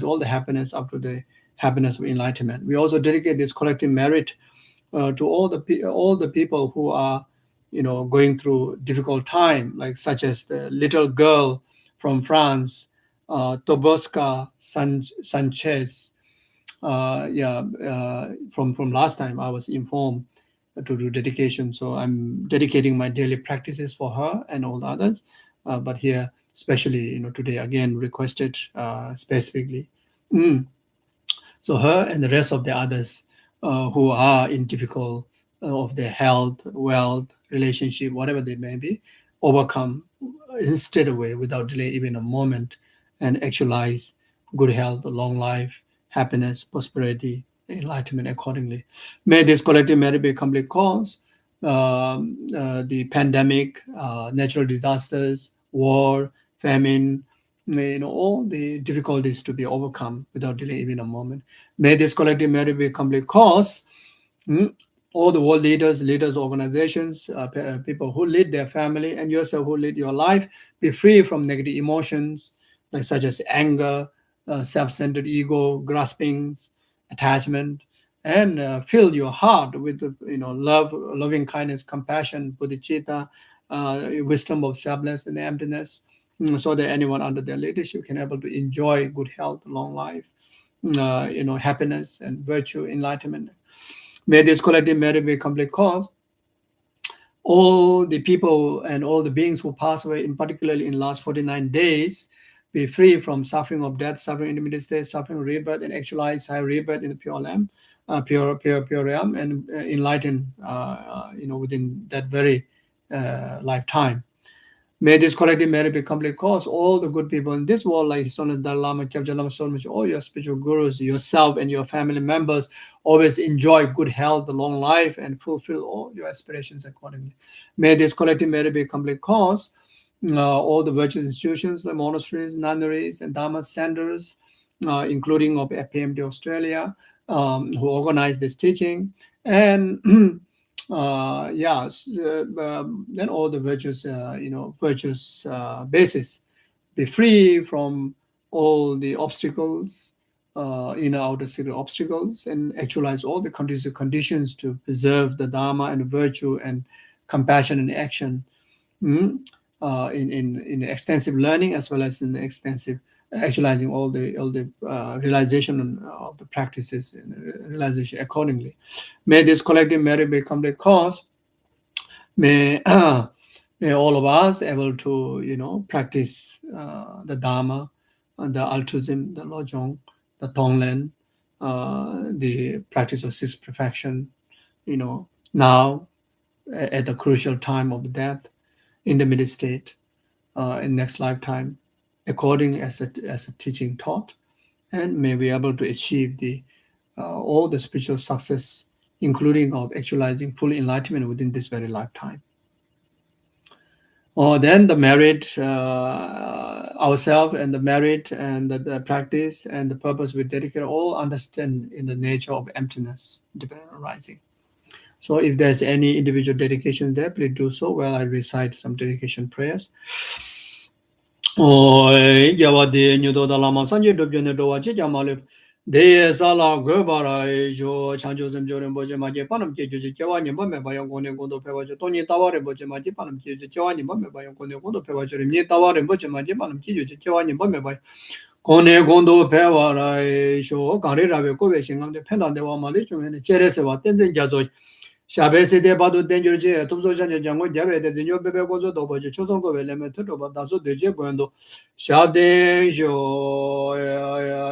all the happiness up to the happiness of enlightenment. We also dedicate this collective merit to all the people who are, going through difficult time, like such as the little girl from France, Toboska Sanchez. Yeah, from last time I was informed to do dedication. So I'm dedicating my daily practices for her and all the others. But here, especially, today again requested specifically. Mm. So her and the rest of the others who are in difficult of their health, wealth, relationship, whatever they may be, overcome straight away without delay, even a moment, and actualize good health, long life, happiness, prosperity, enlightenment accordingly. May this collective merit be a complete cause. The pandemic, natural disasters, war, famine, all the difficulties to be overcome without delay even a moment. May this collective merit be a complete cause. mm, all the world leaders, organizations, people who lead their family, and yourself who lead your life, be free from negative emotions, like such as anger, self-centered ego, graspings, attachment, and fill your heart with love, loving kindness, compassion, bodhicitta, wisdom of selflessness and emptiness, so that anyone under their leadership can able to enjoy good health, long life, happiness and virtue, enlightenment. May this collective merit be a complete cause. All the people and all the beings who pass away, in particularly in last 49 days, be free from suffering of death, suffering intermediate state, suffering rebirth, and actualize high rebirth in the pure lamb, pure realm, and enlighten, within that very lifetime. May this collective merit be complete cause all the good people in this world, like His Holiness Dalai Lama, Kyabja Lama, so much, all your spiritual gurus, yourself and your family members, always enjoy good health, long life, and fulfill all your aspirations accordingly. May this collective merit be complete cause all the virtuous institutions, the monasteries, nunneries, and dharma centers, including of FPMD Australia, who organize this teaching, and then all the virtuous, virtuous basis be free from all the obstacles, inner outer secret obstacles, and actualize all the conducive conditions to preserve the dharma and virtue and compassion and action. In extensive learning as well as in extensive actualizing all the realization of the practices and realization accordingly. May this collective merit become the cause. May may all of us able to practice the Dharma, the altruism, the Lojong, the Tonglen, the practice of sixth perfection. Now at the crucial time of death, in the middle state, in next lifetime, according as a teaching taught, and may be able to achieve the all the spiritual success, including of actualizing full enlightenment within this very lifetime. Or then the merit, ourselves and the merit and the practice and the purpose we dedicate all understand in the nature of emptiness, dependent arising. So if there's any individual dedication there, please do so while I recite some dedication prayers. Yawadi Nudo Lama Sanji Dubjane Doa Chijamalip. De Sala Gubara, Jo Chanjosem Jorim Bojamaji Panam Kiju, Kawani Mame Bayon Gondo Pevajo, Tony Tawari Bojamaji Panam Kiju, Kawani Mame Bayon Gondo Pevajo, Tawari Bojamaji Panam Kiju, Kawani Mame Bay. Kone Gondo Pevara, Sho, Karira Koveshing, the Pendant de Wamalichum, and Chereseva, Tenzin Jazo. Shabese de Badu Danger, Tumso Jango Javet, the new Bebe Gozo Dobo, Choson Element to Dazo de Jaguando, Shade Jo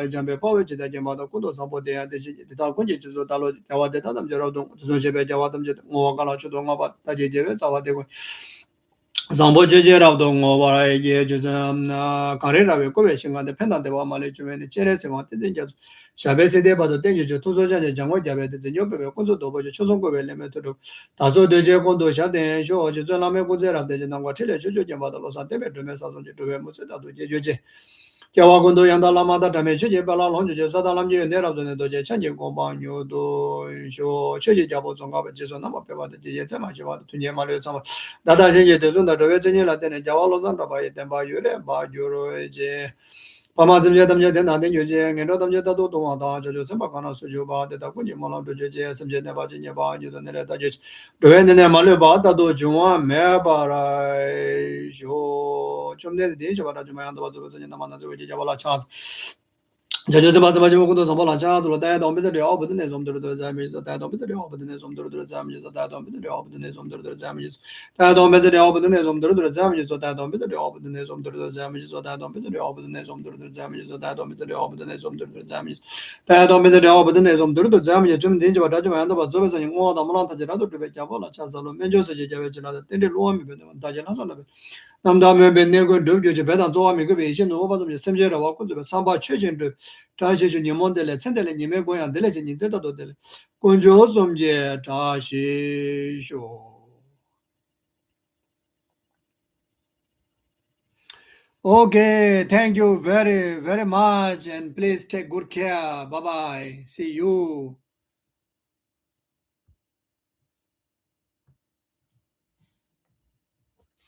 Jambe Povich, the Jamada Kudo, Sampo de Dalconji, Dalo, Java de Tadam Gerado, Zojebe Javadam, Mogala Chudonga, Taji, Zawade. Zambo Jera Dong over Carrera, Kovation, the Pendant de Wamale, Cheres, and what the Shabese de Bado Danger, Tuzo Jango Javet, the Yope, Conzo Dobo, Chosongo Element to Tazo de Jagondo Shade, George, Zoname Guzera, the Janguatele, Jojo Jamada, Los Antebe, the Message to Museta to Jeje. Kawagondo Yanda Lamada Damage, Bala Longe, Sadalam, Nera, the Doja, Change Gombanyo, do show Cheji Jabo Zonga, Jason, Namapa, the Yetama, to Yamale Sama. Dada Jay, the Zunda, the Reginella, then Javalo Zanda by Temba Yure, by Euro. Pamazim Yadam Yadan, and Yujang, and Rodam Yadado, Sempacana, Sujuba, the Takuni Mola, the JS, and Geneva, Geneva, you the Netajic. The Vendana Malubata do Juan, Mebara, Jo, Chumne, the Javan, was in the Manas with Javala chance. Judges about the Majukudo Samola Chance, or that on the openness of the damages, that on the openness of the damages, that on the openness of the damages, that on the openness of the damages, or that on the openness of the damages, or that on the openness of the damages, or that on the openness of the damages, that on the openness of the damages, Jim Dinja, Dajman, the Zobas and all the Malanta Gerado to Javola Chazalo, Menjosa Javajana, the Luam, Dajana. 남다음에 맨내고 르뷰지 배단 조함이 그 외신 오바도 semjera 왔고 삼바 최진도 다시주 님몬들레 센들레 님의 고향 들레지 님제도도 될 군조 좀제 다시쇼. Okay, thank you very much and please take good care. Bye bye. See you.